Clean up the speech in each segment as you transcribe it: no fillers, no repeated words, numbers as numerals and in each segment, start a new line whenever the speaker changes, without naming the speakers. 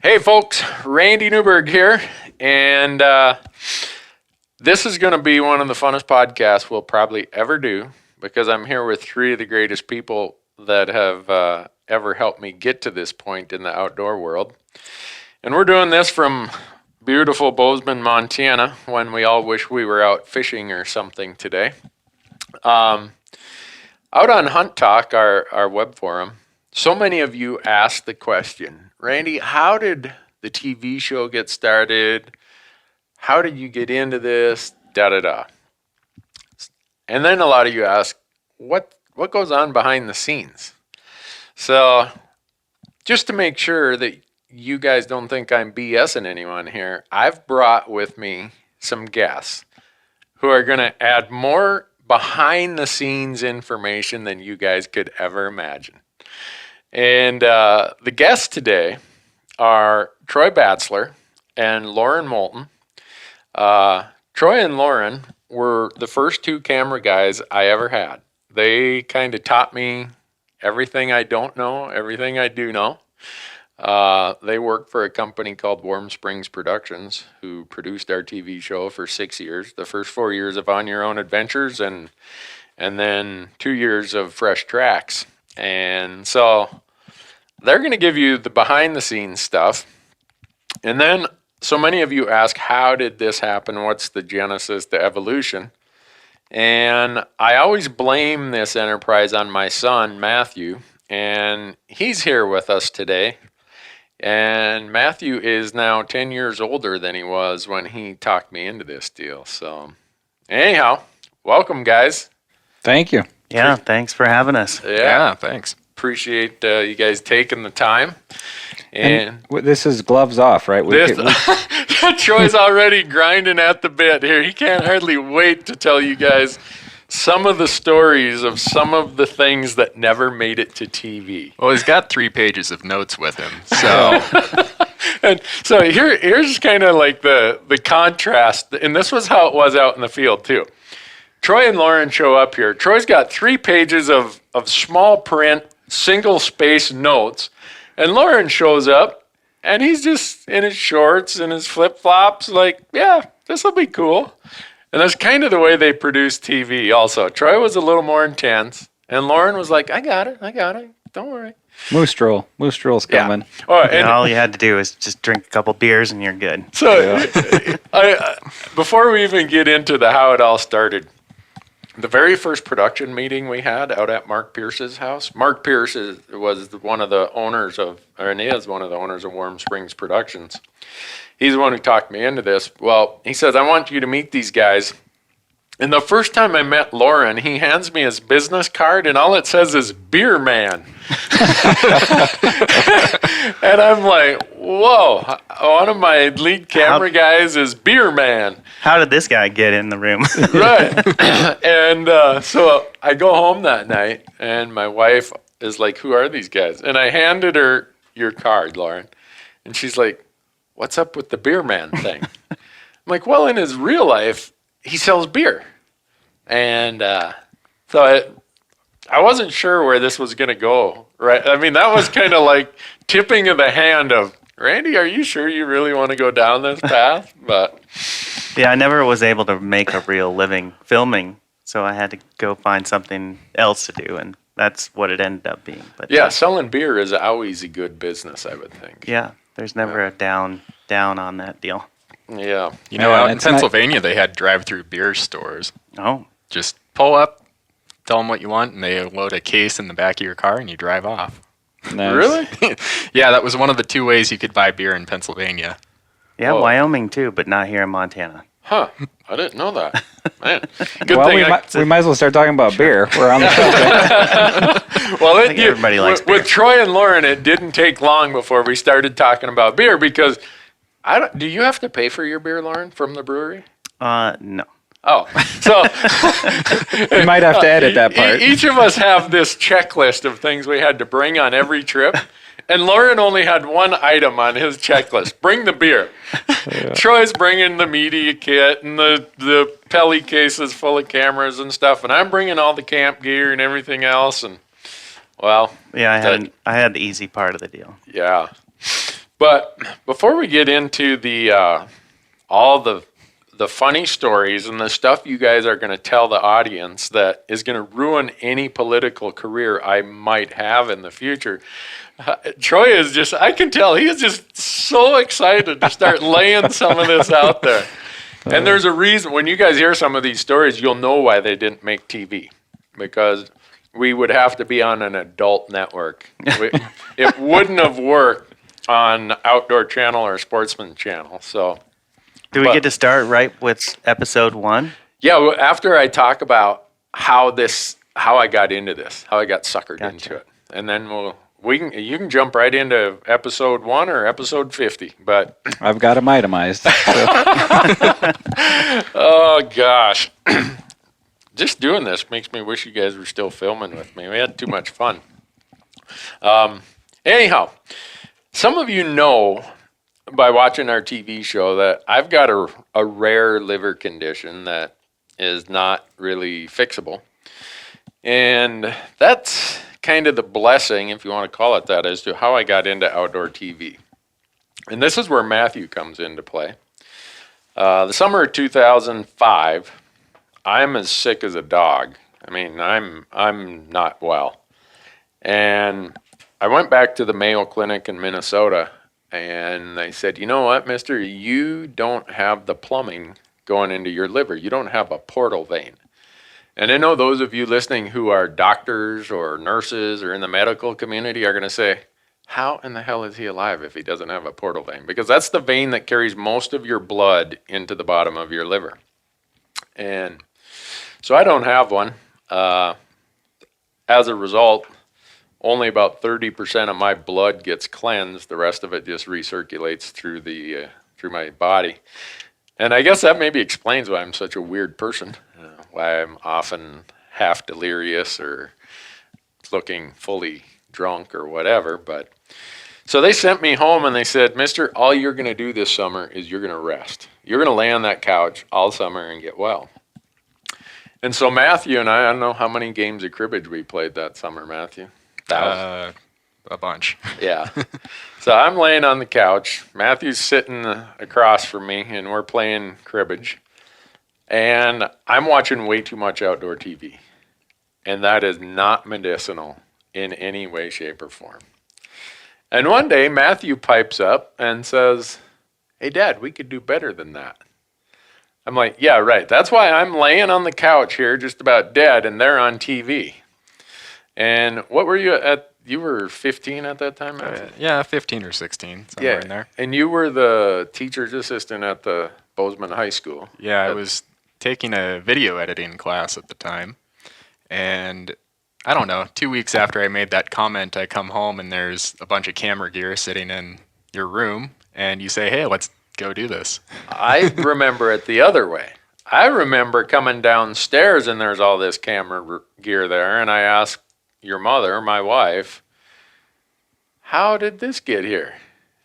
Hey folks, Randy Newberg here, and this is going to be one of the funnest podcasts we'll probably ever do because I'm here with three of the greatest people that have ever helped me get to this point in the outdoor world. And we're doing this from beautiful Bozeman, Montana, when we all wish we were out fishing or something today. Out on Hunt Talk, our web forum, so many of you asked the question, Randy, how did the TV show get started? How did you get into this? Da-da-da. And then a lot of you ask, what goes on behind the scenes? So just to make sure that you guys don't think I'm BSing anyone here, I've brought with me some guests who are going to add more behind the scenes information than you guys could ever imagine. And the guests today are Troy Batzler and Loren Moulton. Troy and Loren were the first two camera guys I ever had. They kind of taught me everything I don't know, everything I do know. They worked for a company called Warm Springs Productions, who produced our TV show for 6 years. The first 4 years of On Your Own Adventures and then 2 years of Fresh Tracks. And so they're going to give you the behind the scenes stuff. And then so many of you ask, how did this happen? What's the genesis, the evolution? And I always blame this enterprise on my son, Matthew. And he's here with us today. And Matthew is now 10 years older than he was when he talked me into this deal. So anyhow, welcome, guys.
Thank you.
Yeah, thanks for having us.
Yeah,
thanks.
Appreciate you guys taking the time. And
this is gloves off, right?
Troy's already grinding at the bit here. He can't hardly wait to tell you guys some of the stories of some of the things that never made it to TV.
Well, he's got 3 pages of notes with him, so...
And so here's kind of like the contrast, and this was how it was out in the field too. Troy and Loren show up here. Troy's got 3 pages of small print, single space notes, and Loren shows up, and he's just in his shorts and his flip-flops, like, yeah, this will be cool. And that's kind of the way they produce TV also. Troy was a little more intense, and Loren was like, I got it, don't worry.
Moose Droll's coming.
Yeah. Oh, and
all you had to do is just drink a couple beers and you're good.
So before we even get into how it all started, the very first production meeting we had out at Mark Pierce's house. Mark Pierce was one of the owners of Warm Springs Productions. He's the one who talked me into this. Well, he says, I want you to meet these guys. And the first time I met Loren, he hands me his business card, and all it says is Beer Man. And I'm like, whoa, one of my lead camera guys is Beer Man.
How did this guy get in the room?
Right. And so I go home that night, and my wife is like, who are these guys? And I handed her your card, Loren. And she's like, what's up with the Beer Man thing? I'm like, well, in his real life, he sells beer. And so I wasn't sure where this was going to go, right? I mean, that was kind of like tipping of the hand of, Randy, are you sure you really want to go down this path? But
yeah, I never was able to make a real living filming, so I had to go find something else to do, and that's what it ended up being. But
yeah, selling beer is always a good business, I would think.
Yeah, there's never a down on that deal.
Yeah.
You know, out in Pennsylvania, they had drive-through beer stores.
Oh.
Just pull up, tell them what you want, and they load a case in the back of your car, and you drive off.
Nice.
Really?
Yeah, that was one of the 2 ways you could buy beer in Pennsylvania.
Yeah,
Whoa.
Wyoming too, but not here in Montana.
Huh. I didn't know that. Man. Good
Well,
thing
we might as well start talking about beer. We're on the subject.
Well,
I think everybody likes beer.
With Troy and Loren, it didn't take long before we started talking about beer because do you have to pay for your beer, Loren, from the brewery?
No.
Oh, so
We might have to edit that part.
Each of us have this checklist of things we had to bring on every trip. And Loren only had one item on his checklist, bring the beer. Yeah. Troy's bringing the media kit and the Pelly cases full of cameras and stuff, and I'm bringing all the camp gear and everything else. And, well.
Yeah, I had the easy part of the deal.
Yeah. But before we get into the all the funny stories and the stuff you guys are going to tell the audience that is going to ruin any political career I might have in the future, Troy is just, I can tell he is just so excited to start laying some of this out there. And there's a reason, when you guys hear some of these stories, you'll know why they didn't make TV. Because we would have to be on an adult network. It wouldn't have worked on Outdoor Channel or Sportsman Channel. So,
Do we get to start right with episode 1?
yeah, well, after I talk about how I got into this, how I got suckered into it, and then you can jump right into episode 1 or episode 50. But
I've got them itemized.
oh gosh, just doing this makes me wish you guys were still filming with me. We had too much fun. Anyhow, some of you know by watching our TV show that I've got a rare liver condition that is not really fixable. And that's kind of the blessing, if you want to call it that, as to how I got into outdoor TV. And this is where Matthew comes into play. The summer of 2005, I'm as sick as a dog. I mean, I'm not well. And I went back to the Mayo Clinic in Minnesota, and they said, you know what, mister, you don't have the plumbing going into your liver. You don't have a portal vein. And I know those of you listening who are doctors or nurses or in the medical community are going to say, how in the hell is he alive if he doesn't have a portal vein? Because that's the vein that carries most of your blood into the bottom of your liver. And so I don't have one. As a result, only about 30% of my blood gets cleansed. The rest of it just recirculates through my body. And I guess that maybe explains why I'm such a weird person, why I'm often half delirious or looking fully drunk or whatever. But so they sent me home and they said, mister, all you're going to do this summer is you're going to rest. You're going to lay on that couch all summer and get well. And so Matthew and I don't know how many games of cribbage we played that summer, Matthew.
A bunch.
Yeah. So I'm laying on the couch. Matthew's sitting across from me, and we're playing cribbage. And I'm watching way too much outdoor TV. And that is not medicinal in any way, shape, or form. And one day, Matthew pipes up and says, hey, Dad, we could do better than that. I'm like, yeah, right. That's why I'm laying on the couch here just about dead, and they're on TV. And what were you at? You were 15 at that time, Matthew?
Yeah, 15 or 16, somewhere in there.
And you were the teacher's assistant at the Bozeman High School.
Yeah, I was taking a video editing class at the time. And I don't know, 2 weeks after I made that comment, I come home and there's a bunch of camera gear sitting in your room. And you say, hey, let's go do this.
I remember it the other way. I remember coming downstairs and there's all this camera gear there. And I asked your mother, my wife, how did this get here?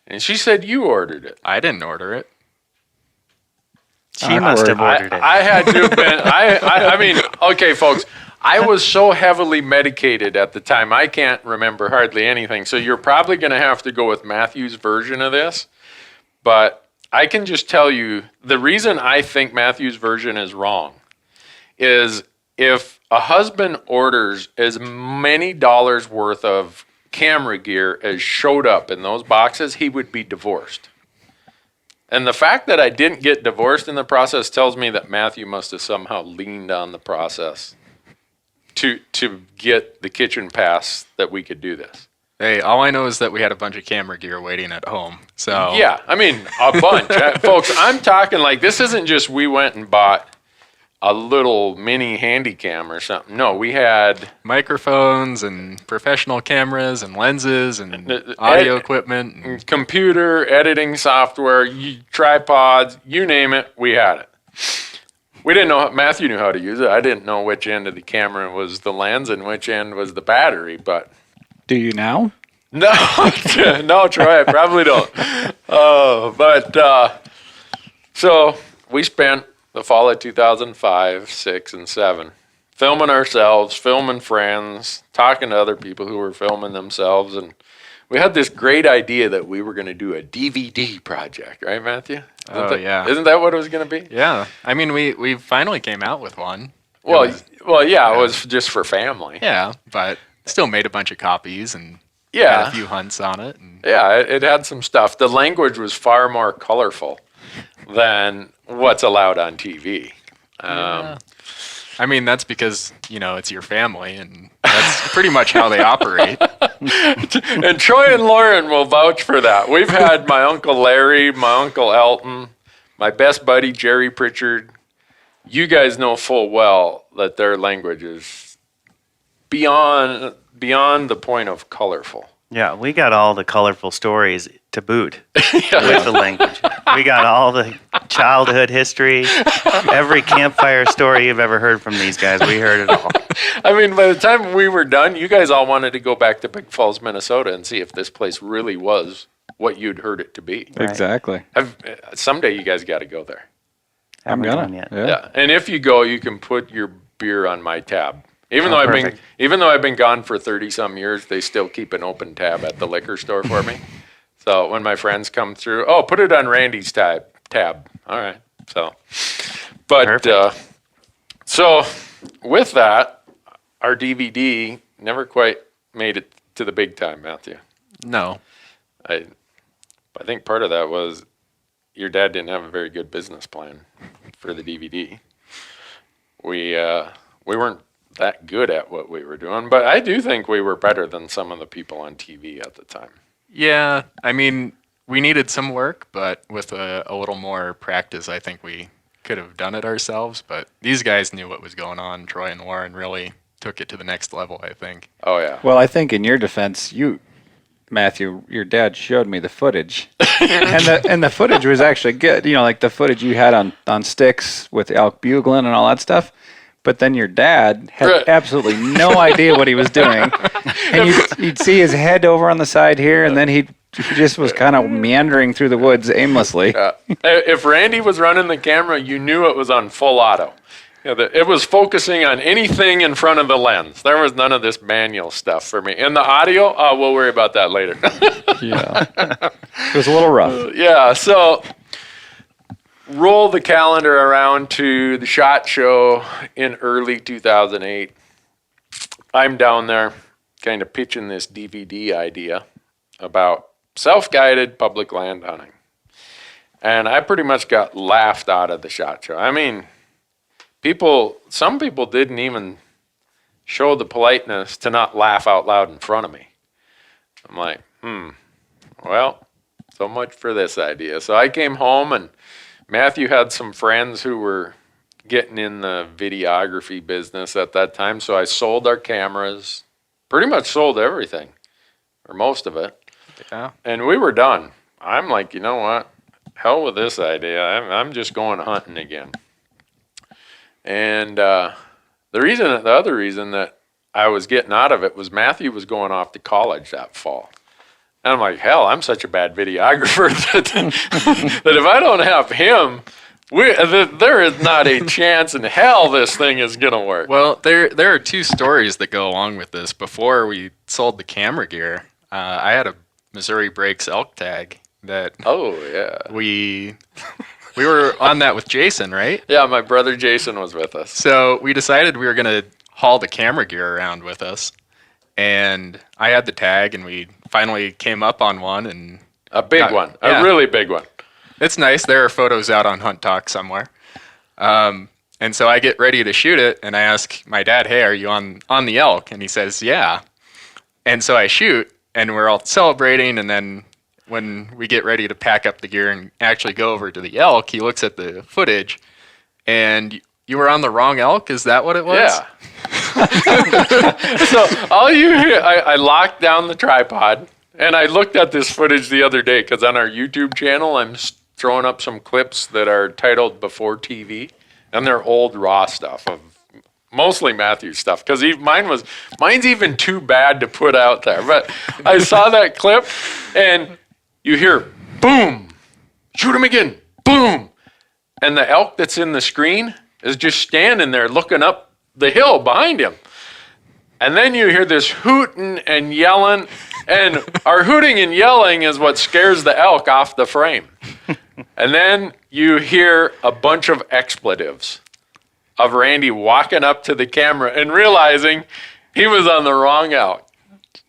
And she said you ordered it.
I didn't order it.
She must have ordered it.
I had to have been, I mean, okay, folks, I was so heavily medicated at the time, I can't remember hardly anything. So you're probably going to have to go with Matthew's version of this. But I can just tell you, the reason I think Matthew's version is wrong is if a husband orders as many dollars worth of camera gear as showed up in those boxes, he would be divorced. And the fact that I didn't get divorced in the process tells me that Matthew must have somehow leaned on the process to get the kitchen pass that we could do this.
Hey, all I know is that we had a bunch of camera gear waiting at home. So
yeah, I mean, a bunch. Folks, I'm talking like this isn't just we went and bought a little mini handy cam or something. No, we had
microphones and professional cameras and lenses and audio equipment. And
computer, editing software, tripods, you name it, we had it. We didn't know, Matthew knew how to use it. I didn't know which end of the camera was the lens and which end was the battery, but...
Do you now?
No, no, Troy, I probably don't. So we spent the fall of 2005, 6, and 7 filming ourselves, filming friends, talking to other people who were filming themselves, and we had this great idea that we were going to do a DVD project, right, Matthew?
Yeah.
Isn't that what it was going to be?
Yeah. I mean, we finally came out with one.
Well, yeah, it was just for family.
Yeah, but still made a bunch of copies and
Yeah.
had a few hunts on it. And
Yeah, it had some stuff. The language was far more colorful than what's allowed on TV.
I mean, that's because, it's your family, and that's pretty much how they operate.
And Troy and Loren will vouch for that. We've had my Uncle Larry, my Uncle Elton, my best buddy Jerry Pritchard. You guys know full well that their language is beyond the point of colorful.
Yeah, we got all the colorful stories to boot with the language. We got all the childhood history, every campfire story you've ever heard from these guys. We heard it all.
I mean, by the time we were done, you guys all wanted to go back to Big Falls, Minnesota and see if this place really was what you'd heard it to be.
Right.
Exactly.
Someday you guys got to go there.
I'm
Haven't
gonna.
gone yet.
Yeah. And if you go, you can put your beer on my tab. Even though
perfect.
I've been gone for 30 some years, they still keep an open tab at the liquor store for me. So when my friends come through, put it on Randy's tab. All right. So, but so with that, our DVD never quite made it to the big time, Matthew.
No.
I think part of that was your dad didn't have a very good business plan for the DVD. We weren't that good at what we were doing, but I do think we were better than some of the people on TV at the time.
Yeah, I mean, we needed some work, but with a little more practice, I think we could have done it ourselves. But these guys knew what was going on. Troy and Loren really took it to the next level, I think.
Oh, yeah.
Well, I think in your defense, Matthew, your dad showed me the footage, and the footage was actually good. Like the footage you had on sticks with elk bugling and all that stuff. But then your dad had absolutely no idea what he was doing, and you'd see his head over on the side here, and then he just was kind of meandering through the woods aimlessly.
If Randy was running the camera, you knew it was on full auto. It was focusing on anything in front of the lens. There was none of this manual stuff for me. And the audio, we'll worry about that later.
Yeah, it was a little rough.
Yeah, so roll the calendar around to the SHOT Show in early 2008. I'm down there kind of pitching this DVD idea about self-guided public land hunting. And I pretty much got laughed out of the SHOT Show. I mean, some people didn't even show the politeness to not laugh out loud in front of me. I'm like, well, so much for this idea. So I came home, and Matthew had some friends who were getting in the videography business at that time. So I sold our cameras, pretty much sold everything, or most of it.
Yeah.
And we were done. I'm like, you know what? Hell with this idea. I'm just going hunting again. And the other reason that I was getting out of it was Matthew was going off to college that fall. And I'm like, hell, I'm such a bad videographer that if I don't have him, there is not a chance in hell this thing is going to work.
Well, there are two stories that go along with this. Before we sold the camera gear, I had a Missouri Breaks elk tag that we were on that with Jason, right?
Yeah, my brother Jason was with us.
So we decided we were going to haul the camera gear around with us. And I had the tag, and we finally came up on one. And
a big one, a really big one.
It's nice. There are photos out on Hunt Talk somewhere. And so I get ready to shoot it, and I ask my dad, hey, are you on the elk? And he says, yeah. And so I shoot, and we're all celebrating, and then when we get ready to pack up the gear and actually go over to the elk, he looks at the footage, and you were on the wrong elk? Is that what it was?
Yeah. So all you hear, I locked down the tripod, and I looked at this footage the other day because on our YouTube channel, I'm throwing up some clips that are titled Before TV, and they're old raw stuff of mostly Matthew's stuff because mine's even too bad to put out there. But I saw that clip, and you hear boom, shoot him again, boom, and the elk that's in the screen is just standing there looking up the hill behind him. And then you hear this hooting and yelling, And our hooting and yelling is what scares the elk off the frame. And then you hear a bunch of expletives of Randy walking up to the camera and realizing he was on the wrong elk.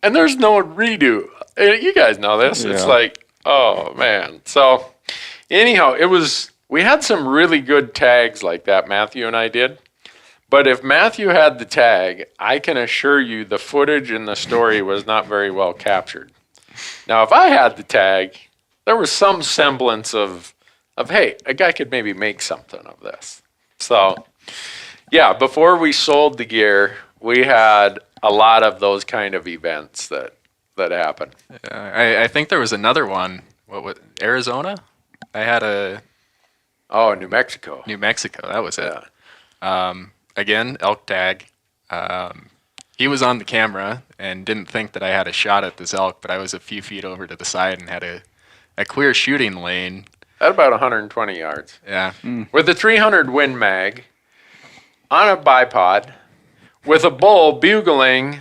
And there's no redo. You guys know this. It's like, oh, man. So anyhow, we had some really good tags like that, Matthew and I did. But if Matthew had the tag, I can assure you the footage in the story was not very well captured. Now, if I had the tag, there was some semblance of hey, a guy could maybe make something of this. So, yeah, before we sold the gear, we had a lot of those kind of events that happened.
I think there was another one. What Arizona? I had
New Mexico.
New Mexico. That was it.
Yeah.
Again, elk tag. He was on the camera and didn't think that I had a shot at this elk, but I was a few feet over to the side and had a clear shooting lane.
At about 120 yards.
Yeah.
With a 300 Win Mag on a bipod with a bull bugling,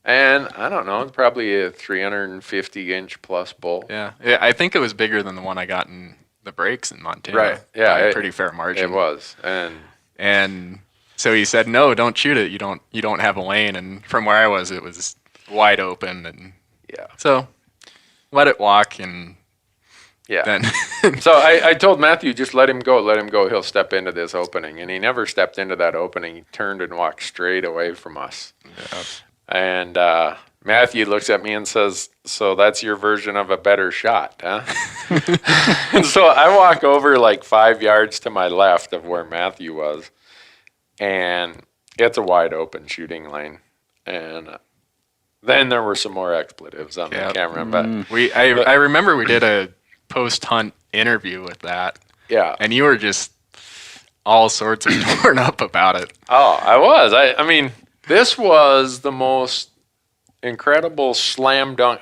and I don't know, it's probably a 350-inch plus bull.
Yeah. I think it was bigger than the one I got in the breaks in Montana.
Right. Yeah.
By a pretty fair margin.
It was.
And so he said, "No, don't shoot it. You don't have a lane." And from where I was, it was wide open, and so let it walk. And then
so I told Matthew, just let him go. He'll step into this opening, and he never stepped into that opening. He turned and walked straight away from us. Yeah. And Matthew looks at me and says, "So that's your version of a better shot, huh?" And so I walk over like 5 yards to my left of where Matthew was, and it's a wide open shooting lane. And then there were some more expletives on the camera. But
I remember we did a post-hunt interview with that.
Yeah.
And you were just all sorts of torn up about it.
Oh, I was. I mean, this was the most incredible slam dunk.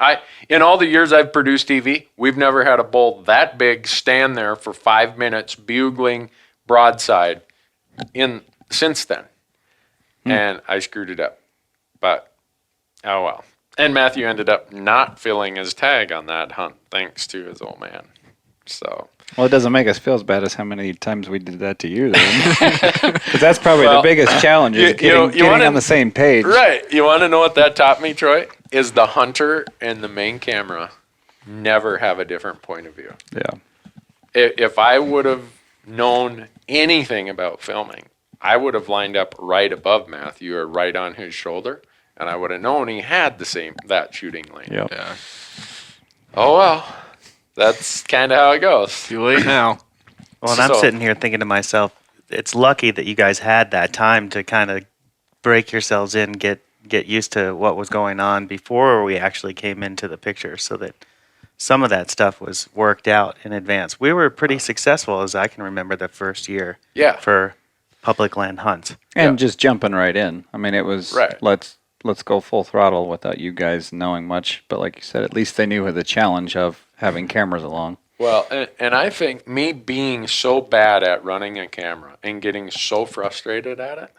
In all the years I've produced TV, we've never had a bull that big stand there for 5 minutes bugling broadside since then. And I screwed it up. But, oh well. And Matthew ended up not filling his tag on that hunt, thanks to his old man. So.
Well, it doesn't make us feel as bad as how many times we did that to you, then. Because that's probably the biggest challenge, is getting on the same page.
Right. You want to know what that taught me, Troy? Is the hunter and the main camera never have a different point of view.
Yeah.
If I would have known anything about filming, I would have lined up right above Matthew or right on his shoulder, and I would have known he had that shooting lane.
Yep.
Yeah.
Oh, well. That's kind of how it goes.
Too late now.
Well, and I'm sitting here thinking to myself, it's lucky that you guys had that time to kind of break yourselves in, get used to what was going on before we actually came into the picture, so that some of that stuff was worked out in advance. We were pretty successful, as I can remember, the first year for public land hunts.
And just jumping right in. I mean, it was, let's go full throttle without you guys knowing much. But like you said, at least they knew the challenge of having cameras along.
Well, and I think me being so bad at running a camera and getting so frustrated at it,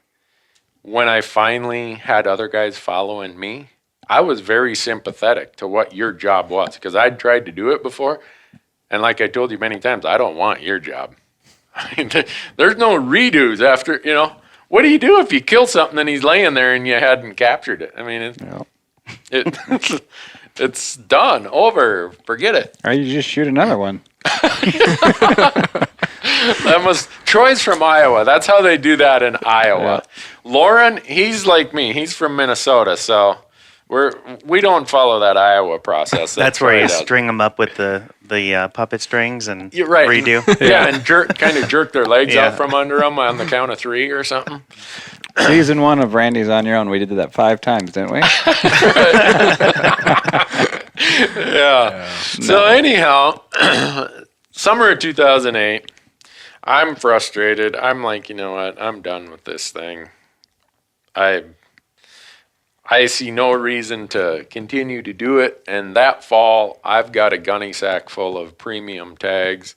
when I finally had other guys following me, I was very sympathetic to what your job was, because I'd tried to do it before. And like I told you many times, I don't want your job. I mean, there's no redos after, what do you do if you kill something and he's laying there and you hadn't captured it? I mean, it's done, over, forget it.
Or you just shoot another one.
Troy's from Iowa. That's how they do that in Iowa. Loren, he's like me. He's from Minnesota, so we don't follow that Iowa process.
That's where you string them up with the puppet strings and redo.
And jerk their legs out from under them on the count of 3 or something.
Season 1 of Randy's On Your Own, we did that 5 times, didn't we?
So anyhow, summer of 2008, I'm frustrated. I'm like, you know what? I'm done with this thing. I see no reason to continue to do it. And that fall, I've got a gunny sack full of premium tags.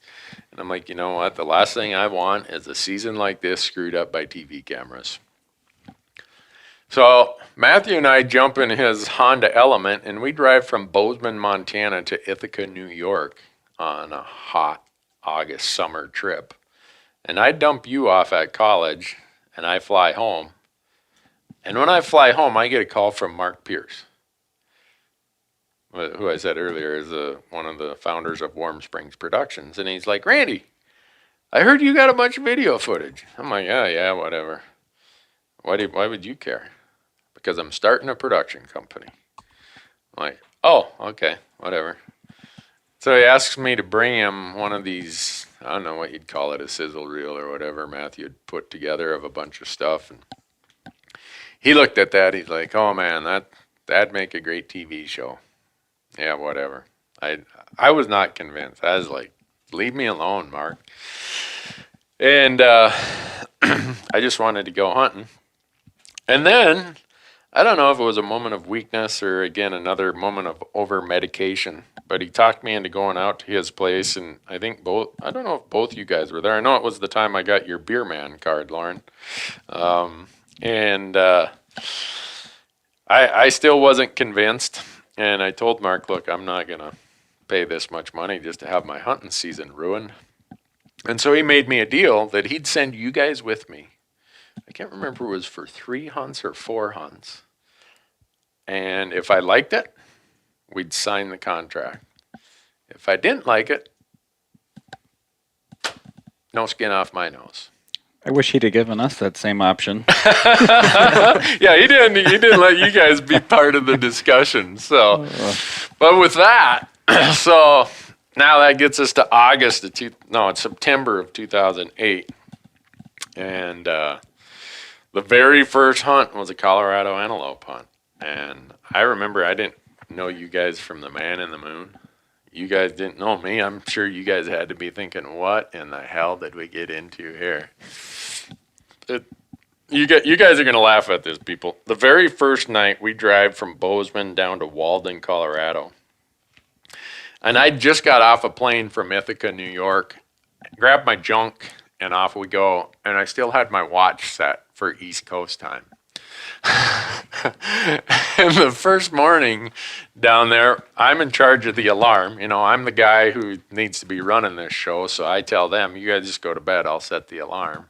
And I'm like, you know what? The last thing I want is a season like this screwed up by TV cameras. So Matthew and I jump in his Honda Element, and we drive from Bozeman, Montana to Ithaca, New York on a hot August summer trip. And I dump you off at college, and I fly home. And when I fly home, I get a call from Mark Pierce, who I said earlier is one of the founders of Warm Springs Productions. And he's like, Randy, I heard you got a bunch of video footage. I'm like, yeah, whatever. Why would you care? Because I'm starting a production company. I'm like, oh, okay, whatever. So he asks me to bring him one of these, I don't know what you'd call it, a sizzle reel or whatever Matthew had put together of a bunch of stuff. And he looked at that, he's like, oh man, that'd make a great TV show. Yeah, whatever. I was not convinced. I was like, leave me alone, Mark. And I just wanted to go hunting. And then, I don't know if it was a moment of weakness or, again, another moment of over-medication, but he talked me into going out to his place, and I think I don't know if both you guys were there. I know it was the time I got your beer man card, Loren. I still wasn't convinced, and I told Mark, look, I'm not going to pay this much money just to have my hunting season ruined. And so he made me a deal that he'd send you guys with me. I can't remember if it was for 3 hunts or 4 hunts. And if I liked it, we'd sign the contract. If I didn't like it, no skin off my nose.
I wish he'd have given us that same option.
Yeah, he didn't let you guys be part of the discussion. So, but with that, so now that gets us to it's September of 2008. And the very first hunt was a Colorado antelope hunt. And I remember I didn't know you guys from the Man in the Moon. You guys didn't know me. I'm sure you guys had to be thinking, what in the hell did we get into here? You guys are going to laugh at this, people. The very first night, we drive from Bozeman down to Walden, Colorado. And I just got off a plane from Ithaca, New York, grabbed my junk, and off we go. And I still had my watch set for East Coast time. And the first morning down there, I'm in charge of the alarm. You know, I'm the guy who needs to be running this show, so I tell them, you guys just go to bed, I'll set the alarm.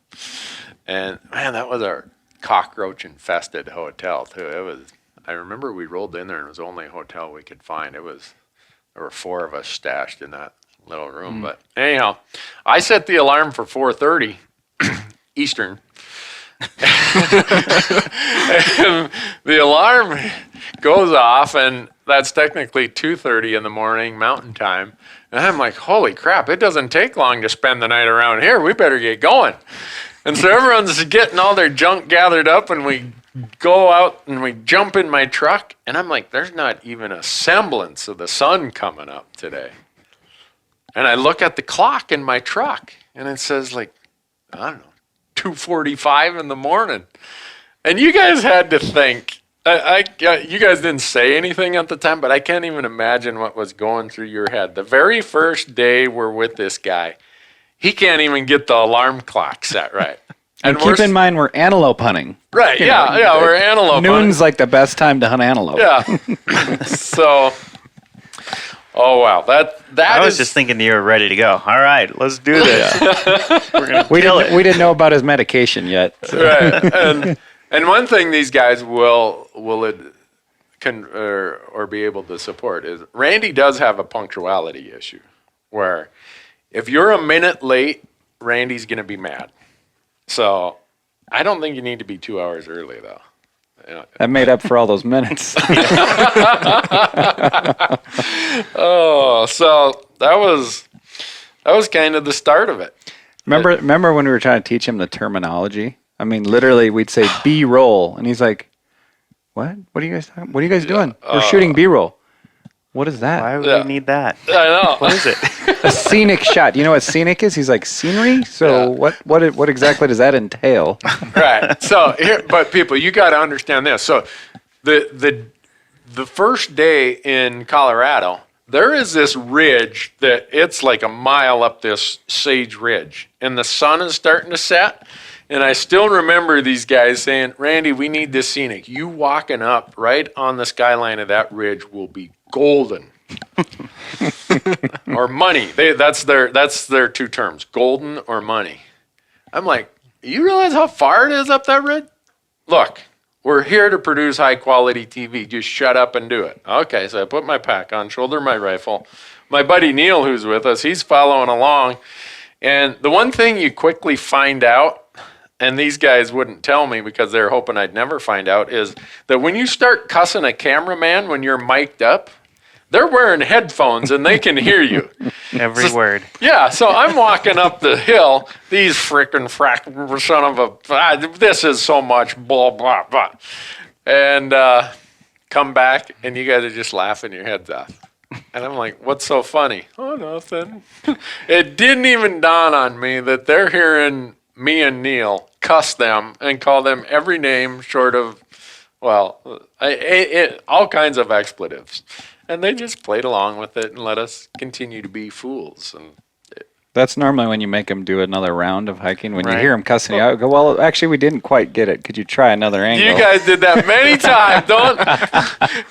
And man, that was our cockroach-infested hotel too. I remember we rolled in there and it was the only hotel we could find. There were 4 of us stashed in that little room. But anyhow, I set the alarm for 4:30 Eastern. And the alarm goes off, and that's technically 2:30 in the morning Mountain Time. And I'm like, holy crap, it doesn't take long to spend the night around here. We better get going. And so everyone's getting all their junk gathered up, and we go out and we jump in my truck. And I'm like, there's not even a semblance of the sun coming up today. And I look at the clock in my truck, and it says like, I don't know, 2:45 in the morning. And you guys had to think, you guys didn't say anything at the time, but I can't even imagine what was going through your head. The very first day we're with this guy, he can't even get the alarm clock set right.
And keep in mind, we're antelope hunting.
Right, yeah, we're antelope hunting.
Noon's like the best time to hunt antelope.
Yeah. So, oh wow, that
I was just thinking you were ready to go. All right, let's do this. We're gonna kill it.
We didn't know about his medication yet. So.
Right. And one thing these guys will be able to support is Randy does have a punctuality issue where if you're a minute late, Randy's going to be mad. So I don't think you need to be 2 hours early, though.
That made up for all those minutes.
Oh, so that was kind of the start of it.
Remember when we were trying to teach him the terminology? I mean, literally, we'd say B-roll, and he's like, "What? What are you guys talking? What are you guys doing? We're shooting B-roll. What is that?
Why would we need that?
I know.
What is it?
A scenic shot. Do you know what scenic is? He's like, scenery? So what exactly does that entail?
Right. So but people, you got to understand this. So the first day in Colorado, there is this ridge that it's like a mile up this sage ridge, and the sun is starting to set. And I still remember these guys saying, Randy, we need this scenic. You walking up right on the skyline of that ridge will be golden. Or money. That's their two terms, golden or money. I'm like, you realize how far it is up that ridge? Look, we're here to produce high quality TV. Just shut up and do it. Okay, so I put my pack on, shoulder my rifle. My buddy Neil, who's with us, he's following along. And the one thing you quickly find out, and these guys wouldn't tell me because they're hoping I'd never find out, is that when you start cussing a cameraman when you're mic'd up, they're wearing headphones and they can hear you.
Every word.
Yeah, so I'm walking up the hill. These frickin' son of a, this is so much blah, blah, blah. And come back and you guys are just laughing your heads off. And I'm like, what's so funny? Oh, nothing. It didn't even dawn on me that they're hearing me and Neil cuss them and call them every name short of, well, all kinds of expletives. And they just played along with it and let us continue to be fools. And
That's normally when you make them do another round of hiking. When you
Right.
hear them cussing you out, go, well, actually, we didn't quite get it. Could you try another angle?
you guys did that many times, don't?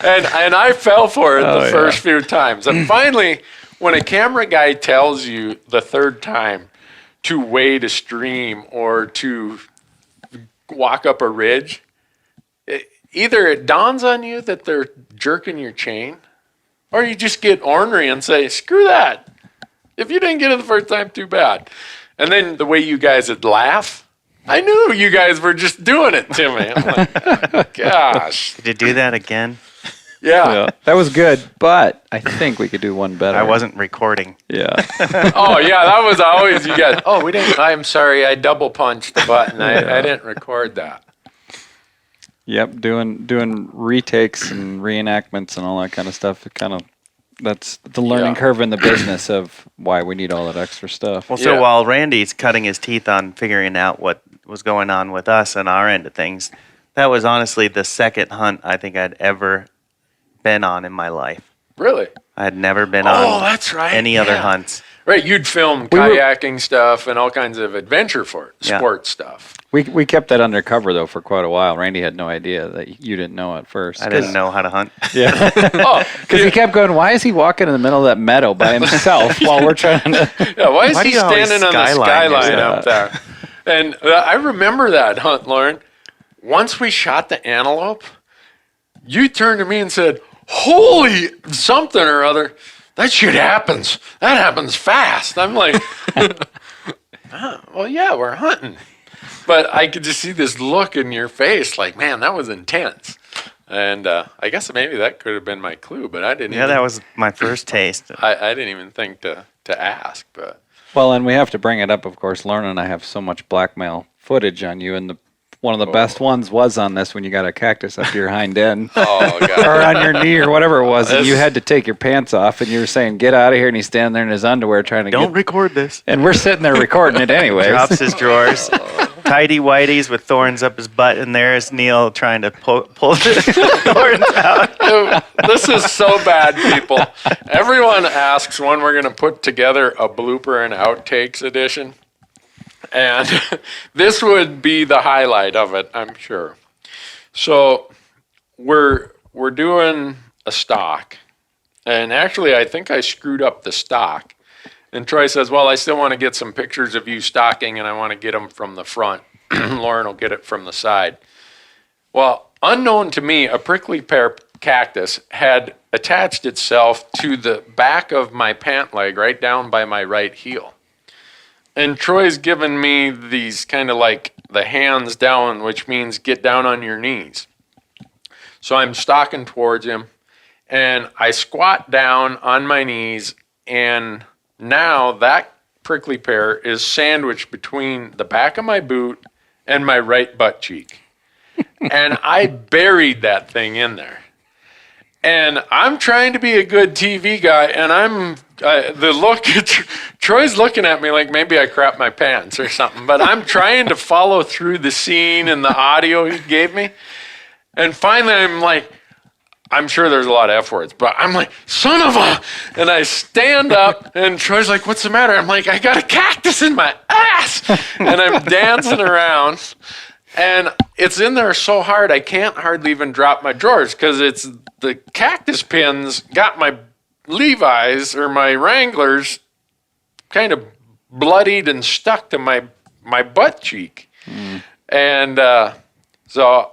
And I fell for it the first few times. And finally, when a camera guy tells you the third time to wade a stream or to walk up a ridge, either it dawns on you that they're jerking your chain, or you just get ornery and say, screw that. If you didn't get it the first time, too bad. And then the way you guys would laugh, I knew you guys were just doing it to me. I'm like, gosh.
Did you do that again?
Yeah.
That was good, but I think we could do one better.
I wasn't recording.
Yeah.
Oh, yeah, that was always you guys. Oh, we didn't. I'm sorry. I double punched the button. I didn't record that.
Yep, doing retakes and reenactments and all that kind of stuff. That's the learning curve in the business of why we need all that extra stuff.
Well, so
Yeah.
while Randy's cutting his teeth on figuring out what was going on with us and our end of things, that was honestly the second hunt I think I'd ever been on in my life.
Really?
I had never been
Oh,
on
that's right.
any other
Yeah.
hunts.
Right, you'd film
We were-
kayaking stuff and all kinds of adventure
Yeah.
sport stuff.
We kept that undercover though for quite a while. Randy had no idea that you didn't know at first.
I didn't know how to hunt.
Yeah,
Oh,
because he kept going. Why is he walking in the middle of that meadow by himself while we're trying to?
yeah. Why is
Why do
he
you always
standing on the
skyline
skyline
yourself?
up there? And I remember that hunt, Loren. Once we shot the antelope, you turned to me and said, "Holy something or other! That shit happens. That happens fast." I'm like, well, yeah, we're hunting. But I could just see this look in your face like, man, that was intense. And I guess maybe that could have been my clue, but I didn't
Yeah, that was my first taste.
I didn't even think to ask. But
Well, and we have to bring it up, of course. Lauren and I have so much blackmail footage on you, and one of the best ones was on this when you got a cactus up your hind end.
oh,
Or
God.
on your knee or whatever it was, and you
This-
had to take your pants off, and you were saying, "Get out of here!" And he's standing there in his underwear trying to
Don't
get.
record this.
And we're sitting there recording it anyways.
Drops his drawers. Tidy whities with thorns up his butt, and there's Neil trying to pull the thorns out.
This is so bad, people. Everyone asks when we're going to put together a blooper and outtakes edition. And this would be the highlight of it, I'm sure. So we're doing a stock. And actually, I think I screwed up the stock. And Troy says, well, I still want to get some pictures of you stocking, and I want to get them from the front. Lauren will get it from the side. Well, unknown to me, a prickly pear cactus had attached itself to the back of my pant leg right down by my right heel. And Troy's given me these kind of like the hands down, which means get down on your knees. So I'm stalking towards him, and I squat down on my knees, and now that prickly pear is sandwiched between the back of my boot and my right butt cheek. And I buried that thing in there. And I'm trying to be a good TV guy, and I'm the look. Troy's looking at me like maybe I crapped my pants or something. But I'm trying to follow through the scene and the audio he gave me. And finally, I'm like, I'm sure there's a lot of F words, but I'm like, son of a, and I stand up and Troy's like, what's the matter? I'm like, I got a cactus in my ass. And I'm dancing around and it's in there so hard, I can't hardly even drop my drawers because it's the cactus pins got my Levi's or my Wranglers kind of bloodied and stuck to my butt cheek. And so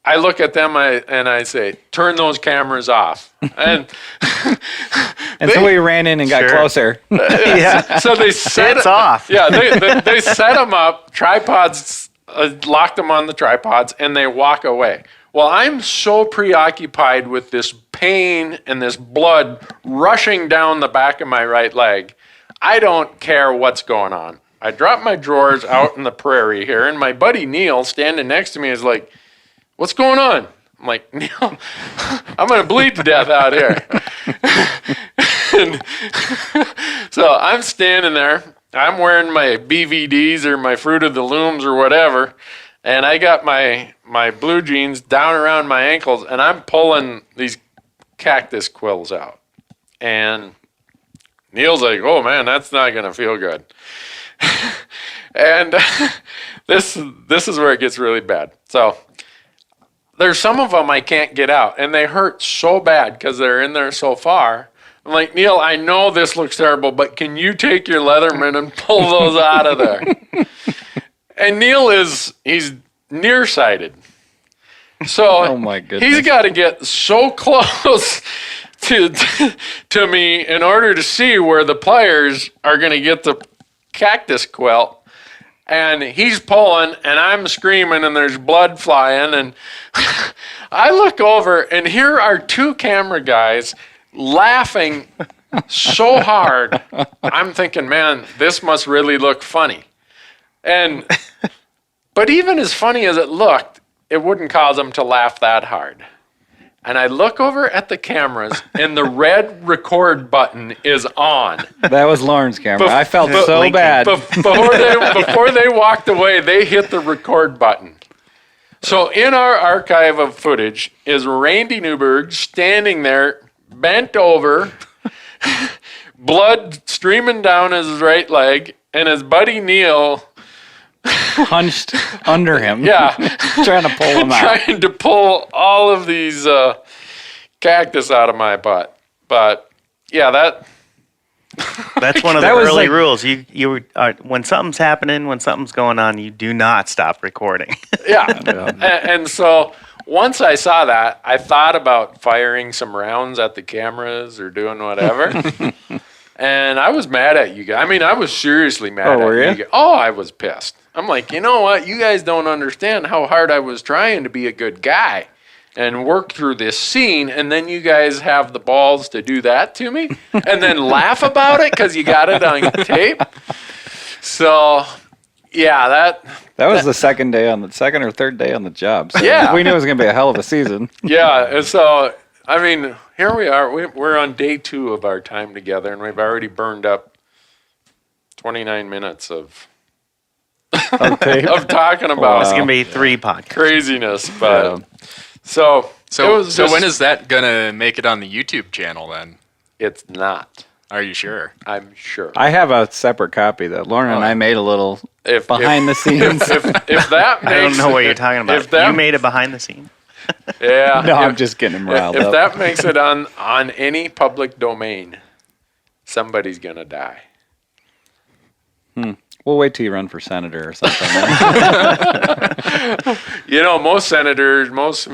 I look at them and I say, turn those cameras off. And
so we ran in and got closer.
Yeah.
so they set
It's off.
Yeah, they set them up, tripods, locked them on the tripods, and they walk away. Well, I'm so preoccupied with this pain and this blood rushing down the back of my right leg, I don't care what's going on. I drop my drawers out in the prairie here, and my buddy Neil standing next to me is like, what's going on? I'm like, Neil, I'm going to bleed to death out here. And so I'm standing there. I'm wearing my BVDs or my Fruit of the Looms or whatever, and I got my blue jeans down around my ankles, and I'm pulling these cactus quills out. And Neil's like, oh, man, that's not going to feel good. And this is where it gets really bad. So there's some of them I can't get out, and they hurt so bad because they're in there so far. I'm like, Neil, I know this looks terrible, but can you take your Leatherman and pull those out of there? And Neil he's nearsighted. So
Oh my goodness.
he's got to get so close to me in order to see where the pliers are going to get the cactus quilt. And he's pulling, and I'm screaming, and there's blood flying. And I look over, and here are two camera guys laughing so hard. I'm thinking, man, this must really look funny. But even as funny as it looked, it wouldn't cause them to laugh that hard. And I look over at the cameras, and the red record button is on.
That was Lauren's camera. I felt so
blinking.
bad.
Before they walked away, they hit the record button. So in our archive of footage is Randy Newberg standing there, bent over, blood streaming down his right leg, and his buddy Neil
Hunched under him.
Yeah.
Trying to pull him out.
trying to pull all of these cactus out of my butt. But yeah,
That's one of the
That was
early
like-
rules. You when something's happening, when something's going on, you do not stop recording.
yeah. And so once I saw that, I thought about firing some rounds at the cameras or doing whatever. And I was mad at you guys. I mean, I was seriously mad at
were
you
you?
guys. Oh, I was pissed. I'm like, you know what? You guys don't understand how hard I was trying to be a good guy and work through this scene, and then you guys have the balls to do that to me and then laugh about it because you got it on tape. So, yeah,
That was the second or third day on the job. So
Yeah.
we knew it was going to be a hell of a season.
yeah. And so, I mean, here we are. We're on day 2 of our time together, and we've already burned up 29 minutes of talking about
It's gonna be 3 podcasts.
craziness. But so
So,
it was just,
when is that gonna make it on the YouTube channel then?
it's not.
Are you sure?
I'm sure.
I have a separate copy that Lauren and I made a little
If
behind the scenes.
if that makes
I don't know what you're talking about.
If that,
You made it behind the scene.
yeah.
No, I'm
if-
just getting him riled
If
up.
that makes it on any public domain, somebody's gonna die.
We'll wait till you run for senator or something.
You know, most senators, most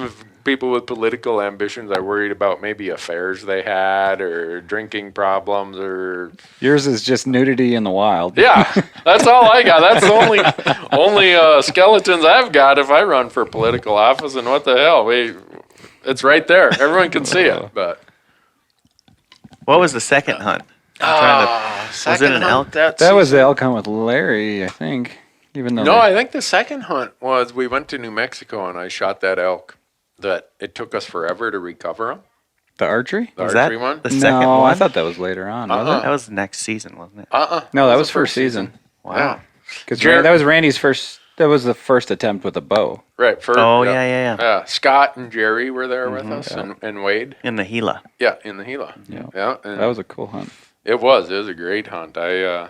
people with political ambitions are worried about maybe affairs they had or drinking problems or
Yours is just nudity in the wild.
yeah. That's all I got. That's the only skeletons I've got if I run for political office. And what the hell, it's right there. Everyone can see it. But
What was the second hunt? I'm trying to. Was it an elk?
That was the elk hunt with Larry, I think. Even though
No, I think the second hunt was we went to New Mexico and I shot that elk that it took us forever to recover him.
the archery.
The
Was that
archery one?
the second
No,
one?
I thought that was later on. Wasn't
That was next season, wasn't it?
Uh-uh.
No, that
It
was
the
first season.
Wow.
Because
Jer-
that was Randy's first That was the first attempt with a bow.
Right.
Oh, yeah.
Scott and Jerry were there with us, and Wade.
In the Gila.
Yeah, in the Gila.
Yeah.
And
That was a cool hunt.
It was a great hunt. It's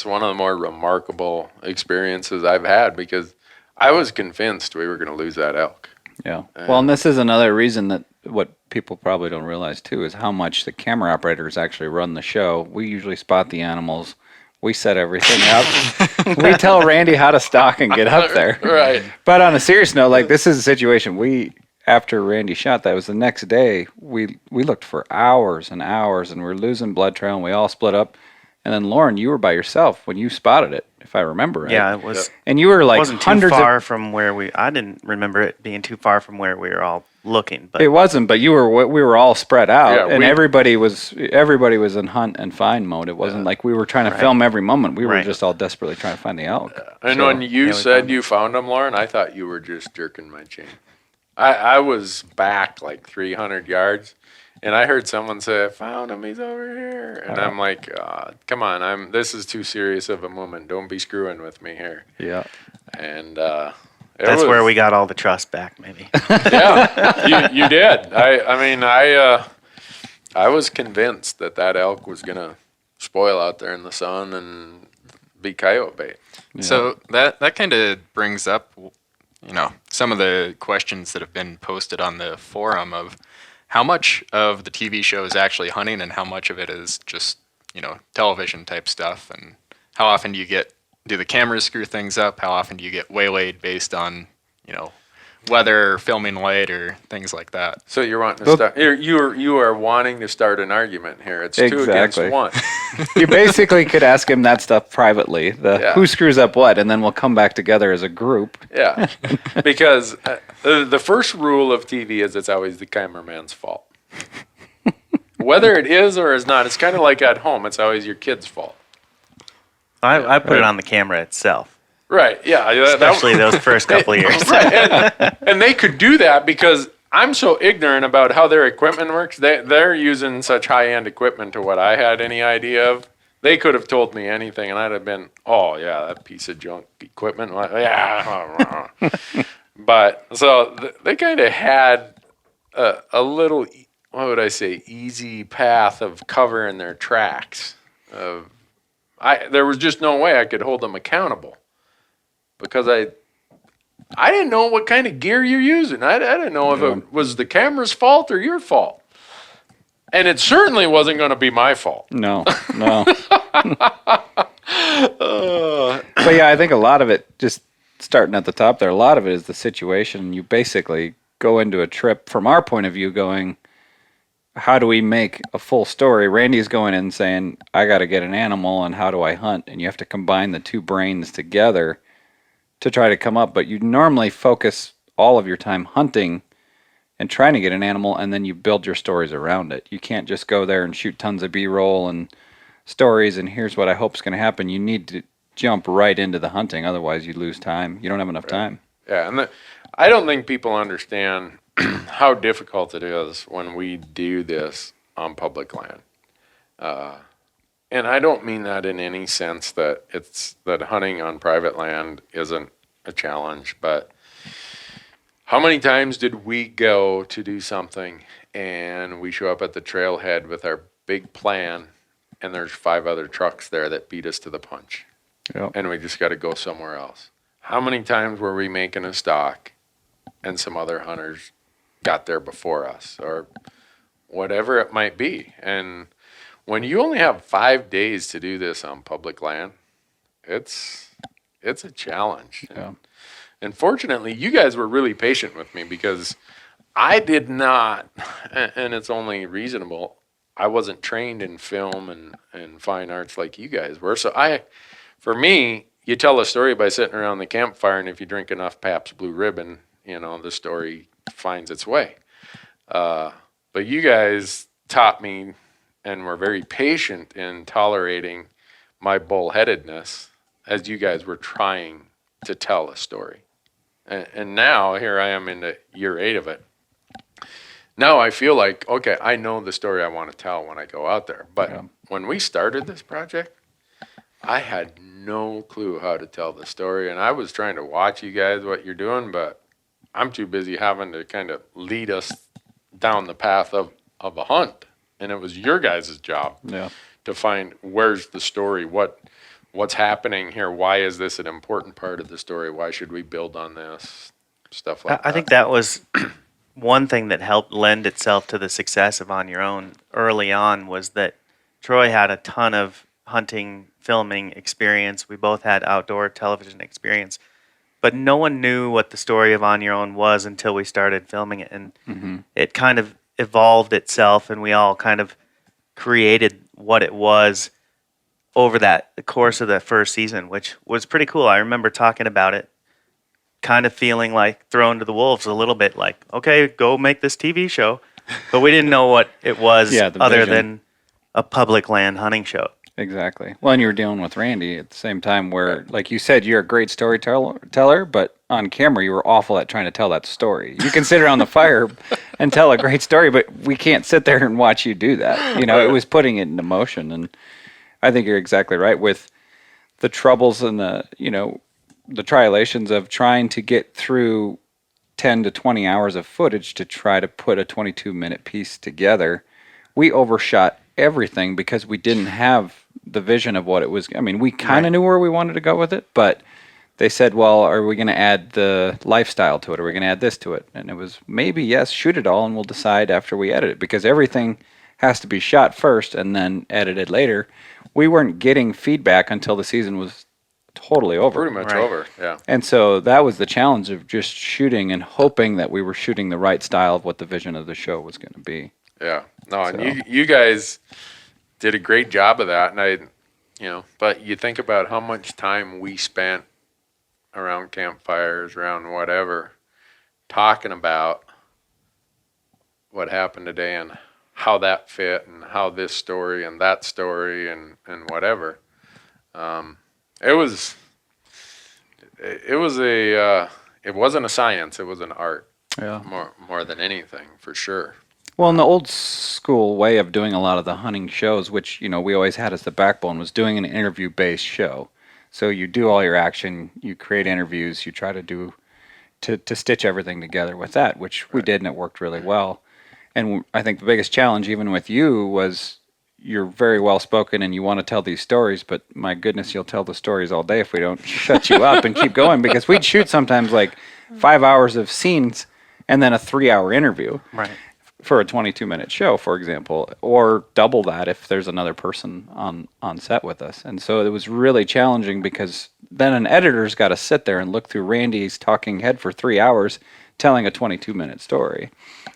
one of the more remarkable experiences I've had because I was convinced we were going to lose that elk.
Yeah. Well, and this is another reason that what people probably don't realize too is how much the camera operators actually run the show. We usually spot the animals. We set everything up. We tell Randy how to stalk and get up there.
Right.
But on a serious note, like this is a situation after Randy shot that was the next day, we looked for hours and hours and we're losing blood trail and we all split up. And then Loren, you were by yourself when you spotted it, if I remember right.
Yeah, it was.
And you were like
wasn't
hundreds
too far from where I didn't remember it being too far from where we were all looking. But
it wasn't, but we were all spread out,
Yeah,
and everybody was in hunt and find mode. It wasn't like we were trying to film every moment. We were just all desperately trying to find the elk.
And when you said you found them, Loren, I thought you were just jerking my chain. I was back like 300 yards, and I heard someone say, "I found him. He's over here." And I'm like, "Come on! This is too serious of a moment. Don't be screwing with me here."
Yeah.
And
that's where we got all the trust back, maybe.
Yeah, you did. I was convinced that elk was gonna spoil out there in the sun and be coyote bait.
Yeah.
So that kind of brings up, some of the questions that have been posted on the forum of how much of the TV show is actually hunting and how much of it is just, television type stuff, and how often do the cameras screw things up? How often do you get waylaid based on, weather, filming late, or things like that?
So you're wanting to start. You are wanting to start an argument here. It's two against one.
You basically could ask him that stuff privately. Who screws up what, and then we'll come back together as a group.
Yeah, because the first rule of TV is it's always the cameraman's fault. Whether it is or is not, it's kind of like at home. It's always your kid's fault.
I put it on the camera itself.
Right, yeah.
Especially those first couple of years.
Right, and they could do that because I'm so ignorant about how their equipment works. They're using such high-end equipment to what I had any idea of. They could have told me anything, and I'd have been, oh, yeah, that piece of junk equipment. Yeah. But so they kind of had a little, what would I say, easy path of covering their tracks. There was just no way I could hold them accountable because I didn't know what kind of gear you're using. I didn't know if it was the camera's fault or your fault. And it certainly wasn't going to be my fault.
No. But yeah, I think a lot of it, just starting at the top there, a lot of it is the situation. You basically go into a trip from our point of view going, how do we make a full story? Randy's going in saying, I got to get an animal and how do I hunt? And you have to combine the two brains together to try to come up. But you normally focus all of your time hunting and trying to get an animal, and then you build your stories around it. You can't just go there and shoot tons of B-roll and stories and here's what I hope is going to happen. You need to jump right into the hunting. Otherwise, you lose time. You don't have enough time.
Yeah, and I don't think people understand how difficult it is when we do this on public land. And I don't mean that in any sense that hunting on private land isn't a challenge, but how many times did we go to do something and we show up at the trailhead with our big plan and there's 5 other trucks there that beat us to the punch?
Yep.
And we just got to go somewhere else. How many times were we making a stock and some other hunters got there before us or whatever it might be? And when you only have 5 days to do this on public land, it's a challenge.
Yeah.
And fortunately, you guys were really patient with me because I did not, and it's only reasonable, I wasn't trained in film and fine arts like you guys were. So for me, you tell a story by sitting around the campfire, and if you drink enough Pabst Blue Ribbon, the story finds its way. But you guys taught me and were very patient in tolerating my bullheadedness as you guys were trying to tell a story. And now here I am into year 8 of it. Now I feel like, okay, I know the story I want to tell when I go out there. But when we started this project, I had no clue how to tell the story, and I was trying to watch you guys, what you're doing, but I'm too busy having to kind of lead us down the path of a hunt. And it was your guys' job to find where's the story, what's happening here, why is this an important part of the story, why should we build on this, stuff like that.
I think that was one thing that helped lend itself to the success of On Your Own early on was that Troy had a ton of hunting, filming experience. We both had outdoor television experience, but no one knew what the story of On Your Own was until we started filming it. And it kind of evolved itself, and we all kind of created what it was over the course of the first season, which was pretty cool. I remember talking about it, kind of feeling like thrown to the wolves a little bit, like, okay, go make this TV show. But we didn't know what it was other
vision.
than a public land hunting show.
Exactly. Well, and you were dealing with Randy at the same time where, like you said, you're a great storyteller, but on camera you were awful at trying to tell that story. You can sit around the fire and tell a great story, but we can't sit there and watch you do that. You know, it was putting it into motion. And I think you're exactly right with the troubles and the trialations of trying to get through 10 to 20 hours of footage to try to put a 22-minute piece together. We overshot everything because we didn't have the vision of what it was. I mean, we kind of knew where we wanted to go with it, but they said, well, are we going to add the lifestyle to it? Are we going to add this to it? And it was maybe, yes, shoot it all and we'll decide after we edit it, because everything has to be shot first and then edited later. We weren't getting feedback until the season was totally over.
Pretty much over, yeah.
And so that was the challenge of just shooting and hoping that we were shooting the right style of what the vision of the show was going to be.
Yeah. No, and you guys did a great job of that, and but you think about how much time we spent around campfires, around whatever, talking about what happened today and how that fit and how this story and that story and whatever. It wasn't a science, it was an art.
Yeah.
More than anything, for sure.
Well, in the old school way of doing a lot of the hunting shows, which, we always had as the backbone, was doing an interview-based show. So you do all your action, you create interviews, you try to do, to stitch everything together with that, which we did, and it worked really well. And I think the biggest challenge, even with you, was you're very well-spoken and you want to tell these stories, but my goodness, you'll tell the stories all day if we don't shut you up and keep going, because we'd shoot sometimes like 5 hours of scenes and then a 3-hour interview.
Right.
For a 22-minute show, for example, or double that if there's another person on set with us. And so it was really challenging, because then an editor's got to sit there and look through Randy's talking head for 3 hours telling a 22-minute story.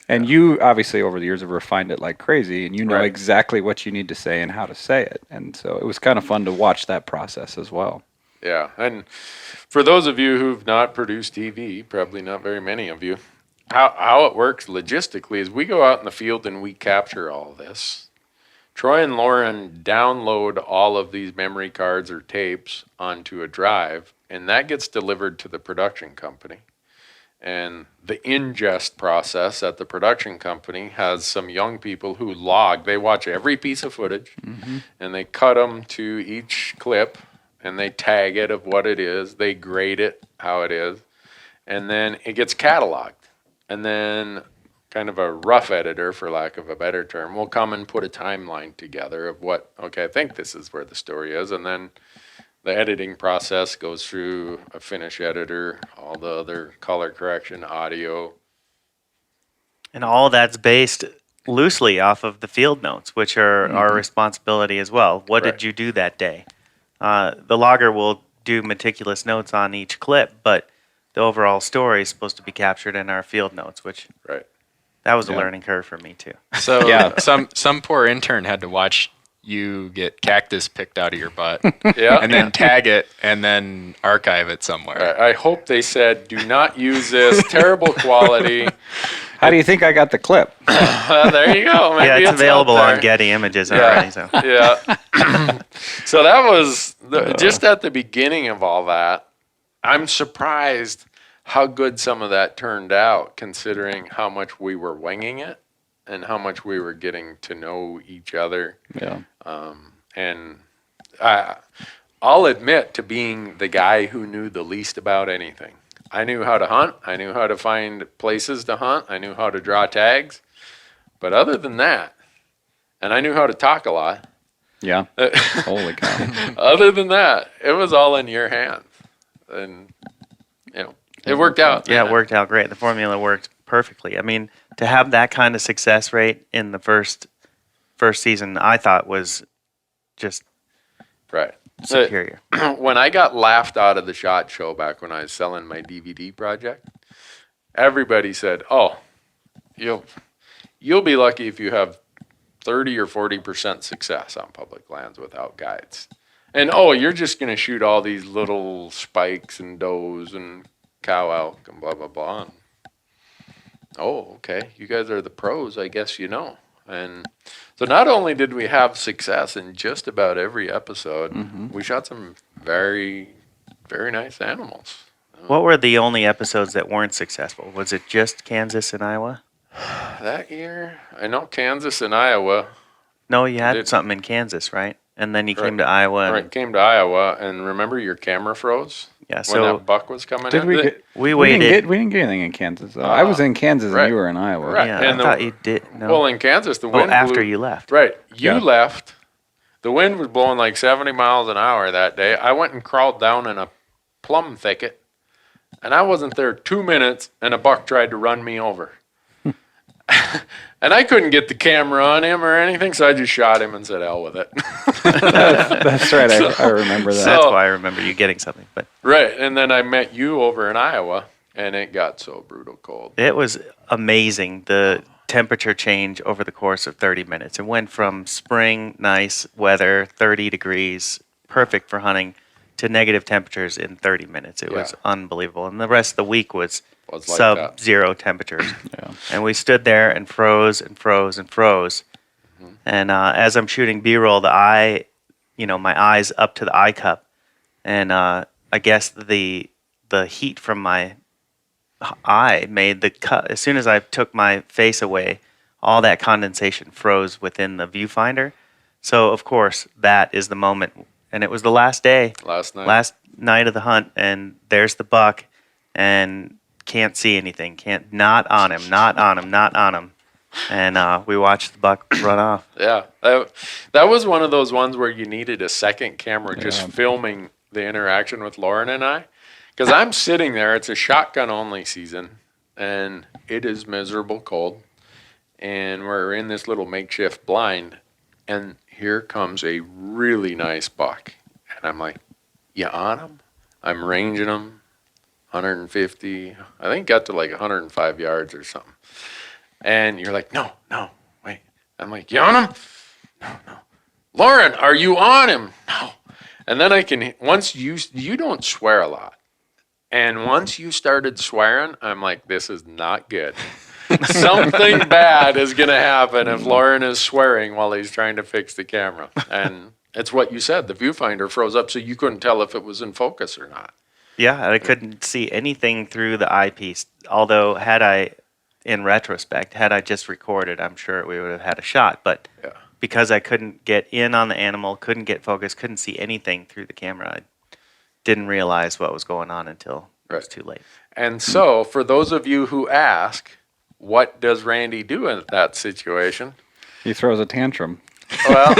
And you obviously over the years have refined it like crazy, and you know exactly what you need to say and how to say it. And so it was kind of fun to watch that process as well.
Yeah, and for those of you who've not produced TV, probably not very many of you, how it works logistically is we go out in the field and we capture all this. Troy and Loren download all of these memory cards or tapes onto a drive, and that gets delivered to the production company. And the ingest process at the production company has some young people who log. They watch every piece of footage, and they cut them to each clip, and they tag it of what it is. They grade it how it is, and then it gets cataloged. And then kind of a rough editor, for lack of a better term, will come and put a timeline together of I think this is where the story is. And then the editing process goes through a finish editor, all the other color correction, audio.
And all that's based loosely off of the field notes, which are our responsibility as well. What did you do that day? The logger will do meticulous notes on each clip, but the overall story is supposed to be captured in our field notes, which that was a learning curve for me too.
So some poor intern had to watch you get cactus picked out of your butt, and then tag it and then archive it somewhere.
I hope they said, "Do not use this, terrible quality."
How do you think I got the clip?
There you go. Maybe
it's available on Getty Images already. So
so that was just at the beginning of all that. I'm surprised how good some of that turned out, considering how much we were winging it and how much we were getting to know each other.
Yeah.
And I'll admit to being the guy who knew the least about anything. I knew how to hunt. I knew how to find places to hunt. I knew how to draw tags. But other than that, and I knew how to talk a lot.
Yeah. Holy cow.
Other than that, it was all in your hands. And, it worked out.
Yeah, it worked out great. The formula worked perfectly. I mean, to have that kind of success rate in the first season, I thought was just
Right.
superior.
When I got laughed out of the SHOT Show back when I was selling my DVD project, everybody said, "Oh, you'll be lucky if you have 30 or 40% success on public lands without guides. And you're just going to shoot all these little spikes and does and cow elk and blah, blah, blah." And, okay, you guys are the pros, I guess you know. And so not only did we have success in just about every episode, we shot some very, very nice animals.
What were the only episodes that weren't successful? Was it just Kansas and Iowa?
That year, I know Kansas and Iowa.
No, you had something in Kansas, right? And then you came to Iowa. And,
Right, came to Iowa, and remember your camera froze?
Yeah,
When
so
that buck was coming
Did
in?
we get?
we
We
waited.
didn't get anything in Kansas. Though. I was in Kansas
right.
and you were in Iowa.
Right.
Yeah,
And
I thought you did. No.
Well, in Kansas, the wind
after
blew,
you left.
Right. You
Yeah.
left. The wind was blowing like 70 miles an hour that day. I went and crawled down in a plum thicket, and I wasn't there 2 minutes, and a buck tried to run me over. And I couldn't get the camera on him or anything, so I just shot him and said, "Hell with it."
That's right. I remember that.
That's why I remember you getting something. But
Right. And then I met you over in Iowa, and it got so brutal cold.
it was amazing, the temperature change over the course of 30 minutes. It went from spring, nice weather, 30 degrees, perfect for hunting, to negative temperatures in 30 minutes. It was unbelievable. And the rest of the week was
Was like
sub-zero temperatures.
Yeah.
And we stood there and froze and froze and froze. And as I'm shooting B-roll, my eye's up to the eye cup. And I guess the heat from my eye made the cut. As soon as I took my face away, all that condensation froze within the viewfinder. So, of course, that is the moment. And it was the last day.
Last
Night of the hunt. And there's the buck. And can't see anything. Not on him. And we watched the buck run off.
Yeah, that was one of those ones where you needed a second camera just filming the interaction with Loren and I. Because I'm sitting there, it's a shotgun only season, and it is miserable cold. And we're in this little makeshift blind, and here comes a really nice buck. And I'm like, "You on him?" I'm ranging him 150, I think got to like 105 yards or something. And you're like, no, wait. I'm like, "You on him?" No. "Loren, are you on him?" "No." And then once you don't swear a lot. And once you started swearing, I'm like, this is not good. Something bad is going to happen if Loren is swearing while he's trying to fix the camera. And it's what you said. The viewfinder froze up, so you couldn't tell if it was in focus or not.
Yeah, I couldn't see anything through the eyepiece. Although, in retrospect, had I just recorded, I'm sure we would have had a shot. But because I couldn't get in on the animal, couldn't get focus, couldn't see anything through the camera, I didn't realize what was going on until it was too late.
And so, for those of you who ask, what does Randy do in that situation?
He throws a tantrum.
Well,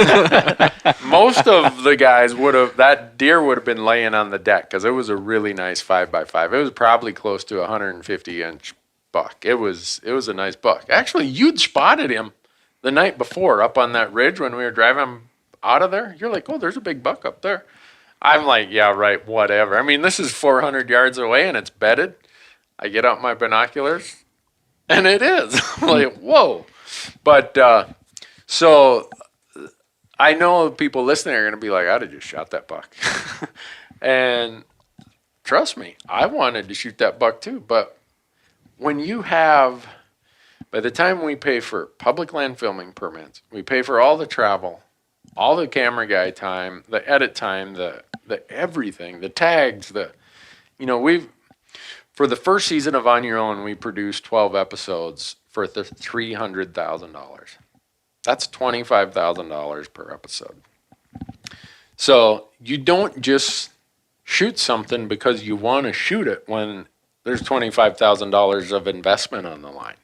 most of the guys that deer would have been laying on the deck because it was a really nice 5x5. It was probably close to a 150-inch buck. It was a nice buck. Actually, you'd spotted him the night before up on that ridge when we were driving out of there. You're like, "Oh, there's a big buck up there." I'm like, "Yeah, right, whatever." I mean, this is 400 yards away and it's bedded. I get out my binoculars and it is. I'm like, whoa. But so I know people listening are going to be like, "I'd have just shot that buck." And trust me, I wanted to shoot that buck too. But when by the time we pay for public land filming permits, we pay for all the travel, all the camera guy time, the edit time, the everything, the tags, for the first season of On Your Own, we produced 12 episodes for $300,000. That's $25,000 per episode. So you don't just shoot something because you want to shoot it when there's $25,000 of investment on the line.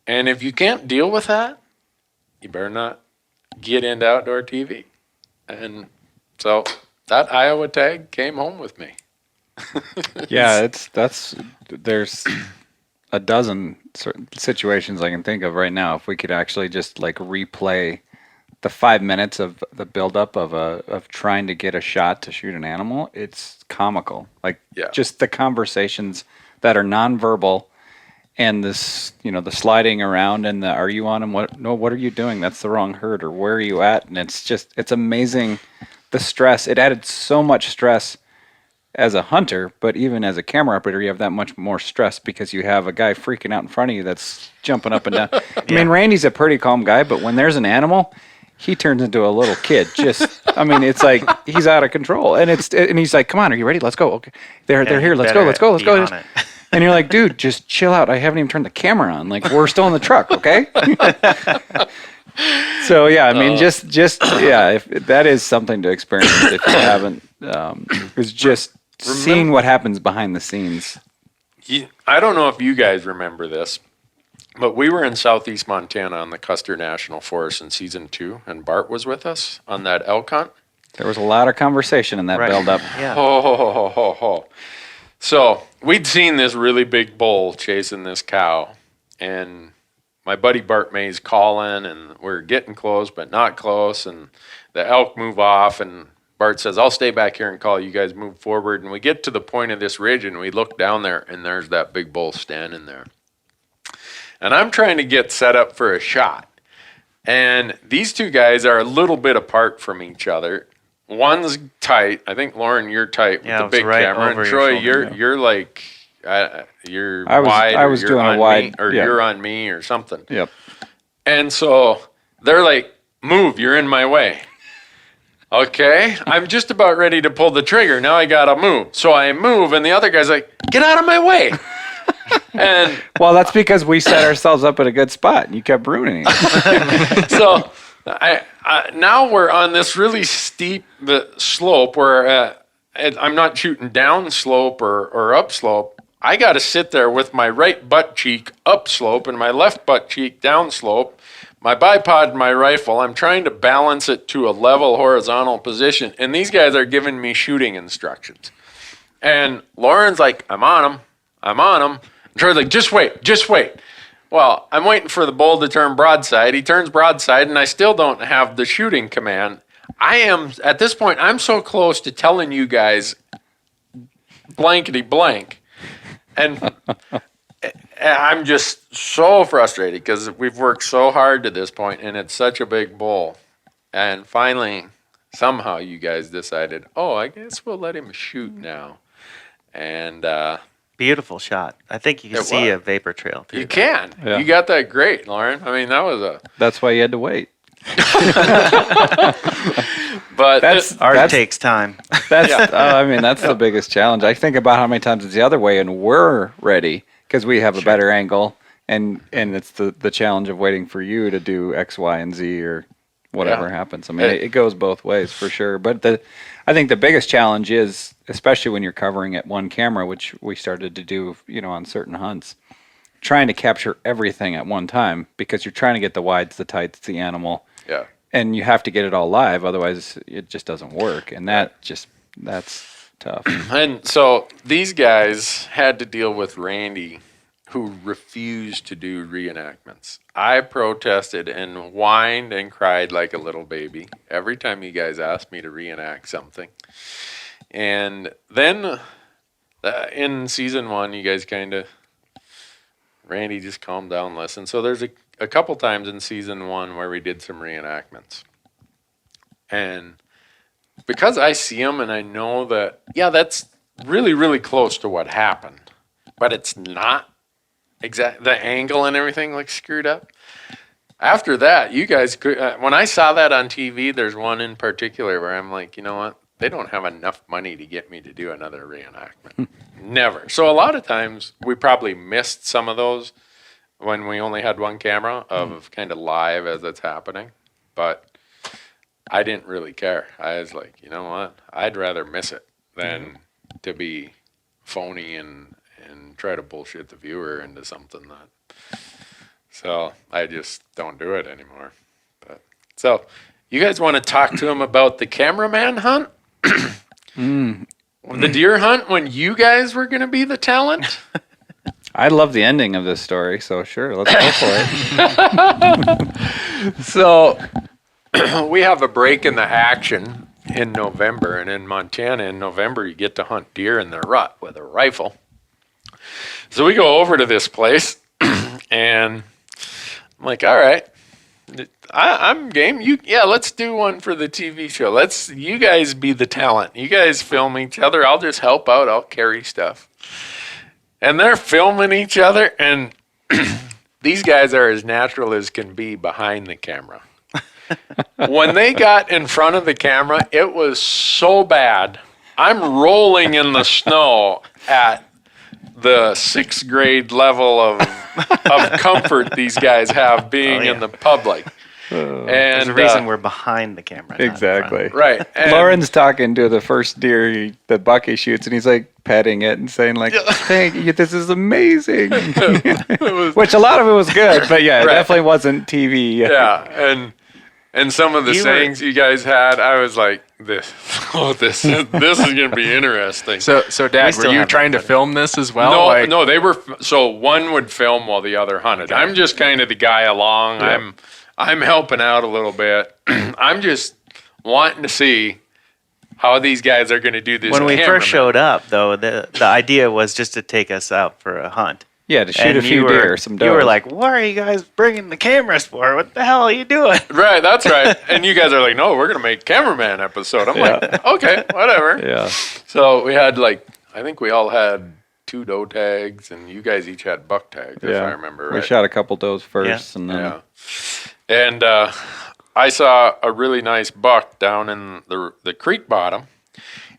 And if you can't deal with that, you better not get into outdoor TV. And so that Iowa tag came home with me.
Yeah, there's a dozen certain situations I can think of right now. If we could actually just like replay the 5 minutes of the buildup of trying to get a shot to shoot an animal, it's comical. Like just the conversations that are nonverbal, and this, the sliding around and the, are you on him? What are you doing? That's the wrong herd, or where are you at? And it's amazing the stress. It added so much stress as a hunter, but even as a camera operator, you have that much more stress because you have a guy freaking out in front of you that's jumping up and down. I mean, Randy's a pretty calm guy, but when there's an animal, he turns into a little kid. It's like he's out of control, and he's like, "Come on, are you ready? Let's go." Okay, they're here. Let's go. And you're like, "Dude, just chill out. I haven't even turned the camera on. Like, we're still in the truck, okay?" So yeah, I mean, if that is something to experience if you haven't, is just seeing what happens behind the scenes.
I don't know if you guys remember this, but we were in southeast Montana on the Custer National Forest in season 2, and Bart was with us on that elk hunt.
There was a lot of conversation in that build-up.
Yeah.
So we'd seen this really big bull chasing this cow, and my buddy Bart May's calling, and we're getting close, but not close, and the elk move off, and Bart says, "I'll stay back here and call. You guys move forward." And we get to the point of this ridge, and we look down there, and there's that big bull standing there. And I'm trying to get set up for a shot. And these two guys are a little bit apart from each other. One's tight. I think, Loren, you're tight with the big camera. And Troy, you're like, you're wide.
I was doing a wide.
Or you're on me or something.
Yep.
And so they're like, "Move, you're in my way." Okay, I'm just about ready to pull the trigger. Now I gotta move. So I move, and the other guy's like, "Get out of my way." And
well, that's because we set ourselves up at a good spot, and you kept ruining it.
So now we're on this really steep slope where I'm not shooting down slope or up slope. I got to sit there with my right butt cheek up slope and my left butt cheek down slope. My bipod and my rifle, I'm trying to balance it to a level horizontal position. And these guys are giving me shooting instructions. And Lauren's like, I'm on him. And Troy's like, just wait. Well, I'm waiting for the bull to turn broadside. He turns broadside, and I still don't have the shooting command. At this point, I'm so close to telling you guys blankety blank. And I'm just so frustrated because we've worked so hard to this point, and it's such a big bull. And finally, somehow you guys decided, I guess we'll let him shoot now. And
beautiful shot. I think you can see a vapor trail through.
You can. Yeah. You got that great, Loren. I mean, that was
That's why you had to wait.
But art takes time.
That's the biggest challenge. I think about how many times it's the other way, and we're ready because we have a better angle, and it's the challenge of waiting for you to do X, Y, and Z or whatever happens. I mean, it goes both ways for sure. But I think the biggest challenge is, especially when you're covering at one camera, which we started to do, on certain hunts, trying to capture everything at one time because you're trying to get the wides, the tights, the animal.
Yeah.
And you have to get it all live, otherwise it just doesn't work. And that's tough.
And so these guys had to deal with Randy, who refused to do reenactments. I protested and whined and cried like a little baby every time you guys asked me to reenact something. And then in season 1, you guys Randy just calmed down, listened. So there's a couple times in season 1 where we did some reenactments. And because I see them and I know that, that's really, really close to what happened, but it's not exact. The angle and everything looks screwed up. After that, you guys could, when I saw that on TV, there's one in particular where I'm like, you know what? They don't have enough money to get me to do another reenactment. Never. So a lot of times we probably missed some of those when we only had one camera of kind of live as it's happening. But I didn't really care. I was like, you know what? I'd rather miss it than to be phony and try to bullshit the viewer into something that. So I just don't do it anymore. But so you guys want to talk to him about the cameraman hunt? The deer hunt when you guys were going to be the talent?
I love the ending of this story, so sure, let's go for it.
So we have a break in the action in November, and in Montana in November you get to hunt deer in the rut with a rifle. So we go over to this place, and I'm like, all right, I'm game. Let's do one for the TV show. You guys be the talent. You guys film each other. I'll just help out. I'll carry stuff. And they're filming each other, and these guys are as natural as can be behind the camera. When they got in front of the camera, it was so bad. I'm rolling in the snow at the 6th grade level of comfort these guys have being in the public.
There's
And
a reason we're behind the camera. not in
Exactly.
front.
right. And
Lauren's talking to the first deer, the buck he shoots, and he's like petting it and saying like, "Thank you, this is amazing." Which a lot of it was good, but yeah, it
Right.
definitely wasn't TV.
yeah, and some of the
You were-
sayings you guys had, I was like, this is gonna be interesting.
So Dad,
still
were you
have
trying to
that
film this as well?
No, they were. So one would film while the other hunted. I'm just kind of the guy along.
Yeah.
I'm helping out a little bit. I'm just wanting to see how these guys are going to do this.
When we
cameraman.
first showed up, though, the idea was just to take us out for a hunt.
Yeah, to shoot
And
a few deer, some does.
You were like, "Why are you guys bringing the cameras for? What the hell are you doing?"
Right, that's right. And you guys are like, no, we're going to make cameraman episode. I'm like, okay, whatever.
yeah,
So we had I think we all had 2 doe tags, and you guys each had buck tags, if
yeah.
I remember right.
We shot a couple does first, and then
Yeah. And I saw a really nice buck down in the creek bottom,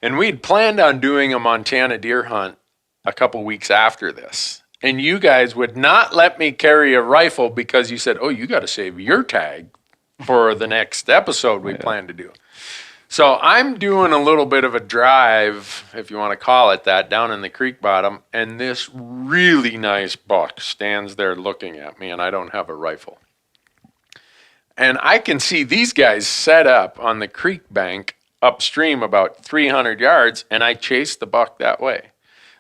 and we'd planned on doing a Montana deer hunt a couple weeks after this. And you guys would not let me carry a rifle because you said, oh, you got to save your tag for the next episode we plan to do. So I'm doing a little bit of a drive, if you want to call it that, down in the creek bottom, and this really nice buck stands there looking at me, and I don't have a rifle. And I can see these guys set up on the creek bank upstream about 300 yards, and I chase the buck that way.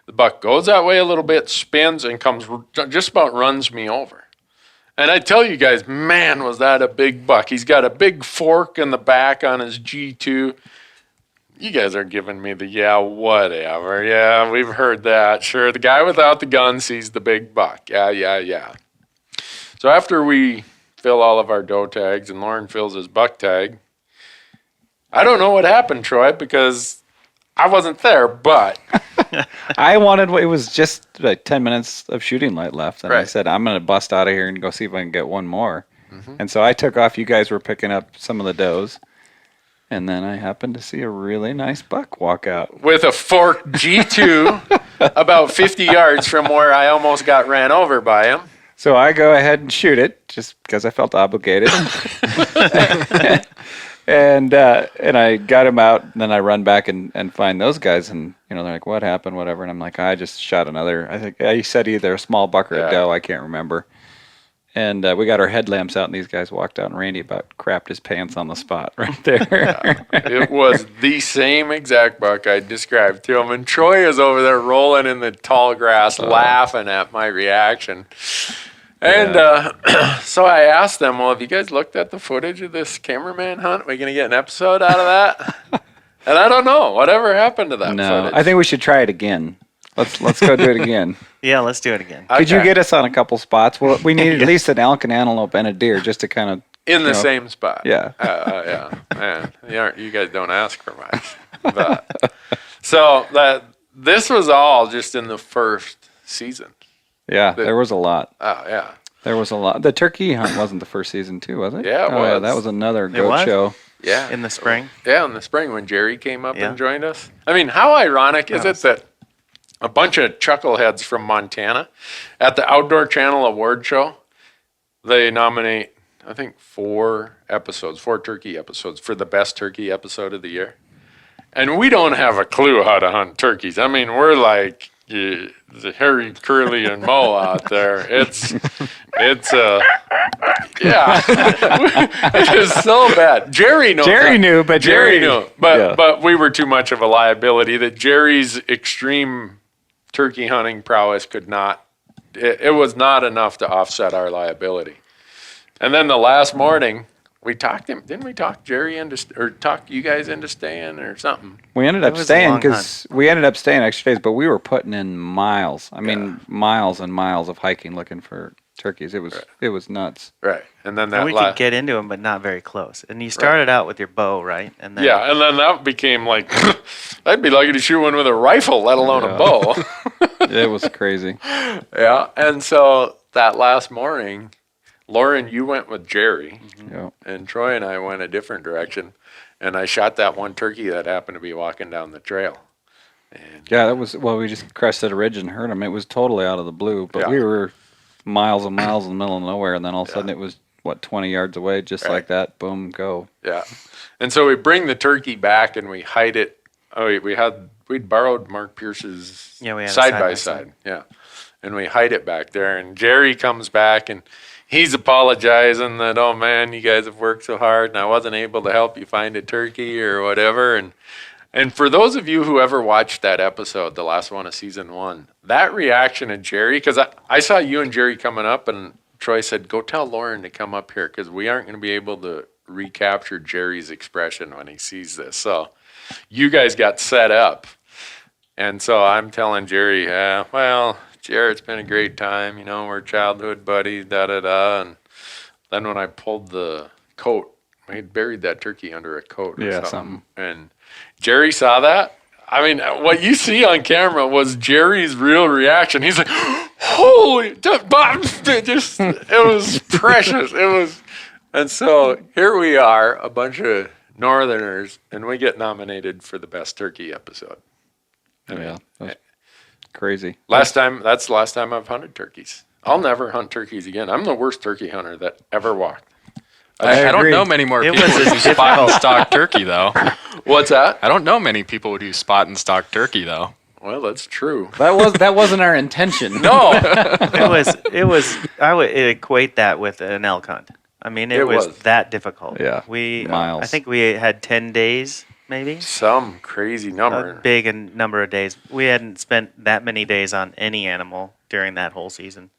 The buck goes that way a little bit, spins, and just about runs me over. And I tell you guys, man, was that a big buck. He's got a big fork in the back on his G2. You guys are giving me the, yeah, whatever. Yeah, we've heard that. Sure, the guy without the gun sees the big buck. Yeah. So after we fill all of our doe tags and Loren fills his buck tag, I don't know what happened, Troy, because I wasn't there, but
it was just like 10 minutes of shooting light left. And I
Right.
said, I'm going to bust out of here and go see if I can get one more. And so I took off. You guys were picking up some of the does. And then I happened to see a really nice buck walk out.
with a forked G2 about 50 yards from where I almost got ran over by him.
So I go ahead and shoot it just because I felt obligated. And I got him out, and then I run back and find those guys, and they're like, "What happened?" Whatever, and I'm like, "I just shot another." I think I said either a small buck or a
Yeah.
doe. I can't remember. And we got our headlamps out, and these guys walked out, and Randy about crapped his pants on the spot right there.
It was the same exact buck I described to him, and Troy is over there rolling in the tall grass, laughing at my reaction. And so I asked them, well, have you guys looked at the footage of this cameraman hunt? Are we going to get an episode out of that? And I don't know. Whatever happened to that
No,
footage?
I think we should try it again. Let's go do it again.
Yeah, let's do it again.
Could you
Okay.
get us on a couple spots? Well, we need at least an elk, an antelope, and a deer just to kind of
in the same spot?
Yeah.
Yeah. Man, you guys don't ask for much. But, so this was all just in the first season.
Yeah, there was a lot.
Oh, yeah.
There was a lot. The turkey hunt wasn't the first season too, was it?
Yeah, it
Oh, yeah,
was.
that was another goat
was?
show.
Yeah.
In the spring.
Yeah, in the spring when Jerry came up
Yeah.
and joined us. I mean, how ironic is it that a bunch of chuckleheads from Montana at the Outdoor Channel Award show, they nominate I think 4 turkey episodes for the best turkey episode of the year. And we don't have a clue how to hunt turkeys. I mean, we're like the Harry, Curly, and Mo out there. Yeah, it is so bad. Jerry knows.
Jerry knew, but
Jerry knew.
yeah.
But we were too much of a liability that Jerry's extreme turkey hunting prowess could not. It was not enough to offset our liability. And then the last morning, we talked him. Didn't we talk Jerry into or talk you guys into staying or something?
We ended up
was a
staying
long
because we ended up staying extra days, but we were putting in miles. I mean, miles and miles of hiking looking for turkeys. It was nuts.
Right. And then that
And we could get into them, but not very close. And you started out with your bow, right? And then
yeah, and then that became like, I'd be lucky to shoot one with a rifle, let alone a bow.
It was crazy.
Yeah, and so that last morning, Loren, you went with Jerry,
Yeah.
and Troy and I went a different direction, and I shot that one turkey that happened to be walking down the trail. And
Yeah, that was, well, we just crested a ridge and heard him. It was totally out of the blue, but
Yeah.
we were miles and miles in the middle of nowhere, and then all of a sudden it was, 20 yards away, just
Right.
like that. Boom, go.
yeah, and so we bring the turkey back and we hide it. Oh, we'd borrowed Mark Pierce's
Yeah, we had a
side by
side-by-side.
side. Yeah, and we hide it back there. And Jerry comes back and he's apologizing that, oh man, you guys have worked so hard and I wasn't able to help you find a turkey or whatever. And for those of you who ever watched that episode, the last one of season 1, that reaction of Jerry, because I saw you and Jerry coming up, and Troy said, go tell Loren to come up here because we aren't going to be able to recapture Jerry's expression when he sees this. So you guys got set up. And so I'm telling Jerry, well, Jerry, it's been a great time. You know, we're childhood buddies, da-da-da. And then when I pulled the coat, we had buried that turkey under a coat or
Yeah,
something. And Jerry saw that. I mean, what you see on camera was Jerry's real reaction. He's like, holy, it was precious. It was. And so here we are, a bunch of Northerners, and we get nominated for the best turkey episode. I mean,
Yeah, that was crazy.
that's the last time I've hunted turkeys. I'll never hunt turkeys again. I'm the worst turkey hunter that ever walked.
I don't
agree.
know many more
It
people
was
who do spot and stock turkey, though.
What's that?
I don't know many people who do spot and stock turkey, though.
Well, that's true.
That wasn't our intention.
No,
it was. I would equate that with an elk hunt. I mean, it was that difficult.
Yeah, miles.
I think we had 10 days, maybe.
some crazy
A
number.
big number of days. We hadn't spent that many days on any animal during that whole season.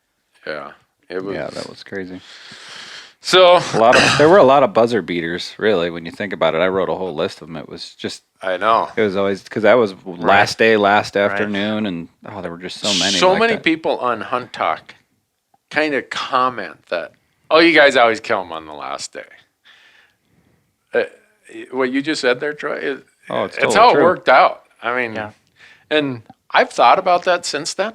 Yeah, it was.
Yeah, that was crazy.
So
There were a lot of buzzer beaters, really, when you think about it. I wrote a whole list of them. It was just,
I know.
it was always, because that was last day, last afternoon, and there were just so many.
So
like
many
that.
people on Hunt Talk kind of comment that, oh, you guys always kill them on the last day. What you just said there, Troy,
It's
it's
totally
how it
true.
worked out. I mean,
Yeah.
and I've thought about that since then.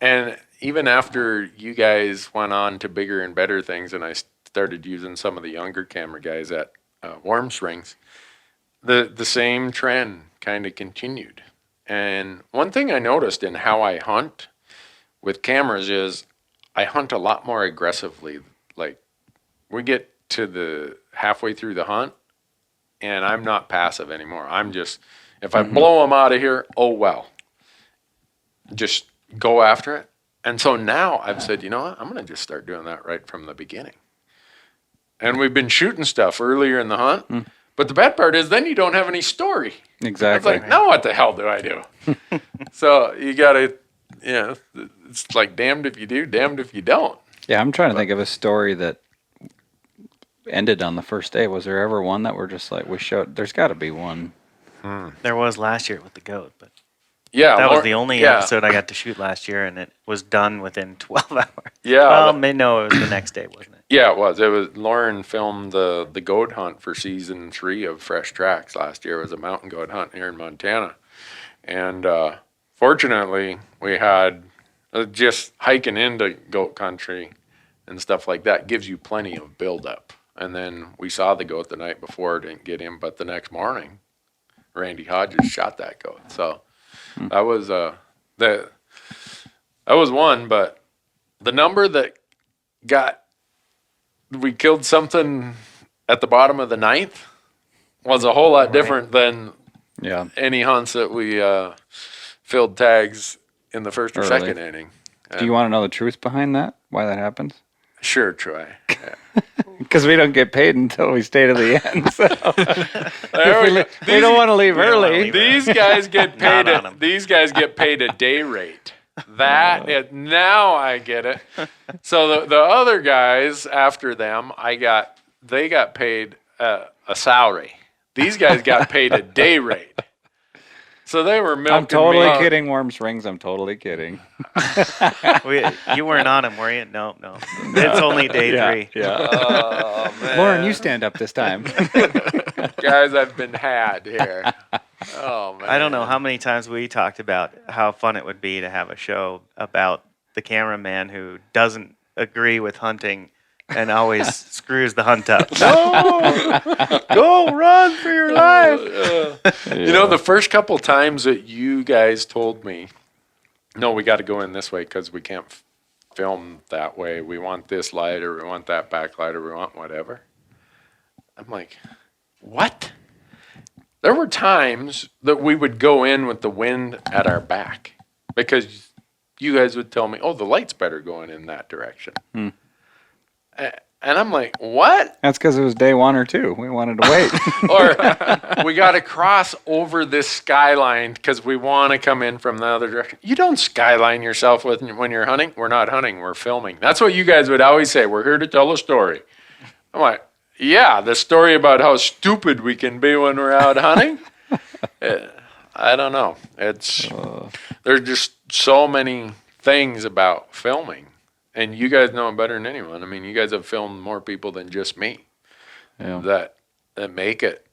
And even after you guys went on to bigger and better things, and I started using some of the younger camera guys at Warm Springs, the same trend kind of continued. And one thing I noticed in how I hunt with cameras is I hunt a lot more aggressively. Like, we get to the halfway through the hunt, and I'm not passive anymore. I'm just, if I blow them out of here, oh well. Just go after it. And so now I've said, you know what? I'm going to just start doing that right from the beginning. And we've been shooting stuff earlier in the hunt. But the bad part is then you don't have any story.
Exactly.
It's like, now what the hell do I do? So you got to, it's like damned if you do, damned if you don't.
Yeah, I'm trying to think of a story that ended on the first day. Was there ever one that we're just like, we showed? There's got to be one.
There was last year with the goat, but
Yeah.
that was the only episode I got to shoot last year, and it was done within 12 hours.
Yeah.
Well, no, it was the next day, wasn't it?
Yeah, it was. Lauren filmed the goat hunt for season 3 of Fresh Tracks last year. It was a mountain goat hunt here in Montana. And fortunately, we had just hiking into goat country and stuff like that gives you plenty of buildup. And then we saw the goat the night before, didn't get him, but the next morning, Randy Hodges shot that goat. So that was that was one, but the number that got we killed something at the bottom of the ninth was a whole lot different than any hunts that we filled tags in the first or
Early.
second inning.
Do you want to know the truth behind that? Why that happens?
Sure, Troy. Yeah.
Because we don't get paid until we stay to the end. So we don't want to leave early.
These guys get paid. These guys get paid a day rate. Now I get it. So the other guys after them, they got paid a salary. These guys got paid a day rate. So they were milking.
I'm totally kidding, Worms Rings. I'm totally kidding.
You weren't on him, were you? No. It's only day 3.
Yeah.
Oh, man.
Lauren, you stand up this time.
Guys, I've been had here. Oh, man.
I don't know how many times we talked about how fun it would be to have a show about the cameraman who doesn't agree with hunting and always screws the hunt up. No! Go run for your life!
You know, the first couple times that you guys told me, no, we got to go in this way because we can't film that way. We want this light or we want that backlight or we want whatever. I'm like, what? There were times that we would go in with the wind at our back because you guys would tell me, oh, the light's better going in that direction. And I'm like, what?
That's because it was day 1 or 2. We wanted to wait.
Or we got to cross over this skyline because we want to come in from the other direction. You don't skyline yourself when you're hunting. We're not hunting. We're filming. That's what you guys would always say. We're here to tell a story. I'm like, yeah, the story about how stupid we can be when we're out hunting. I don't know. There's just so many things about filming. And you guys know it better than anyone. I mean, you guys have filmed more people than just me that make it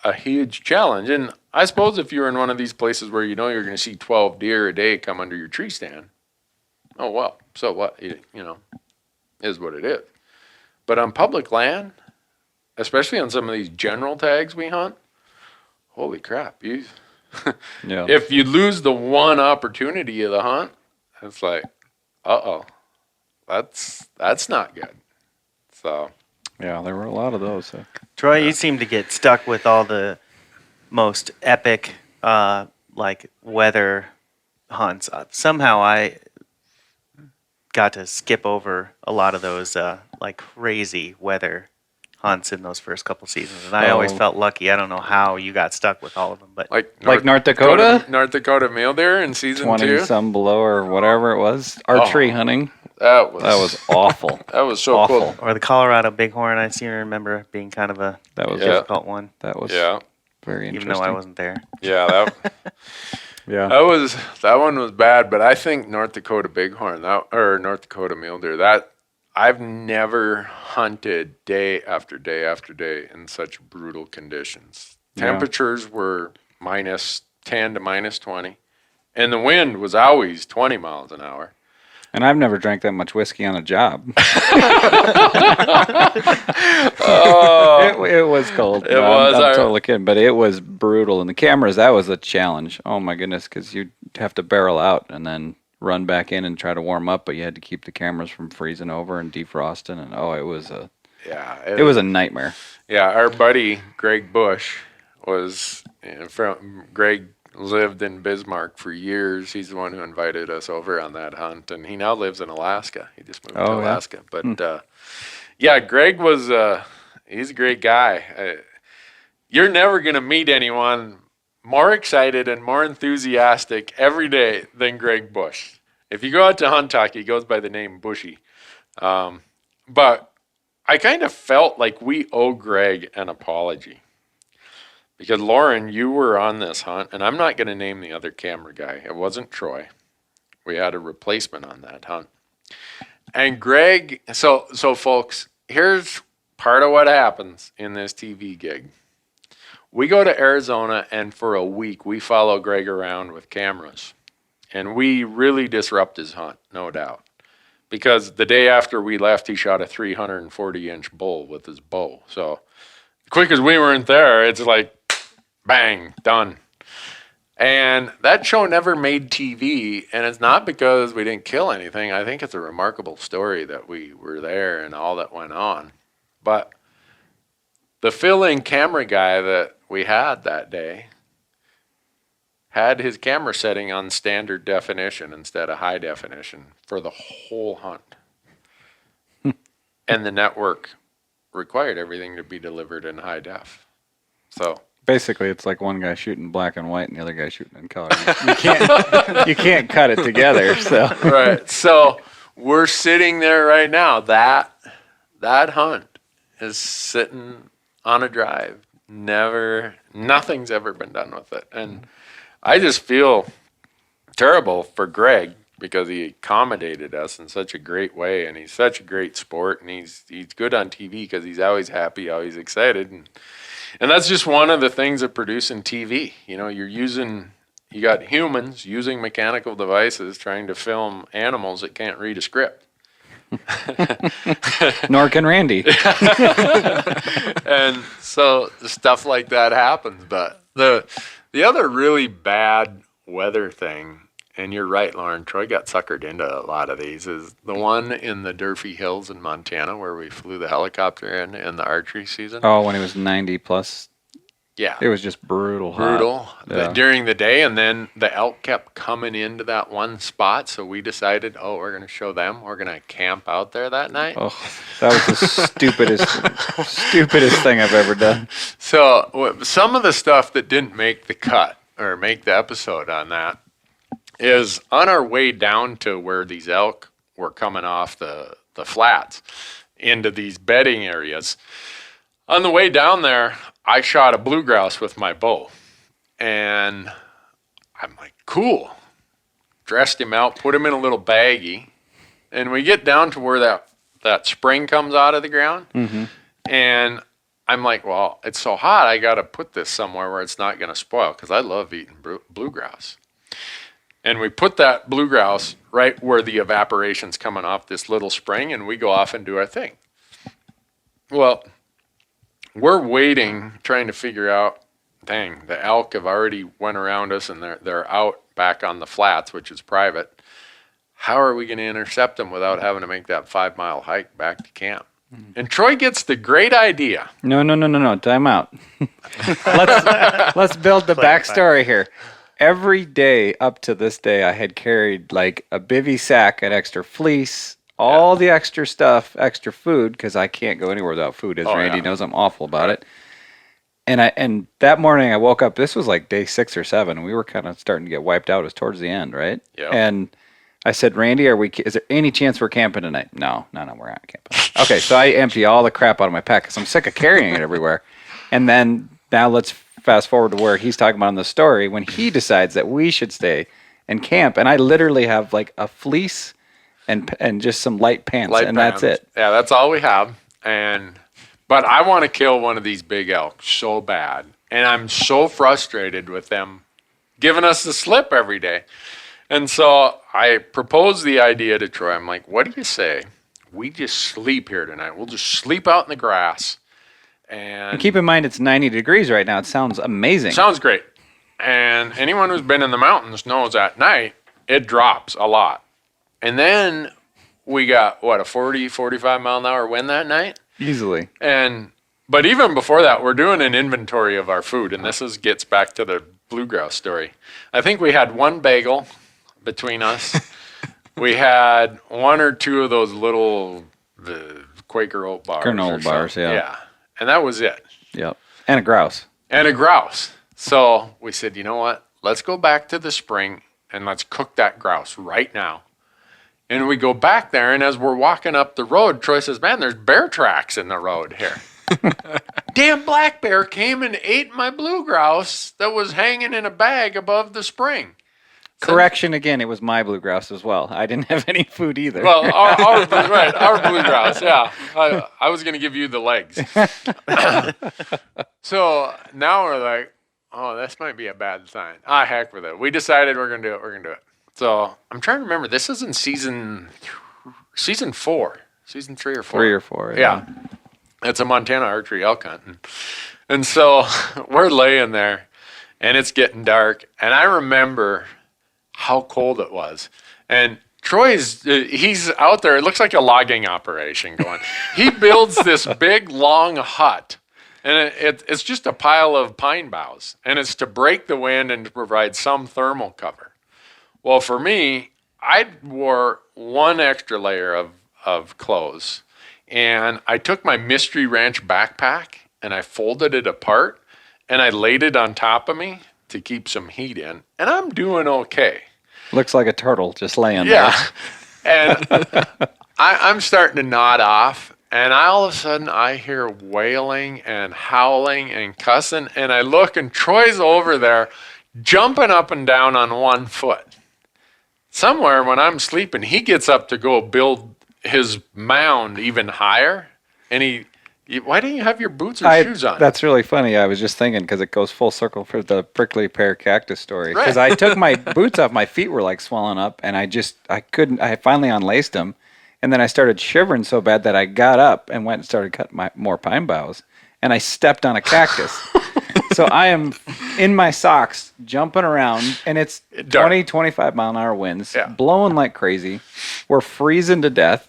a huge challenge. And I suppose if you're in one of these places where you know you're going to see 12 deer a day come under your tree stand, oh, well, so what? You know, is what it is. But on public land, especially on some of these general tags we hunt, holy crap. If you lose the one opportunity of the hunt, it's like, uh-oh. That's not good. So
yeah, there were a lot of those.
Troy, you seem to get stuck with all the most epic like weather hunts. Somehow I got to skip over a lot of those like crazy weather hunts in those first couple seasons, and I always felt lucky. I don't know how you got stuck with all of them, but
like North Dakota,
North Dakota mule deer in season 2,
20 some below or whatever it was, archery hunting.
That was
awful.
That was so
awful.
cool.
Or the Colorado bighorn, I seem to remember being kind of a difficult one.
That was very interesting.
Even though I wasn't there.
Yeah, that one was bad. But I think North Dakota bighorn or North Dakota mule deer, that I've never hunted day after day after day in such brutal conditions. Temperatures were -10 to -20, and the wind was always 20 miles an hour.
And I've never drank that much whiskey on a job. It was cold. I'm totally kidding, but it was brutal. And the cameras, that was a challenge. Oh my goodness, because you'd have to barrel out and then run back in and try to warm up, but you had to keep the cameras from freezing over and defrosting. And it was a nightmare.
Yeah, our buddy Greg Bush Greg lived in Bismarck for years. He's the one who invited us over on that hunt, and he now lives in Alaska. He just moved to Alaska. But Greg he's a great guy. You're never going to meet anyone more excited and more enthusiastic every day than Greg Bush. If you go out to Hunt Talk, he goes by the name Bushy. But I kind of felt like we owe Greg an apology. Because, Lauren, you were on this hunt, and I'm not going to name the other camera guy. It wasn't Troy. We had a replacement on that hunt. And Greg, so folks, here's part of what happens in this TV gig. We go to Arizona, and for a week, we follow Greg around with cameras. And we really disrupt his hunt, no doubt. Because the day after we left, he shot a 340-inch bull with his bow. So, quick as we weren't there, it's like, bang, done. And that show never made TV, and it's not because we didn't kill anything. I think it's a remarkable story that we were there and all that went on. But the fill-in camera guy that we had that day had his camera setting on standard definition instead of high definition for the whole hunt. And the network required everything to be delivered in high def. So
Basically, it's like one guy shooting black and white and the other guy shooting in color. You can't cut it together. So
right. So we're sitting there right now. That hunt is sitting on a drive. Nothing's ever been done with it. And I just feel terrible for Greg because he accommodated us in such a great way, and he's such a great sport, and he's good on TV because he's always happy, always excited, and that's just one of the things of producing TV. You know, you got humans using mechanical devices trying to film animals that can't read a script.
nor can Randy.
And so stuff like that happens. But the other really bad weather thing, and you're right, Loren, Troy got suckered into a lot of these, is the one in the Durfee Hills in Montana where we flew the helicopter in the archery season.
Oh, when it was 90 plus.
Yeah.
It was just brutal hot. Yeah.
During the day, and then the elk kept coming into that one spot, so we decided, we're going to show them. We're going to camp out there that night.
Oh, that was the stupidest thing I've ever done.
So some of the stuff that didn't make the cut or make the episode on that is on our way down to where these elk were coming off the flats into these bedding areas. On the way down there, I shot a blue grouse with my bow, and I'm like, cool. Dressed him out, put him in a little baggie, and we get down to where that spring comes out of the ground, and I'm like, well, it's so hot, I got to put this somewhere where it's not going to spoil, because I love eating blue grouse. And we put that blue grouse right where the evaporation's coming off this little spring, and we go off and do our thing. Well, we're waiting, trying to figure out, dang, the elk have already went around us, and they're out back on the flats, which is private. How are we going to intercept them without having to make that 5-mile hike back to camp? And Troy gets the great idea.
No. Time out. Let's build the backstory here. Every day up to this day, I had carried like a bivy sack, an extra fleece, all the extra stuff, extra food, because I can't go anywhere without food, as Randy knows. I'm awful about it. And that morning I woke up, this was like day 6 or 7, and we were kind of starting to get wiped out. It was towards the end, right?
Yeah.
And I said, Randy, is there any chance we're camping tonight? No, we're not camping. Okay, so I empty all the crap out of my pack because I'm sick of carrying it everywhere. And then now let's fast forward to where he's talking about in the story when he decides that we should stay and camp. And I literally have like a fleece and just some light pants, that's it.
Yeah, that's all we have. But I want to kill one of these big elk so bad. And I'm so frustrated with them giving us the slip every day. And so I proposed the idea to Troy. I'm like, what do you say? We just sleep here tonight. We'll just sleep out in the grass. And
keep in mind, it's 90 degrees right now. It sounds amazing.
Sounds great. And anyone who's been in the mountains knows at night, it drops a lot. And then we got, a 40, 45 mile an hour wind that night?
Easily.
But even before that, we're doing an inventory of our food. And this gets back to the blue grouse story. I think we had one bagel between us. We had 1 or 2 of those little the Quaker oat bars.
Granola bars, yeah.
Yeah. And that was it.
Yep. And a grouse.
So we said, you know what? Let's go back to the spring and let's cook that grouse right now. And we go back there, and as we're walking up the road, Troy says, man, there's bear tracks in the road here. Damn black bear came and ate my blue grouse that was hanging in a bag above the spring.
Correction again, it was my blue grouse as well. I didn't have any food either.
Well, our blue grouse, yeah. I was going to give you the legs. So now we're like, oh, this might be a bad sign. Heck with it. We decided we're going to do it. So I'm trying to remember. This is in season 4, season 3 or 4.
3 or 4,
yeah. It's a Montana archery elk hunt. And so we're laying there, and it's getting dark. And I remember how cold it was. And Troy's, he's out there. It looks like a logging operation going. He builds this big, long hut. And it's just a pile of pine boughs. And it's to break the wind and to provide some thermal cover. Well, for me, I wore one extra layer of clothes. And I took my Mystery Ranch backpack and I folded it apart. And I laid it on top of me to keep some heat in. And I'm doing okay.
Looks like a turtle just laying
Yeah.
there.
And I'm starting to nod off. And all of a sudden, I hear wailing and howling and cussing. And I look, and Troy's over there jumping up and down on one foot. Somewhere when I'm sleeping, he gets up to go build his mound even higher. And why didn't you have your boots or shoes on?
That's really funny. I was just thinking because it goes full circle for the prickly pear cactus story.
Right.
Because I took my boots off, my feet were like swelling up, and I finally unlaced them. And then I started shivering so bad that I got up and went and started cutting more pine boughs. And I stepped on a cactus. So I am in my socks, jumping around, and it's 20, 25 mile an hour winds, blowing like crazy. We're freezing to death.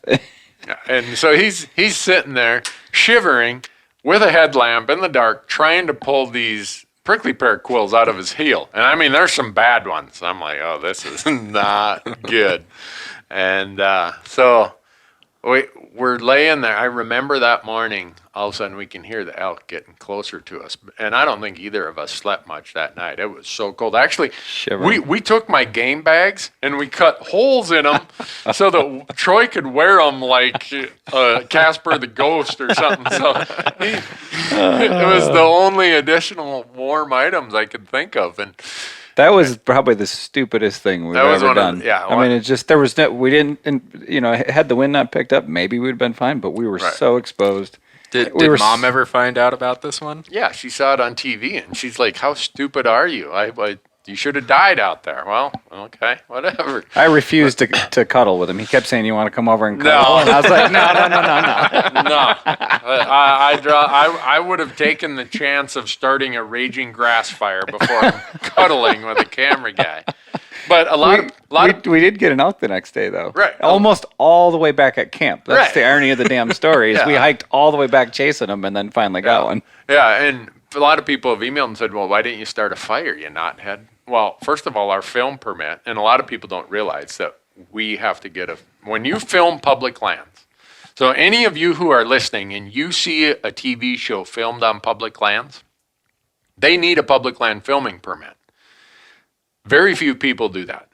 And so he's sitting there shivering with a headlamp in the dark, trying to pull these prickly pear quills out of his heel. And I mean, there's some bad ones. I'm like, oh, this is not good. And so we're laying there. I remember that morning, all of a sudden we can hear the elk getting closer to us. And I don't think either of us slept much that night. It was so cold. Actually, we took my game bags and we cut holes in them so that Troy could wear them like Casper the Ghost or something. So it was the only additional warm items I could think of. And
that was probably the stupidest thing we've ever done. I mean, it's just, we didn't, had the wind not picked up, maybe we'd been fine, but we were so exposed.
Did Mom ever find out about this one?
Yeah, she saw it on TV, and she's like, how stupid are you? You should have died out there. Well, okay, whatever.
I refused to cuddle with him. He kept saying, you want to come over and cuddle?
No.
And I was like, no.
No. I would have taken the chance of starting a raging grass fire before cuddling with a camera guy. But
we did get an elk the next day, though.
Right.
Almost all the way back at camp. That's the irony of the damn story. Is we hiked all the way back chasing them and then finally got one.
Yeah, and a lot of people have emailed and said, well, why didn't you start a fire, you knothead? Well, first of all, our film permit, and a lot of people don't realize that we have to get when you film public lands. So any of you who are listening and you see a TV show filmed on public lands, they need a public land filming permit. Very few people do that.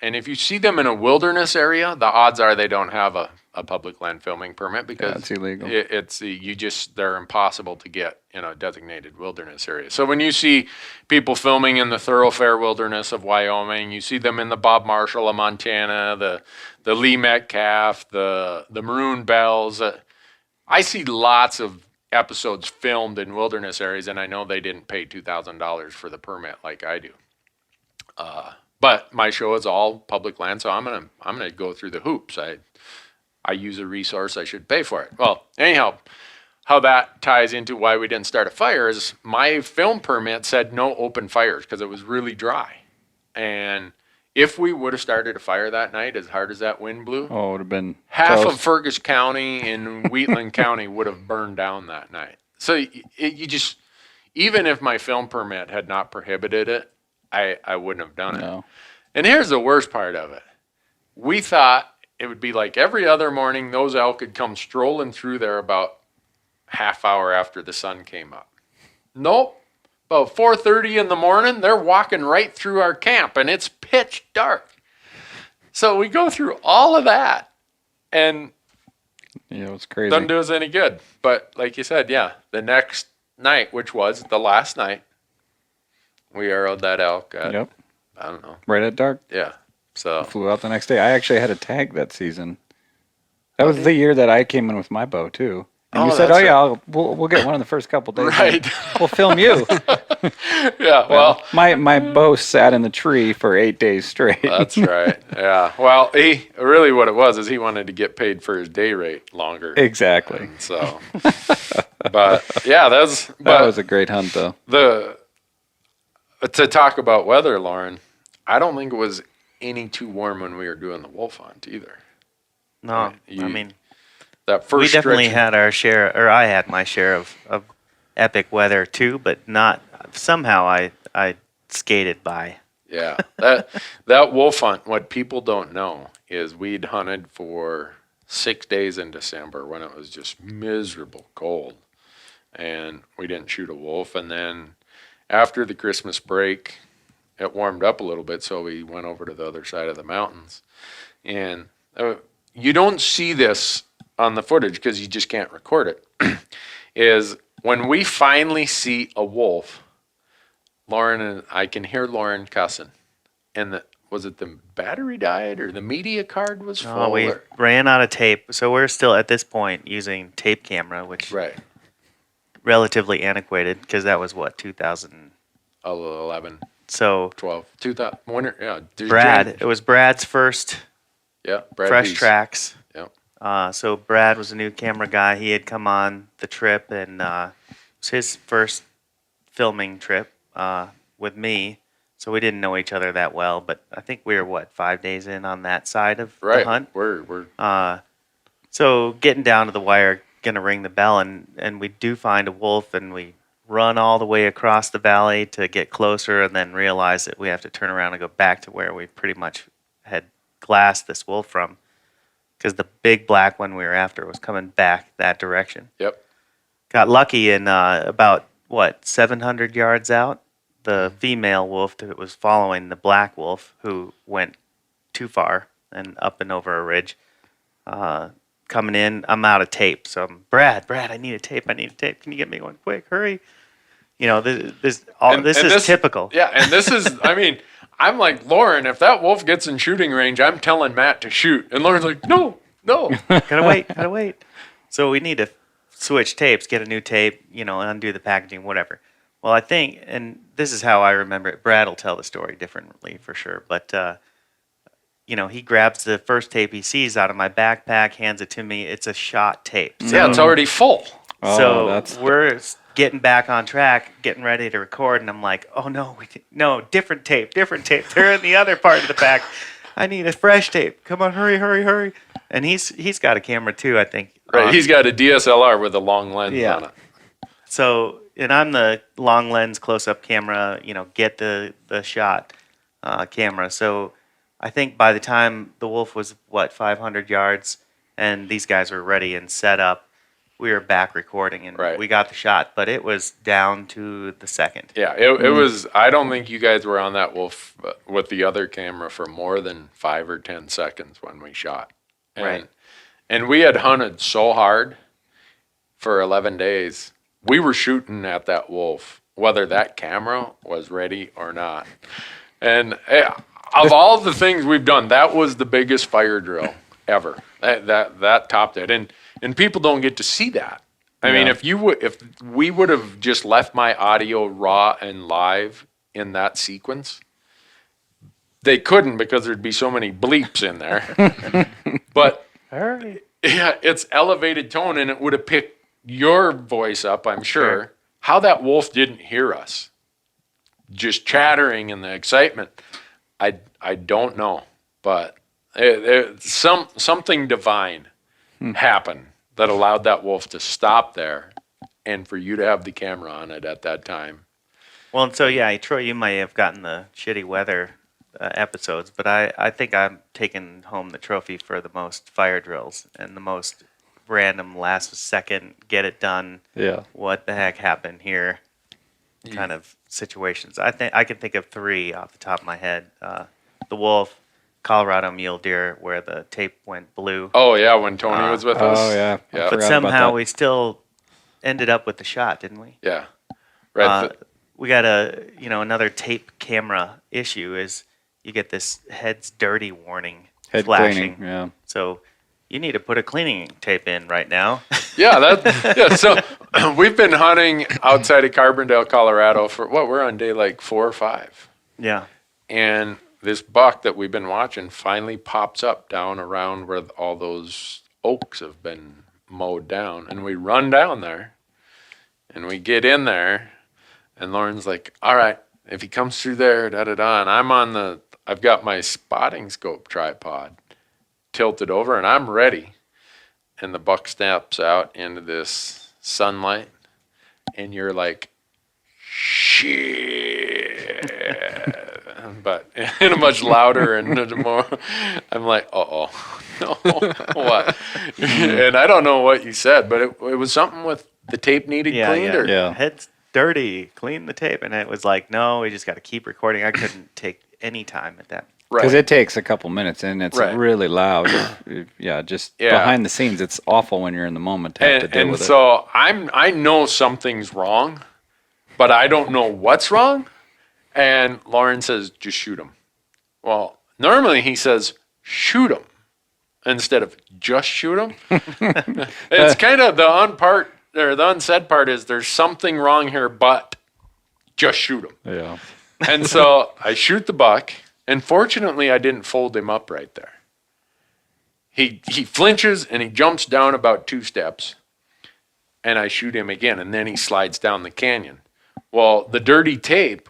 And if you see them in a wilderness area, the odds are they don't have a public land filming permit because
it's illegal.
They're impossible to get in a designated wilderness area. So when you see people filming in the thoroughfare wilderness of Wyoming, you see them in the Bob Marshall of Montana, the Lee Metcalf, the Maroon Bells. I see lots of episodes filmed in wilderness areas, and I know they didn't pay $2,000 for the permit like I do. But my show is all public land, so I'm gonna go through the hoops. I use a resource, I should pay for it. Well, anyhow, how that ties into why we didn't start a fire is my film permit said no open fires because it was really dry. And if we would have started a fire that night, as hard as that wind blew,
it would have been
half
toast.
of Fergus County and Wheatland County would have burned down that night. So you just, even if my film permit had not prohibited it, I wouldn't have done it.
No.
And here's the worst part of it. We thought it would be like every other morning, those elk could come strolling through there about half hour after the sun came up. Nope. About 4:30 in the morning, they're walking right through our camp, and it's pitch dark. So we go through all of that, and
it's crazy.
doesn't do us any good. But like you said, the next night, which was the last night, we arrowed that elk at, I don't know.
Right at dark.
Yeah. So
flew out the next day. I actually had a tag that season. That was the year that I came in with my bow too. And you said, we'll get one in the first couple days.
Right.
We'll film you.
Yeah. Well,
my bow sat in the tree for 8 days straight.
That's right. Yeah. Well, what it was is he wanted to get paid for his day rate longer.
Exactly.
And so, but yeah,
that was a great hunt though.
to talk about weather, Loren, I don't think it was any too warm when we were doing the wolf hunt either.
No,
You-
I mean,
That
we
first
definitely
stretch,
had our share, or I had my share of epic weather too, but not somehow I skated by.
yeah, that wolf hunt. What people don't know is we'd hunted for 6 days in December when it was just miserable cold, and we didn't shoot a wolf. And then after the Christmas break, it warmed up a little bit, so we went over to the other side of the mountains. And you don't see this on the footage because you just can't record it. Is when we finally see a wolf, Loren and I can hear Loren cussing. And was it the battery died or the media card was full?
Oh, we ran out of tape, so we're still at this point using tape camera, which
Right.
relatively antiquated because that was what 2000.
11,
So
12, 2000, winter, yeah.
Brad, it was Brad's first
Yeah, Brad
fresh
Pease.
tracks.
Yep.
So Brad was a new camera guy. He had come on the trip, and it was his first filming trip with me. So we didn't know each other that well, but I think we were 5 days in on that side of
Right.
the hunt.
We're
So getting down to the wire, gonna ring the bell, and we do find a wolf, and we run all the way across the valley to get closer, and then realize that we have to turn around and go back to where we pretty much had glassed this wolf from, because the big black one we were after was coming back that direction.
Yep.
Got lucky in about 700 yards out, the female wolf that was following the black wolf, who went too far and up and over a ridge. Coming in, I'm out of tape, so I'm Brad, I need a tape. Can you get me one quick? Hurry! You know, this is typical.
Yeah, and this is, I mean, I'm like, Loren, if that wolf gets in shooting range, I'm telling Matt to shoot. And Loren's like, no.
Gotta wait. So we need to switch tapes, get a new tape, undo the packaging, whatever. Well, I think, and this is how I remember it, Brad will tell the story differently for sure, but, he grabs the first tape he sees out of my backpack, hands it to me. It's a shot tape. So,
Yeah, it's already full.
so we're getting back on track, getting ready to record, and I'm like, oh no, different tape. They're in the other part of the pack. I need a fresh tape. Come on, hurry. And he's got a camera too, I think.
Right, he's got a DSLR with a long lens on it.
So, and I'm the long lens close-up camera, get the shot camera. So I think by the time the wolf was, 500 yards, and these guys were ready and set up, we were back recording, and
Right.
we got the shot, but it was down to the second.
Yeah, it was, I don't think you guys were on that wolf with the other camera for more than 5 or 10 seconds when we shot.
Right.
And we had hunted so hard for 11 days. We were shooting at that wolf, whether that camera was ready or not. And of all the things we've done, that was the biggest fire drill ever. That topped it. And people don't get to see that. I mean, if we would have just left my audio raw and live in that sequence, they couldn't because there'd be so many bleeps in there. But
Hurry.
yeah, it's elevated tone, and it would have picked your voice up, I'm sure. How that wolf didn't hear us, just chattering in the excitement, I don't know. But something divine happened that allowed that wolf to stop there and for you to have the camera on it at that time.
Well, and so, yeah, Troy, you might have gotten the shitty weather episodes, but I think I'm taking home the trophy for the most fire drills and the most random last second, get it done.
Yeah.
What the heck happened here kind of situations. I think I can think of 3 off the top of my head. The wolf, Colorado mule deer, where the tape went blue.
Oh, yeah, when Tony was with us.
Oh, yeah.
Yeah.
I
But
forgot
somehow
about
we still ended up with the shot, didn't we?
Yeah. Right.
We got another tape camera issue is you get this head's dirty warning
that. Head
flashing.
cleaning, yeah.
So you need to put a cleaning tape in right now.
Yeah, so we've been hunting outside of Carbondale, Colorado for we're on day 4 or 5.
Yeah.
And this buck that we've been watching finally pops up down around where all those oaks have been mowed down. And we run down there and we get in there and Lauren's like, all right, if he comes through there, da-da-da, and I've got my spotting scope tripod tilted over, and I'm ready. And the buck steps out into this sunlight, and you're like, shit. But in a much louder and more, I'm like, uh-oh, no, what? And I don't know what you said, but it was something with the tape needed cleaned. Or,
Yeah.
Head's dirty. Clean the tape. And it was like, no, we just got to keep recording. I couldn't take any time at that.
Because it takes a couple minutes and it's really loud. Just behind the scenes, it's awful when you're in the moment to have to deal with it.
And so I know something's wrong, but I don't know what's wrong. And Loren says, just shoot him. Well, normally he says, shoot him instead of just shoot him. It's kind of the unsaid part is there's something wrong here, but just shoot him.
Yeah.
And so I shoot the buck, and fortunately I didn't fold him up right there. He flinches and he jumps down about 2 steps, and I shoot him again, and then he slides down the canyon. Well, the dirty tape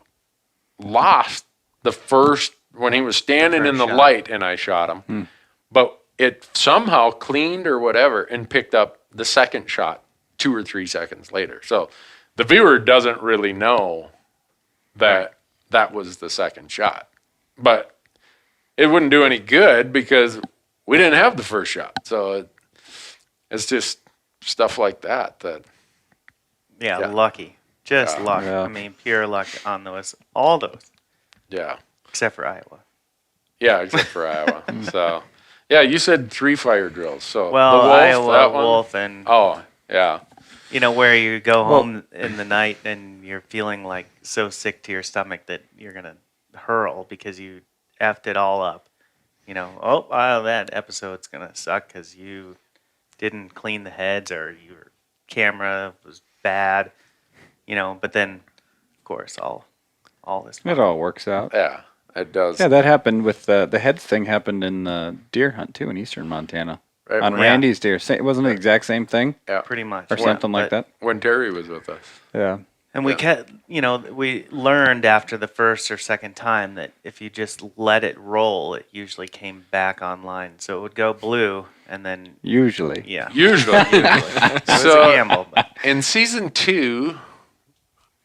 lost the first when he was standing in the light and I shot him. But it somehow cleaned or whatever and picked up the second shot 2 or 3 seconds later. So the viewer doesn't really know that that was the second shot. But it wouldn't do any good because we didn't have the first shot. So it's just stuff like that.
Lucky. Just luck.
Yeah.
I mean, pure luck on all those.
Yeah.
Except for Iowa.
Yeah, except for Iowa. So, yeah, you said 3 fire drills. So
Well,
the wolf,
Iowa,
that one?
wolf, and
Oh, yeah.
where you go home in the night and you're feeling like so sick to your stomach that you're gonna hurl because you effed it all up. That episode's gonna suck because you didn't clean the heads or your camera was bad. But then, of course, all this.
It all works out.
Yeah, it does.
Yeah, that happened with the heads thing happened in the deer hunt too in eastern Montana.
Right,
On
when-
Randy's deer. It wasn't the exact same thing
Yeah.
Pretty much.
or something like that.
When Terry was with us.
Yeah.
And we we learned after the first or second time that if you just let it roll, it usually came back online. So it would go blue and then,
Usually.
yeah.
Usually.
It was
So-
a gamble. But
In season 2,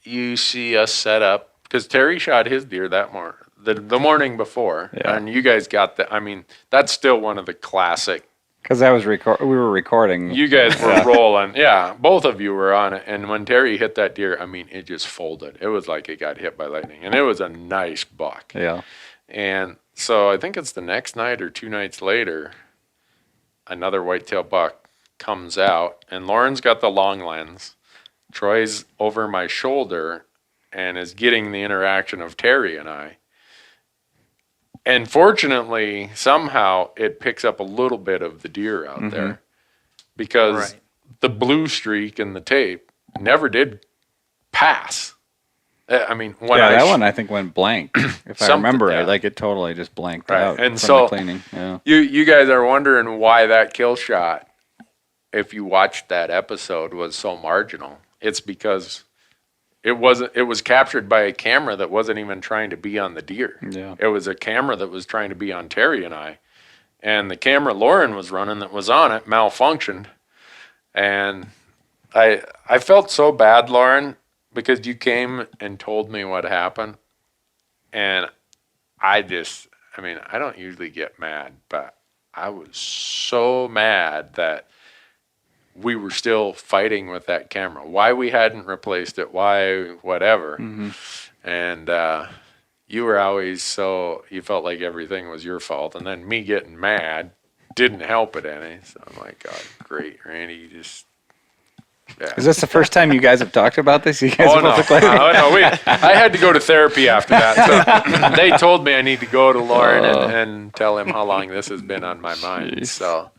you see us set up, because Terry shot his deer the morning before,
Yeah.
and you guys got that. I mean, that's still one of the classic.
Because we were recording.
You guys were rolling. Yeah, both of you were on it. And when Terry hit that deer, I mean, it just folded. It was like it got hit by lightning. And it was a nice buck.
Yeah.
And so I think it's the next night or 2 nights later, another whitetail buck comes out, and Lauren's got the long lens. Troy's over my shoulder and is getting the interaction of Terry and I. And fortunately, somehow it picks up a little bit of the deer out there because
Right.
the blue streak in the tape never did pass. I mean, when
Yeah,
I
that one I think went blank. If I
Something,
remember
yeah.
right, like it totally just blanked
Right,
out
and
from
so-
the cleaning. Yeah.
You guys are wondering why that kill shot, if you watched that episode, was so marginal. It's because it was captured by a camera that wasn't even trying to be on the deer.
Yeah.
It was a camera that was trying to be on Terry and I. And the camera Loren was running that was on it malfunctioned. And I felt so bad, Loren, because you came and told me what happened. And I don't usually get mad, but I was so mad that we were still fighting with that camera. Why we hadn't replaced it, why whatever. And you were always you felt like everything was your fault. And then me getting mad didn't help it any. So I'm like, oh, great, Randy, you just... Yeah.
Is this the first time you guys have talked about this? You guys
Oh,
both
no.
look like
I had to go to therapy after that. So they told me I need to go to Loren and tell him how long this has been on my mind.
Jeez.
So,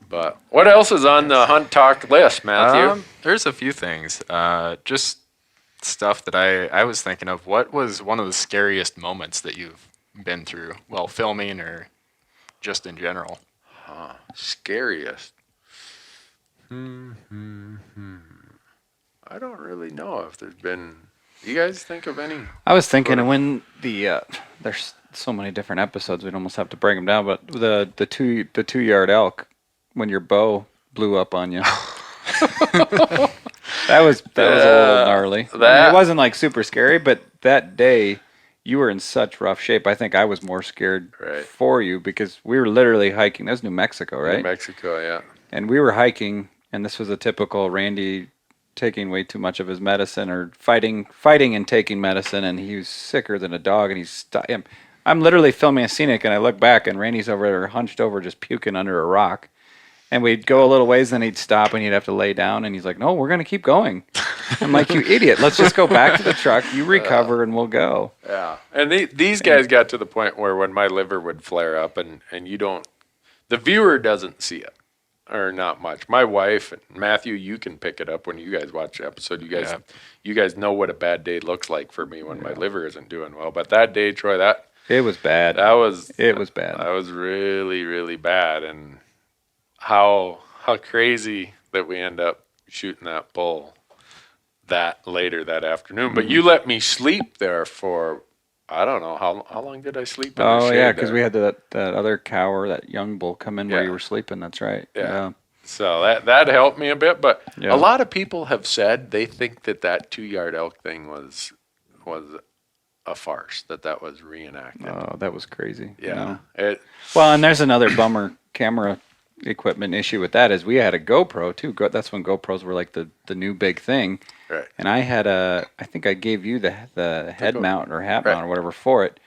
but what else is on the Hunt Talk list, Matthew?
There's a few things. Just stuff that I was thinking of. What was one of the scariest moments that you've been through while filming or just in general?
Scariest. I don't really know if there's been You guys think of any?
I was thinking when there's so many different episodes, we'd almost have to break them down. But the 2 yard elk, when your bow blew up on you, that was a little gnarly. I mean, it wasn't like super scary, but that day you were in such rough shape. I think I was more scared for you because we were literally hiking. That was New Mexico, right?
New Mexico, yeah.
And we were hiking, and this was a typical Randy taking way too much of his medicine or fighting and taking medicine, and he was sicker than a dog, and I'm literally filming a scenic, and I look back, and Randy's over there hunched over just puking under a rock. And we'd go a little ways, then he'd stop, and he'd have to lay down, and he's like, no, we're going to keep going. I'm like, you idiot, let's just go back to the truck, you recover, and we'll go.
Yeah, and these guys got to the point where when my liver would flare up, and you don't, the viewer doesn't see it, or not much. My wife and Matthew, you can pick it up when you guys watch the episode. You guys know what a bad day looks like for me when my liver isn't doing well. But that day, Troy,
it was bad. It was bad.
That was really, really bad, and how crazy that we end up shooting that bull that later that afternoon. But you let me sleep there for, I don't know, how long did I sleep in the shade?
Oh, yeah, because we had that other cow or that young bull come in where you were sleeping. That's right.
Yeah. So that helped me a bit. But a lot of people have said they think that 2 yard elk thing was a farce, that was reenacted.
Oh, that was crazy.
Yeah.
Well, and there's another bummer camera equipment issue with that is we had a GoPro too. That's when GoPros were like the new big thing.
Right.
And I had I think I gave you the head mount or hat mount or whatever for it.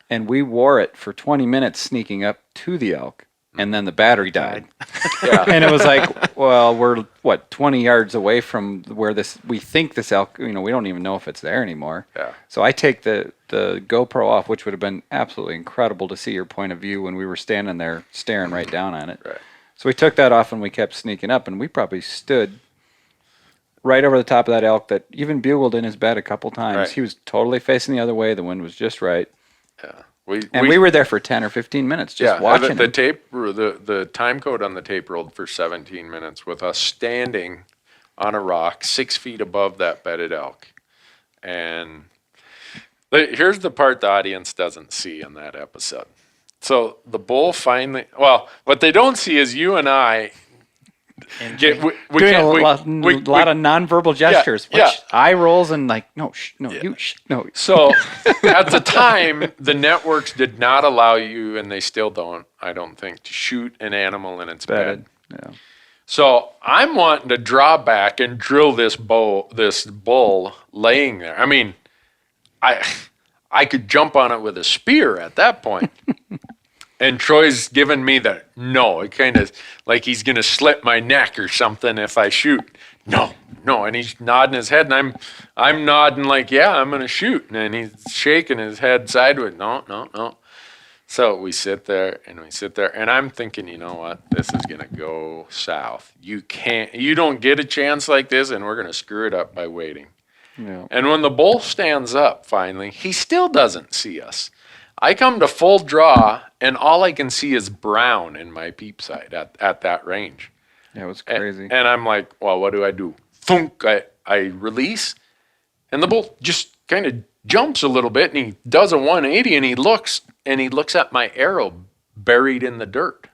And we wore it for 20 minutes sneaking up to the elk. And then the battery died. And it was like, well, we're 20 yards away from where we think this elk, we don't even know if it's there anymore.
Yeah.
So I take the GoPro off, which would have been absolutely incredible to see your point of view when we were standing there staring right down on it.
Right.
So we took that off and we kept sneaking up, and we probably stood right over the top of that elk that even bugled in his bed a couple times.
Right.
He was totally facing the other way. The wind was just right.
Yeah.
We were there for 10 or 15 minutes just watching
the tape. The time code on the tape rolled for 17 minutes with us standing on a rock 6 feet above that bedded elk. And here's the part the audience doesn't see in that episode. So the bull finally, what they don't see is you and I doing
a lot of nonverbal gestures, eye rolls and like, no.
So at the time, the networks did not allow you, and they still don't, I don't think, to shoot an animal in its bed.
Yeah.
So I'm wanting to draw back and drill this bull laying there. I mean, I could jump on it with a spear at that point. And Troy's giving me it kind of like he's going to slit my neck or something if I shoot. No. And he's nodding his head, and I'm nodding like, yeah, I'm going to shoot. And he's shaking his head sideways. No. So we sit there, and I'm thinking, you know what? This is going to go south. You don't get a chance like this, and we're going to screw it up by waiting.
Yeah.
And when the bull stands up, finally, he still doesn't see us. I come to full draw, and all I can see is brown in my peep sight at that range.
Yeah, it was crazy.
And I'm like, well, what do? Thunk, I release, and the bull just kind of jumps a little bit, and he does a 180, and he looks at my arrow buried in the dirt.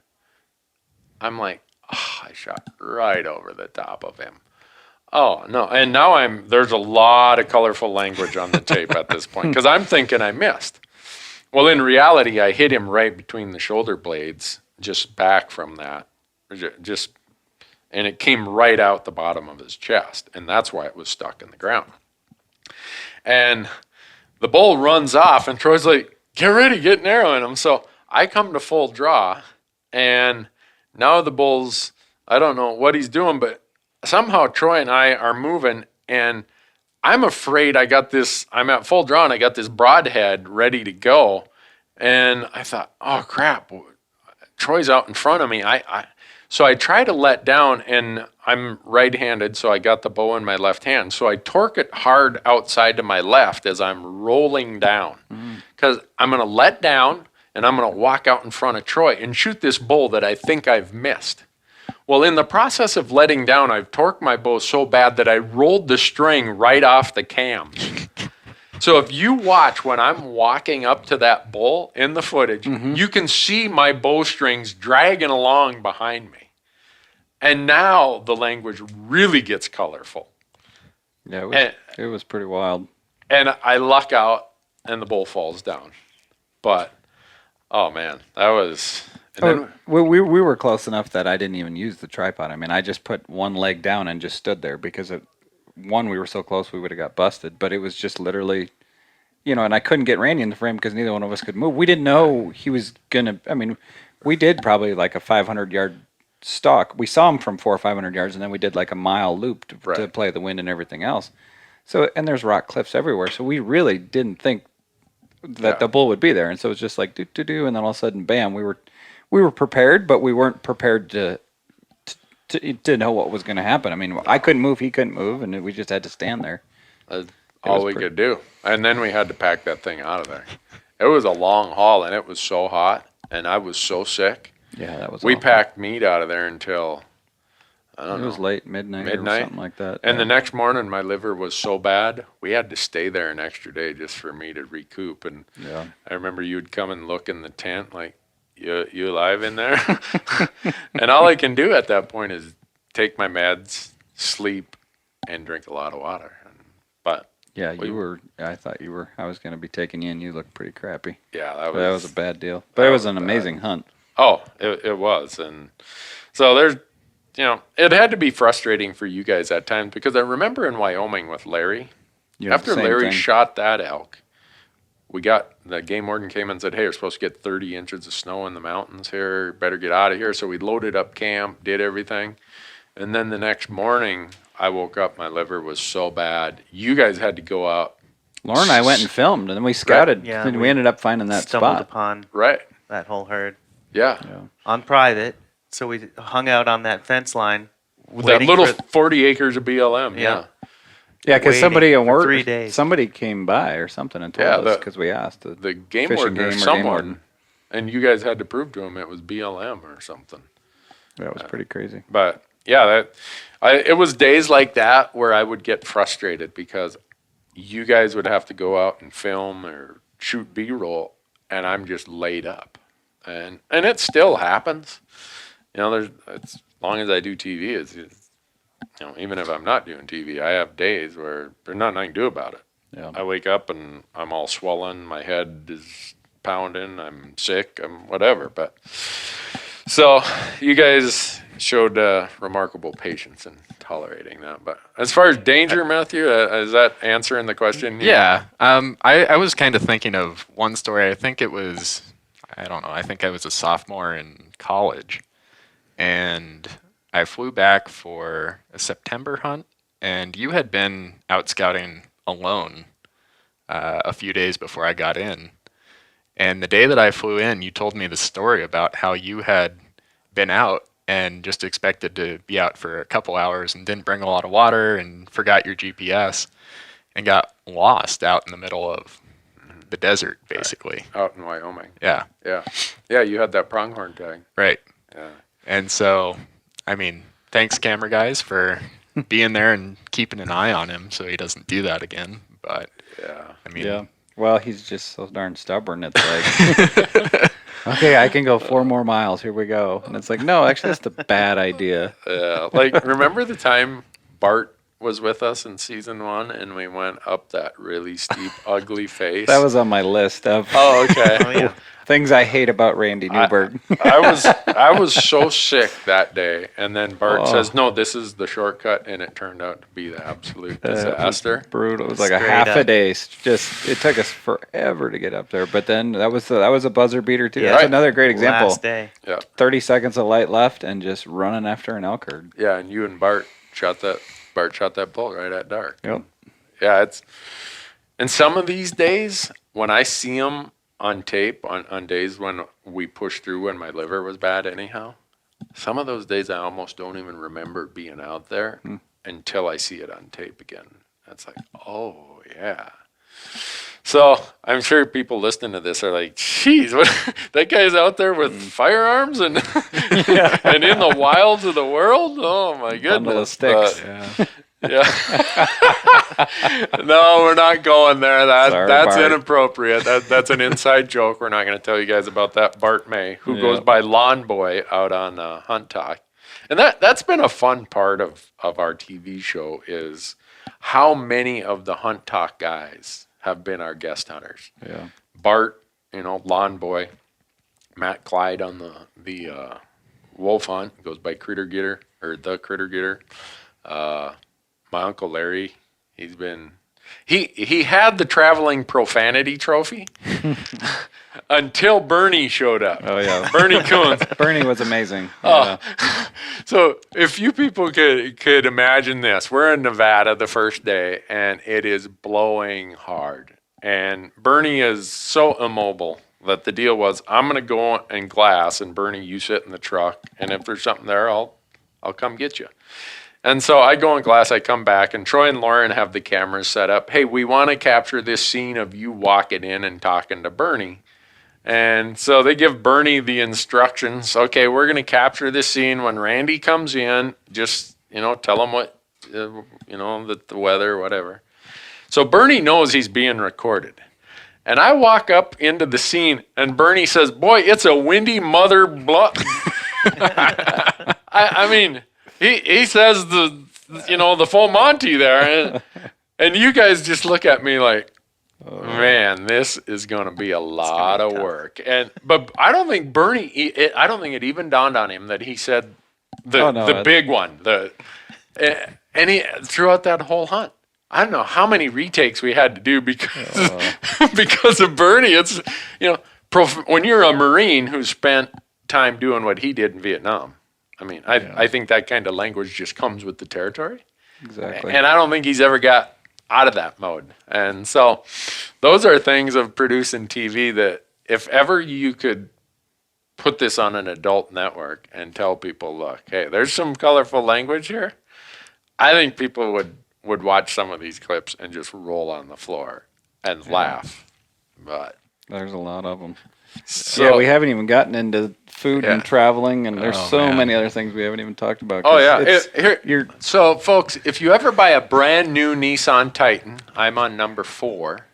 I'm like, I shot right over the top of him. Oh, no. And now there's a lot of colorful language on the tape at this point, because I'm thinking I missed. Well, in reality, I hit him right between the shoulder blades, just back from that, and it came right out the bottom of his chest, and that's why it was stuck in the ground. And the bull runs off, and Troy's like, get ready, get an arrow in him. So I come to full draw, and now the bull's, I don't know what he's doing, but somehow Troy and I are moving, and I'm afraid I'm at full draw, and I got this broadhead ready to go. And I thought, oh, crap, Troy's out in front of me. So I try to let down, and I'm right-handed, so I got the bow in my left hand. So I torque it hard outside to my left as I'm rolling down. Because I'm going to let down, and I'm going to walk out in front of Troy and shoot this bull that I think I've missed. Well, in the process of letting down, I've torqued my bow so bad that I rolled the string right off the cam. So if you watch when I'm walking up to that bull in the footage, you can see my bowstrings dragging along behind me. And now the language really gets colorful.
Yeah, it was pretty wild.
And I luck out and the bull falls down. But, oh man, that was...
We were close enough that I didn't even use the tripod. I mean, I just put one leg down and just stood there because, we were so close we would have got busted. But it was just literally, and I couldn't get Randy in the frame because neither one of us could move. We didn't know he was going to, I mean, we did probably like a 500-yard stalk. We saw him from 400 or 500 yards, and then we did like a mile loop to play the wind and everything else. So, and there's rock cliffs everywhere. So we really didn't think that the bull would be there. And so it was just like, do, and then all of a sudden, bam, we were prepared, but we weren't prepared to know what was going to happen. I mean, I couldn't move, he couldn't move, and we just had to stand there.
All we could do. And then we had to pack that thing out of there. It was a long haul, and it was so hot, and I was so sick.
Yeah, that was
We
awful.
packed meat out of there until, I don't know.
It was late, midnight or something like that.
And the next morning, my liver was so bad, we had to stay there an extra day just for me to recoup. And I remember you'd come and look in the tent like, you alive in there? And all I can do at that point is take my meds, sleep, and drink a lot of water. But
yeah, I thought I was going to be taking you, and you looked pretty crappy.
Yeah,
that was a bad deal. But it was an amazing hunt.
Oh, it was. And so there's, it had to be frustrating for you guys at times because I remember in Wyoming with Larry, after Larry shot that elk, the game warden came and said, hey, you're supposed to get 30 inches of snow in the mountains here. Better get out of here. So we loaded up camp, did everything. And then the next morning, I woke up, my liver was so bad. You guys had to go out.
Lauren and I went and filmed, and then we scouted.
Right. Yeah,
and we ended up finding that
stumbled
spot.
upon that whole herd.
Yeah.
On private. So we hung out on that fence line.
That little 40 acres of BLM. Yeah.
Yeah, because
for 3 days.
Somebody came by or something and told us because we asked.
The game warden or someone. And you guys had to prove to him it was BLM or something.
That was pretty crazy.
But yeah, it was days like that where I would get frustrated because you guys would have to go out and film or shoot B-roll, and I'm just laid up. And it still happens. As long as I do TV, it's even if I'm not doing TV, I have days where there's nothing I can do about it.
Yeah.
I wake up and I'm all swollen, my head is pounding, I'm sick, I'm whatever. But so you guys showed remarkable patience in tolerating that. But as far as danger, Matthew, is that answering the question?
Yeah. I was kind of thinking of one story. I think it was, I don't know, I think I was a sophomore in college. And I flew back for a September hunt, and you had been out scouting alone a few days before I got in. And the day that I flew in, you told me the story about how you had been out and just expected to be out for a couple hours and didn't bring a lot of water and forgot your GPS and got lost out in the middle of the desert, basically.
Right. Out in Wyoming.
Yeah.
Yeah. Yeah, you had that pronghorn tag.
Right.
Yeah.
And so, I mean, thanks, camera guys, for being there and keeping an eye on him so he doesn't do that again. But, I mean...
Well, he's just so darn stubborn. It's like, okay, I can go 4 more miles. Here we go. And it's like, no, actually, that's a bad idea.
Like, remember the time Bart was with us in season 1 and we went up that really steep, ugly face?
That was on my list of
okay.
Things I hate about Randy Newberg.
I was so sick that day, and then Bart says, "No, this is the shortcut," and it turned out to be the absolute disaster.
Brutal. It was like a half a day. Just it took us forever to get up there, but then that was a buzzer beater too. Yeah, that's another great example.
Last day.
Yeah,
30 seconds of light left, and just running after an elk herd.
Yeah, and you and Bart shot that bull right at dark.
Yep.
Yeah, and some of these days when I see them on tape, on days when we pushed through when my liver was bad anyhow, some of those days I almost don't even remember being out there until I see it on tape again. That's like, oh, yeah. So I'm sure people listening to this are like, geez, that guy's out there with firearms and and in the wilds of the world? Oh, my goodness.
Bundle of sticks.
Yeah. No, we're not going there.
Sorry,
That's
Bart.
inappropriate. That's an inside joke. We're not going to tell you guys about that. Bart May, who goes
Yep.
by Lawn Boy out on Hunt Talk. And that's been a fun part of our TV show is how many of the Hunt Talk guys have been our guest hunters.
Yeah.
Bart, Lawn Boy, Matt Clyde on the wolf hunt, goes by Critter Getter or the Critter Getter. My Uncle Larry, he had the traveling profanity trophy until Bernie showed up.
Oh yeah.
Bernie Coons.
Bernie was amazing.
Oh.
Yeah.
So if you people could imagine this, we're in Nevada the first day and it is blowing hard. And Bernie is so immobile that the deal was, I'm going to go in glass and Bernie, you sit in the truck. And if there's something there, I'll come get you. And so I go in glass, I come back, and Troy and Loren have the cameras set up. Hey, we want to capture this scene of you walking in and talking to Bernie. And so they give Bernie the instructions. Okay, we're going to capture this scene when Randy comes in. Just, tell him what, the weather, whatever. So Bernie knows he's being recorded. And I walk up into the scene, and Bernie says, boy, it's a windy mother blunt. I mean... He says the full Monty there, and you guys just look at me like, man, this is going to be a lot of work. But I don't think Bernie, I don't think it even dawned on him that he said the big one. And he throughout that whole hunt, I don't know how many retakes we had to do because of Bernie. It's when you're a Marine who spent time doing what he did in Vietnam. I mean, I think that kind of language just comes with the territory.
Exactly.
And I don't think he's ever got out of that mode. And so those are things of producing TV that if ever you could put this on an adult network and tell people, look, hey, there's some colorful language here, I think people would watch some of these clips and just roll on the floor and laugh. But
there's a lot of them.
So,
yeah, we haven't even gotten into food and traveling, and there's so
man.
many other things we haven't even talked about.
Oh, yeah.
You're
So, folks, if you ever buy a brand new Nissan Titan, I'm on number 4,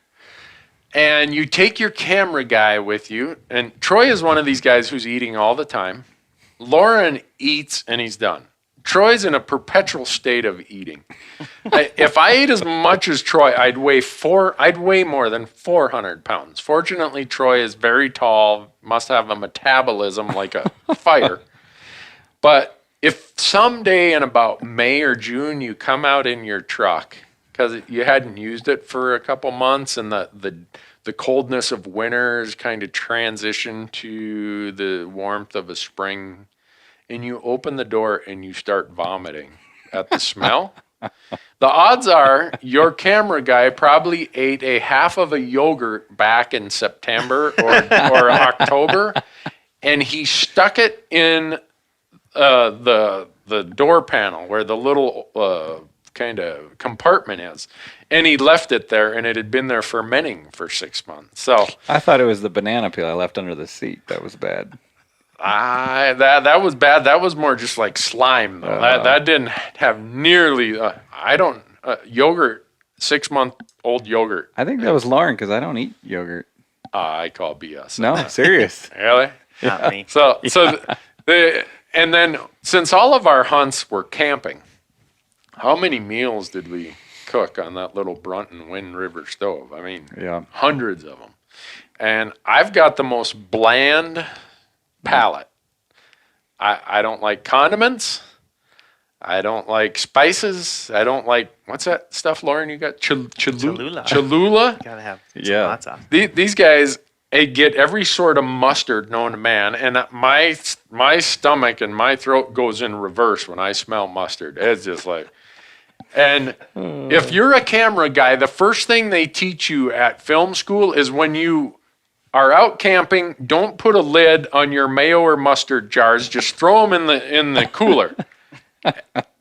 and you take your camera guy with you, and Troy is one of these guys who's eating all the time. Loren eats, and he's done. Troy's in a perpetual state of eating. If I ate as much as Troy, I'd weigh more than 400 pounds. Fortunately, Troy is very tall, must have a metabolism like a fighter. But if someday in about May or June you come out in your truck because you hadn't used it for a couple months and the coldness of winter has kind of transitioned to the warmth of a spring, and you open the door and you start vomiting at the smell, the odds are your camera guy probably ate a half of a yogurt back in September or October, and he stuck it in the door panel where the little kind of compartment is, and he left it there, and it had been there fermenting for 6 months. So
I thought it was the banana peel I left under the seat that was bad.
That was bad. That was more just like slime, though. That didn't have nearly. Yogurt, 6-month-old yogurt.
I think that was Lauren because I don't eat yogurt.
I call BS.
No, serious.
Really?
Not me.
And then since all of our hunts were camping, how many meals did we cook on that little Brunton Wind River stove? I mean, hundreds of them. And I've got the most bland palate. I don't like condiments. I don't like spices. I don't like, what's that stuff, Lauren? You got
Cholula.
Cholula?
Gotta have some
Yeah.
hot sauce.
These guys get every sort of mustard known to man, and my stomach and my throat goes in reverse when I smell mustard. It's just like, and if you're a camera guy, the first thing they teach you at film school is when you are out camping, don't put a lid on your mayo or mustard jars. Just throw them in the cooler.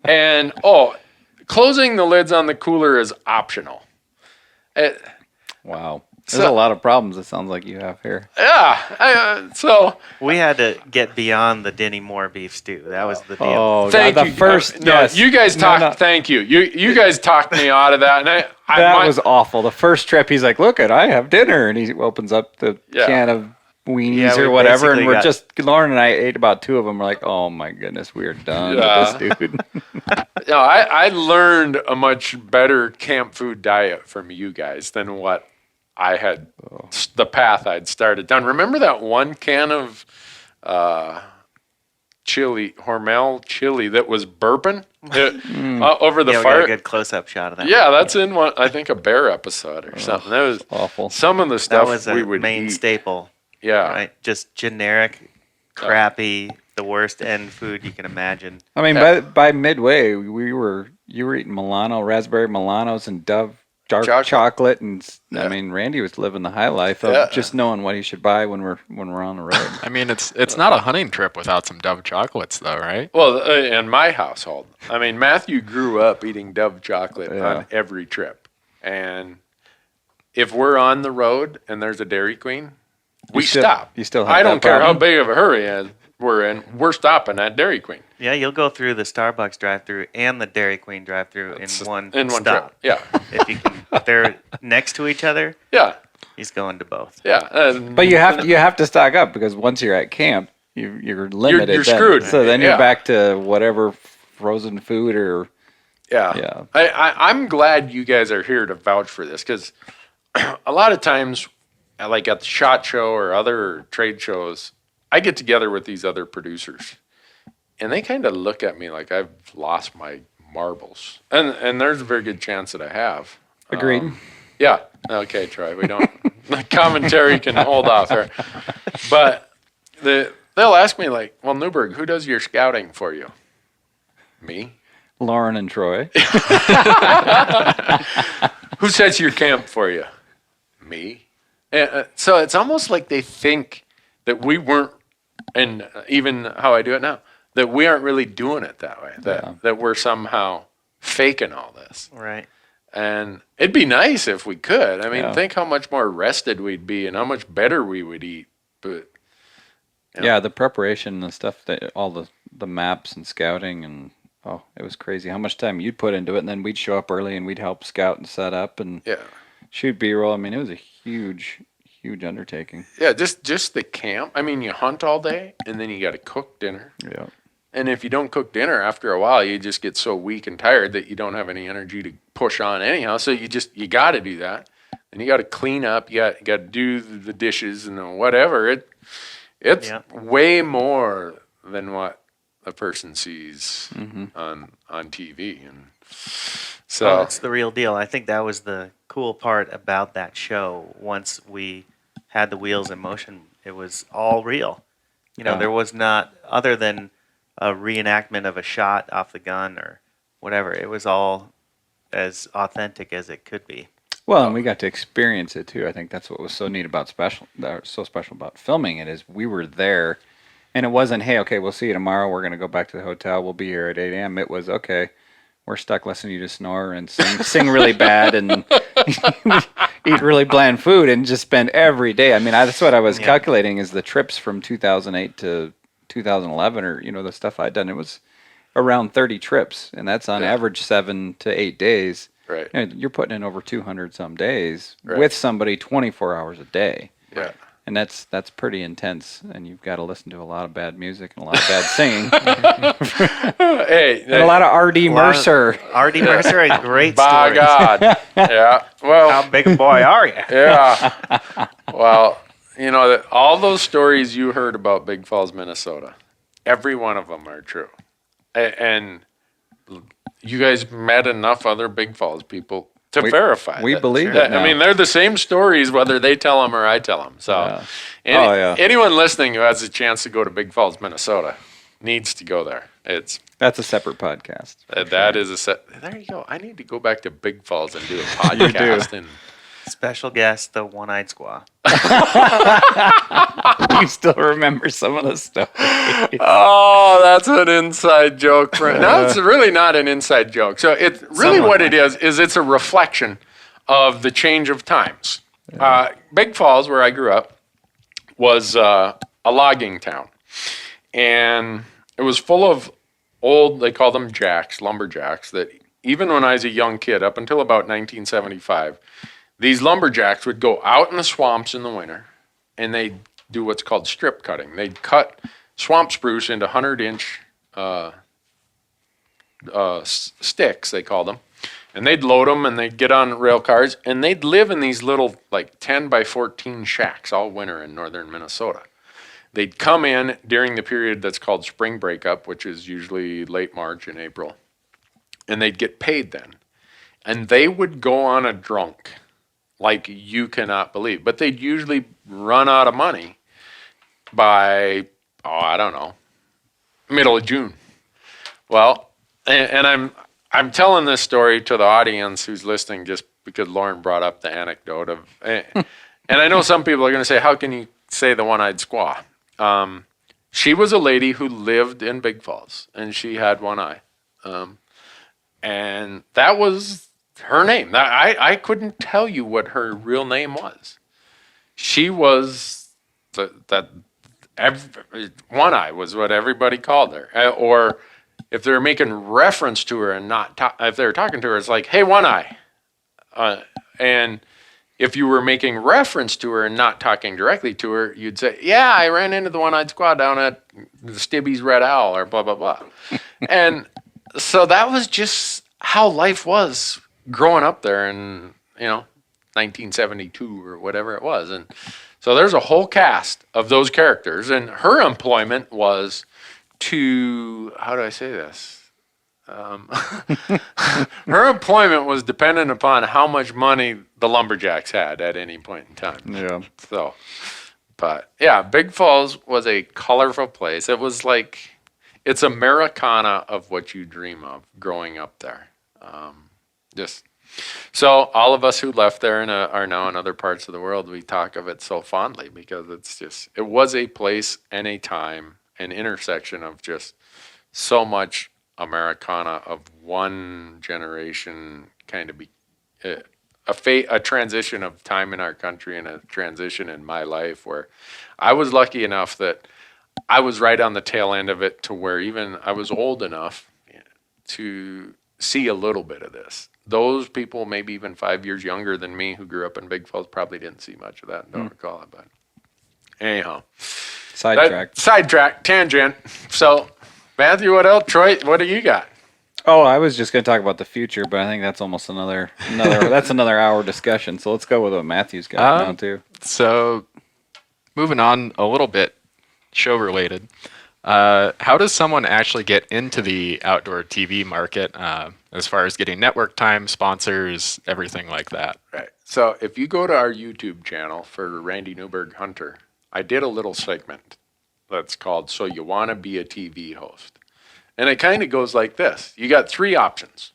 And closing the lids on the cooler is optional.
Wow. There's a lot of problems. It sounds like you have here.
Yeah. So
We had to get beyond the Denny Moore beef stew. That was the deal.
Oh,
thank
God,
you.
the first.
No,
yes.
you guys talked.
No.
Thank you. You guys talked me out of that, and
That was awful. The first trip, he's like, "Look, I have dinner," and he opens up the
Yeah.
can of weenies
Yeah,
or
we
whatever, and
basically
Lauren and I ate about 2 of them. We're like, "Oh my goodness, we are done
Yeah.
with this dude."
No, I learned a much better camp food diet from you guys than what I had, the path I'd started down. Remember that one can of chili, Hormel chili that was burping over the
Yeah, we got
fire?
a good close-up shot of that.
Yeah, that's in one, I think, a bear episode or something. That was
Awful.
some of the
That
stuff
was
we
a
would
main
eat.
staple,
Yeah.
right? Just generic, crappy, the worst end food you can imagine.
I mean, by midway, you were eating Milano, raspberry Milanos, and Dove dark chocolate, and I mean, Randy was living the high life of just knowing what he should buy when we're on the road.
I mean, it's not a hunting trip without some Dove chocolates, though, right?
Well, in my household, I mean, Matthew grew up eating Dove chocolate on every trip. And if we're on the road and there's a Dairy Queen, we stop.
You still have
I
that
don't care how
problem?
big of a hurry we're in, we're stopping at Dairy Queen.
Yeah, you'll go through the Starbucks drive-through and the Dairy Queen drive-through in one
trip.
stop.
Yeah.
If they're next to each other,
Yeah.
he's going to both.
Yeah.
But you have to stock up because once you're at camp, you're limited.
You're
then.
screwed.
So then you're
Yeah.
back to whatever frozen food or
Yeah. I'm glad you guys are here to vouch for this because a lot of times, like at the SHOT Show or other trade shows, I get together with these other producers and they kind of look at me like I've lost my marbles. And there's a very good chance that I have.
agreed.
Yeah. Okay, Troy. We don't. The commentary can hold off here. But they'll ask me like, "Well, Newberg, who does your scouting for you?" Me.
Lauren and Troy.
Who sets your camp for you? Me. So it's almost like they think that we weren't, and even how I do it now, that we aren't really doing it that way. That we're somehow faking all this.
Right.
And it'd be nice if we could. I mean,
Yeah.
think how much more rested we'd be and how much better we would eat. But
Yeah, the preparation and stuff, all the maps and scouting, and it was crazy how much time you'd put into it. And then we'd show up early and we'd help scout and set up and shoot B-roll. I mean, it was a huge undertaking.
yeah, just the camp. I mean, you hunt all day and then you got to cook dinner.
Yeah.
And if you don't cook dinner after a while, you just get so weak and tired that you don't have any energy to push on anyhow. So you got to do that. And you got to clean up. You got to do the dishes and whatever. It's way more than what a person sees on TV. And so
That's the real deal. I think that was the cool part about that show. Once we had the wheels in motion, it was all real. There was not, other than a reenactment of a shot off the gun or whatever, it was all as authentic as it could be.
Well, and we got to experience it too. I think that's what was so neat about special about filming it is we were there, and it wasn't, hey, okay, we'll see you tomorrow. We're gonna go back to the hotel. We'll be here at 8 a.m. It was, okay, we're stuck listening to you snore and sing really bad and eat really bland food and just spend every day. I mean, that's what I was calculating is the trips from 2008 to 2011 or, the stuff I'd done. It was around 30 trips, and that's on average 7 to 8 days.
Right.
You're putting in over 200 some days with somebody 24 hours a day.
Yeah.
And that's pretty intense, and you've got to listen to a lot of bad music and a lot of bad singing.
Hey,
And a lot of R.D. Mercer.
R.D. Mercer had great
by
stories.
God. Yeah. Well,
How big a boy are you?
yeah. Well, all those stories you heard about Big Falls, Minnesota, every one of them are true. And you guys met enough other Big Falls people to verify
we
that.
believe
Yeah,
it now.
I mean, they're the same stories whether they tell them or I tell them. So anyone listening who has a chance to go to Big Falls, Minnesota needs to go there.
That's a separate podcast.
That is a set. There you go. I need to go back to Big Falls and do a podcast. And
Special guest, the one-eyed squaw.
You still remember some of the stuff.
oh, that's an inside joke. No, it's really not an inside joke. So it's really what it is it's a reflection of the change of times. Big Falls, where I grew up, was a logging town. And it was full of old, they call them jacks, lumberjacks, that even when I was a young kid, up until about 1975, these lumberjacks would go out in the swamps in the winter, and they'd do what's called strip cutting. They'd cut swamp spruce into 100-inch sticks, they call them. And they'd load them, and they'd get on rail cars, and they'd live in these little, like, 10 by 14 shacks all winter in northern Minnesota. They'd come in during the period that's called spring breakup, which is usually late March and April, and they'd get paid then. And they would go on a drunk like you cannot believe. But they'd usually run out of money by, I don't know, middle of June. Well, and I'm telling this story to the audience who's listening just because Loren brought up the anecdote of, and I know some people are going to say, how can you say the one-eyed squaw? She was a lady who lived in Big Falls, and she had one eye. And that was her name. I couldn't tell you what her real name was. She was one eye was what everybody called her. Or if they're making reference to her and if they're talking to her, it's like, hey, one eye. And if you were making reference to her and not talking directly to her, you'd say, yeah, I ran into the one-eyed squaw down at the Stibby's Red Owl or blah, blah, blah. And so that was just how life was growing up there in, 1972 or whatever it was. And so there's a whole cast of those characters. And her employment was to, how do I say this? Her employment was dependent upon how much money the lumberjacks had at any point in time.
Yeah.
So, but yeah, Big Falls was a colorful place. It was like, it's Americana of what you dream of growing up there. So all of us who left there and are now in other parts of the world, we talk of it so fondly because it was a place and a time, an intersection of just so much Americana of one generation, kind of a transition of time in our country and a transition in my life where I was lucky enough that I was right on the tail end of it to where even I was old enough to see a little bit of this. Those people, maybe even 5 years younger than me who grew up in Big Falls, probably didn't see much of that and don't recall it. But anyhow, sidetrack, tangent. So, Matthew, what else? Troy, what do you got?
Oh, I was just going to talk about the future, but I think that's almost another that's another hour discussion. So let's go with what Matthew's got now too.
So, moving on a little bit, show related. How does someone actually get into the outdoor TV market as far as getting network time, sponsors, everything like that?
Right. So if you go to our YouTube channel for Randy Newberg Hunter, I did a little segment that's called So You Want to Be a TV Host. And it kind of goes like this. You got three options.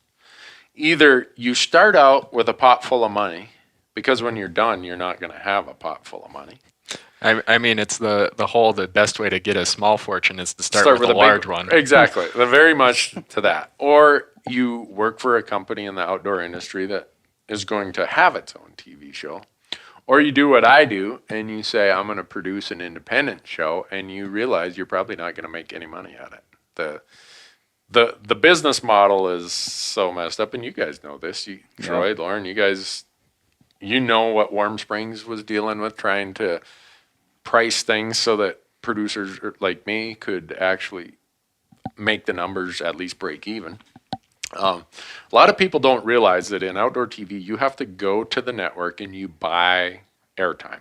Either you start out with a pot full of money, because when you're done, you're not going to have a pot full of money.
I mean, it's the best way to get a small fortune is to start with a large one.
Exactly. Very much to that. Or you work for a company in the outdoor industry that is going to have its own TV show. Or you do what I do and you say, I'm going to produce an independent show, and you realize you're probably not going to make any money at it. The business model is so messed up, and you guys know this. Troy, Loren, you guys, you know what Warm Springs was dealing with, trying to price things so that producers like me could actually make the numbers at least break even. A lot of people don't realize that in outdoor TV, you have to go to the network and you buy airtime.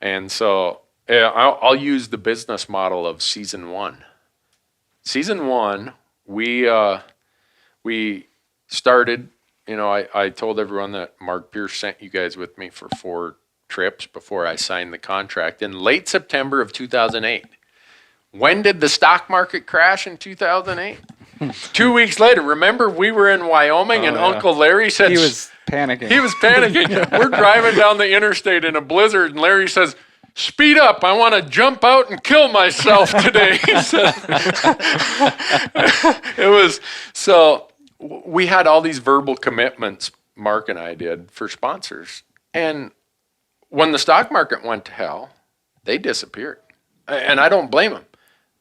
And so I'll use the business model of season one. Season one, we started, I told everyone that Mark Pierce sent you guys with me for 4 trips before I signed the contract in late September of 2008. When did the stock market crash in 2008? 2 weeks later. Remember, we were in Wyoming and Uncle Larry said...
He was panicking.
We're driving down the interstate in a blizzard, and Larry says, speed up, I want to jump out and kill myself today. He said. So we had all these verbal commitments, Mark and I did, for sponsors. And when the stock market went to hell, they disappeared. And I don't blame them.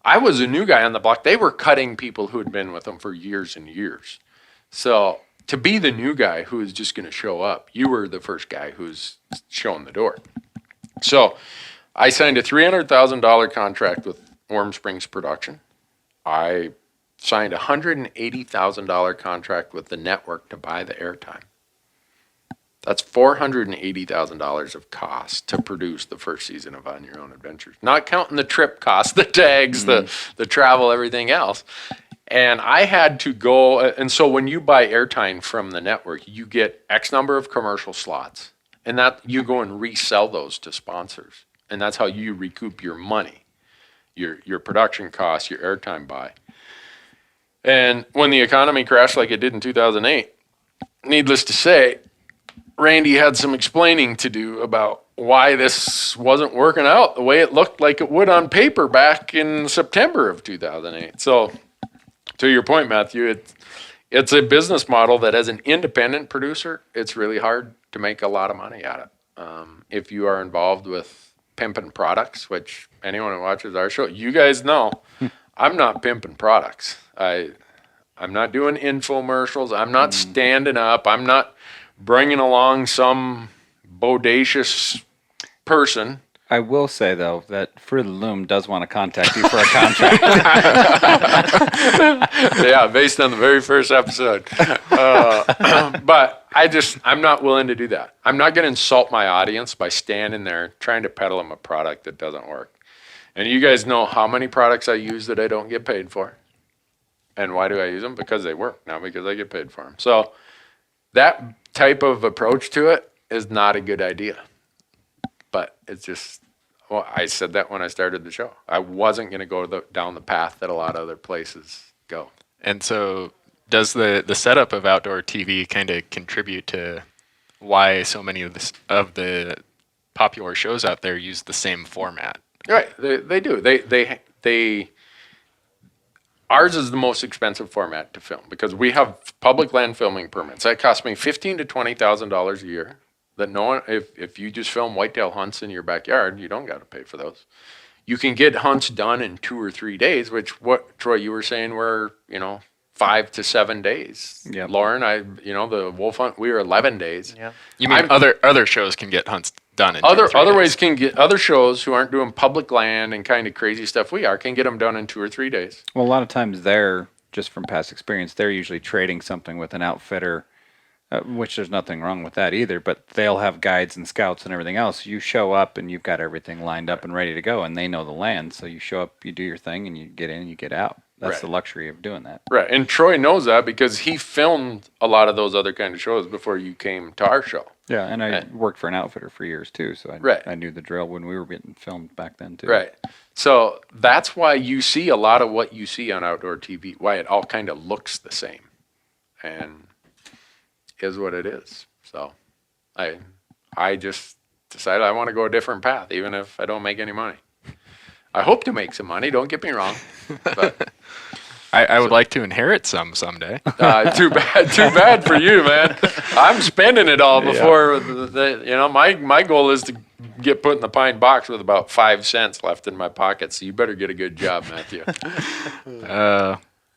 I was a new guy on the block. They were cutting people who had been with them for years and years. So to be the new guy who is just going to show up, you were the first guy who's showing the door. So I signed a $300,000 contract with Warm Springs Production. I signed a $180,000 contract with the network to buy the airtime. That's $480,000 of cost to produce the first season of On Your Own Adventures. Not counting the trip costs, the tags, the travel, everything else. And I had to go, and so when you buy airtime from the network, you get X number of commercial slots. And that you go and resell those to sponsors. And that's how you recoup your money, your production costs, your airtime buy. And when the economy crashed like it did in 2008, needless to say, Randy had some explaining to do about why this wasn't working out the way it looked like it would on paper back in September of 2008. So to your point, Matthew, it's a business model that as an independent producer, it's really hard to make a lot of money at it. If you are involved with pimping products, which anyone who watches our show, you guys know, I'm not pimping products. I'm not doing infomercials. I'm not standing up. I'm not bringing along some bodacious person.
I will say, though, that Fruit of the Loom does want to contact you for a contract.
Yeah, based on the very first episode. But I'm not willing to do that. I'm not going to insult my audience by standing there trying to peddle them a product that doesn't work. And you guys know how many products I use that I don't get paid for. And why do I use them? Because they work, not because I get paid for them. So that type of approach to it is not a good idea. But it's just, well, I said that when I started the show. I wasn't going to go down the path that a lot of other places go.
And so does the setup of outdoor TV kind of contribute to why so many of the popular shows out there use the same format?
Right, they do. They ours is the most expensive format to film because we have public land filming permits. That costs me $15,000 to $20,000 a year. That no one, if you just film whitetail hunts in your backyard, you don't got to pay for those. You can get hunts done in 2 or 3 days, which what Troy you were saying were 5 to 7 days.
Yep.
Lauren, the wolf hunt we were 11 days.
Yeah.
You mean other shows can get hunts done in
other
2 or 3 days?
ways can get other shows who aren't doing public land and kind of crazy stuff we are can get them done in 2 or 3 days.
Well, a lot of times they're, just from past experience, they're usually trading something with an outfitter, which there's nothing wrong with that either, but they'll have guides and scouts and everything else. You show up and you've got everything lined up and ready to go, and they know the land. So you show up, you do your thing, and you get in and you get out. That's
Right.
the luxury of doing that.
Right, and Troy knows that because he filmed a lot of those other kind of shows before you came to our show.
Yeah, and I worked for an outfitter for years too, so
Right.
I knew the drill when we were getting filmed back then too.
Right. So that's why you see a lot of what you see on outdoor TV, why it all kind of looks the same and is what it is. So I just decided I want to go a different path, even if I don't make any money. I hope to make some money, don't get me wrong. But
I would like to inherit some someday.
too bad for you, man. I'm spending it all before my goal is to get put in the pine box with about 5 cents left in my pocket. So you better get a good job, Matthew.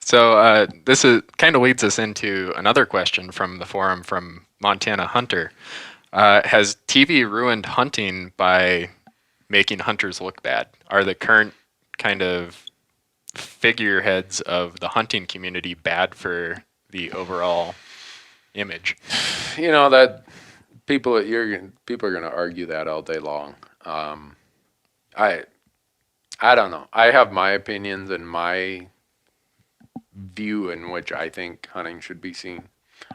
So this is kind of leads us into another question from the forum from Montana Hunter. Has TV ruined hunting by making hunters look bad? Are the current kind of figureheads of the hunting community bad for the overall image?
That people are going to argue that all day long. I don't know. I have my opinions and my view in which I think hunting should be seen.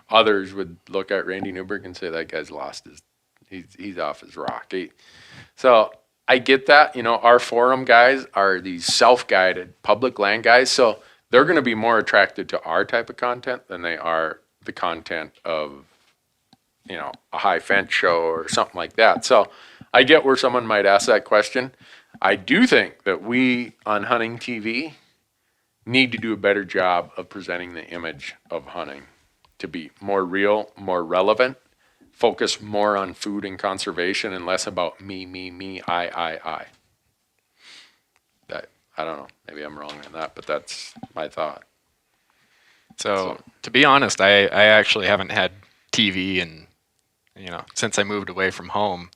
Others would look at Randy Newberg and say that guy's lost he's off his rock. So I get that. Our forum guys are these self-guided public land guys, so they're going to be more attracted to our type of content than they are the content of a high fence show or something like that. So I get where someone might ask that question. I do think that we on hunting TV need to do a better job of presenting the image of hunting to be more real, more relevant focus more on food and conservation and less about me, I. I don't know. Maybe I'm wrong on that, but that's my thought.
So to be honest, I actually haven't had TV and since I moved away from home,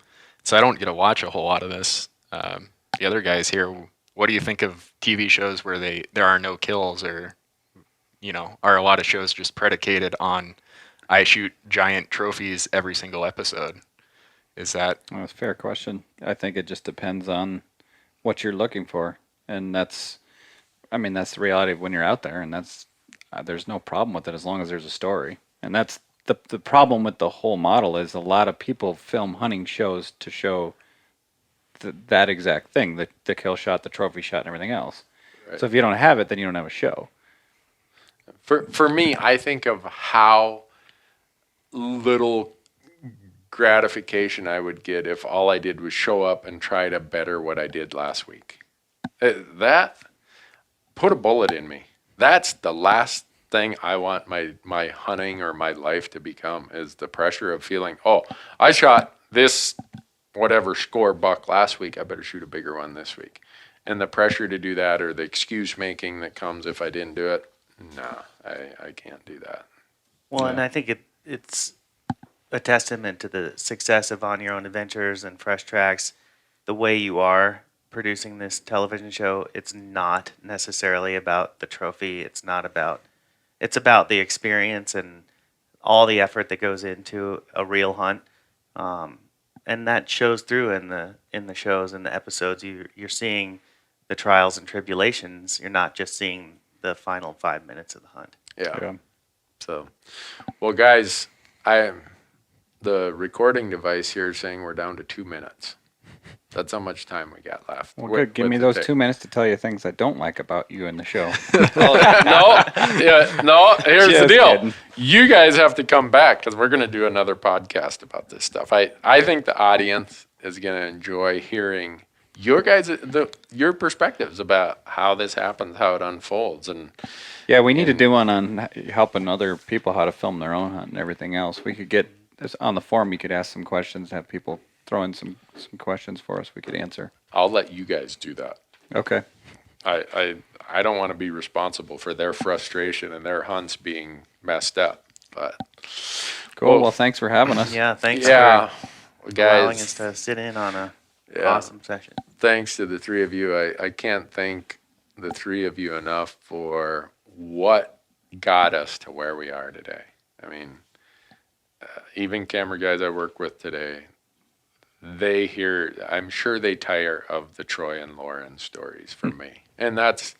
so I don't get to watch a whole lot of this. The other guys here, what do you think of TV shows where there are no kills, or are a lot of shows just predicated on I shoot giant trophies every single episode? Is that
That's a fair question. I think it just depends on what you're looking for, and that's the reality of when you're out there, and that's there's no problem with it as long as there's a story. And that's the problem with the whole model is a lot of people film hunting shows to show that exact thing, the kill shot, the trophy shot, and everything else. Right. So if you don't have it, then you don't have a show.
For me, I think of how little gratification I would get if all I did was show up and try to better what I did last week. That put a bullet in me. That's the last thing I want my hunting or my life to become, is the pressure of feeling, oh, I shot this whatever score buck last week, I better shoot a bigger one this week. And the pressure to do that, or the excuse making that comes if I didn't do it, no, I can't do that.
Well, and I think it's a testament to the success of On Your Own Adventures and Fresh Tracks, the way you are producing this television show. It's not necessarily about the trophy. It's about the experience and all the effort that goes into a real hunt. And that shows through in the shows and the episodes. You're seeing the trials and tribulations. You're not just seeing the final 5 minutes of the hunt.
Yeah. So, well, guys, the recording device here is saying we're down to 2 minutes. That's how much time we got left.
Well, good. Give me those 2 minutes to tell you things I don't like about you in the show.
No. Here's
Just
the deal.
kidding.
You guys have to come back because we're going to do another podcast about this stuff. I think the audience is going to enjoy hearing your perspectives about how this happens, how it unfolds, and
yeah, we need to do one on helping other people how to film their own hunt and everything else. We could get on the forum. You could ask some questions, have people throw in some questions for us we could answer.
I'll let you guys do that.
Okay.
I don't want to be responsible for their frustration and their hunts being messed up. But
cool. Well, thanks for having us.
Yeah, thanks
for
guys, allowing us to sit in on a awesome session.
Thanks to the three of you. I can't thank the three of you enough for what got us to where we are today. I mean, even camera guys I work with today, I'm sure they tire of the Troy and Loren stories from me. And that's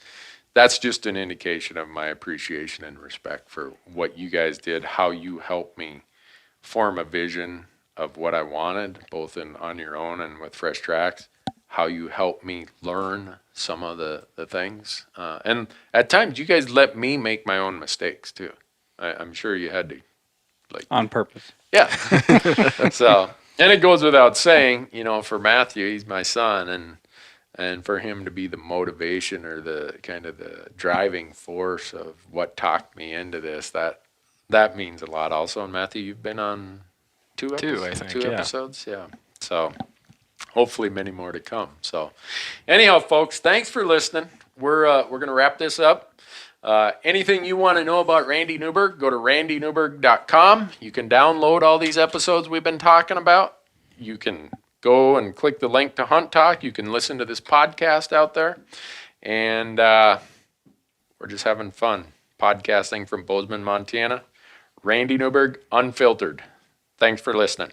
just an indication of my appreciation and respect for what you guys did, how you helped me form a vision of what I wanted, both on your own and with Fresh Tracks, how you helped me learn some of the things. And at times you guys let me make my own mistakes too. I'm sure you had to.
On purpose.
Yeah. So, and it goes without saying, for Matthew, he's my son, and for him to be the motivation or the kind of the driving force of what talked me into this, that means a lot also. And Matthew, you've been on two episodes? Yeah. So hopefully many more to come. So anyhow, folks, thanks for listening. We're going to wrap this up. Anything you want to know about Randy Newberg, go to randynewberg.com. You can download all these episodes we've been talking about. You can go and click the link to Hunt Talk. You can listen to this podcast out there. And we're just having fun podcasting from Bozeman, Montana. Randy Newberg, Unfiltered. Thanks for listening.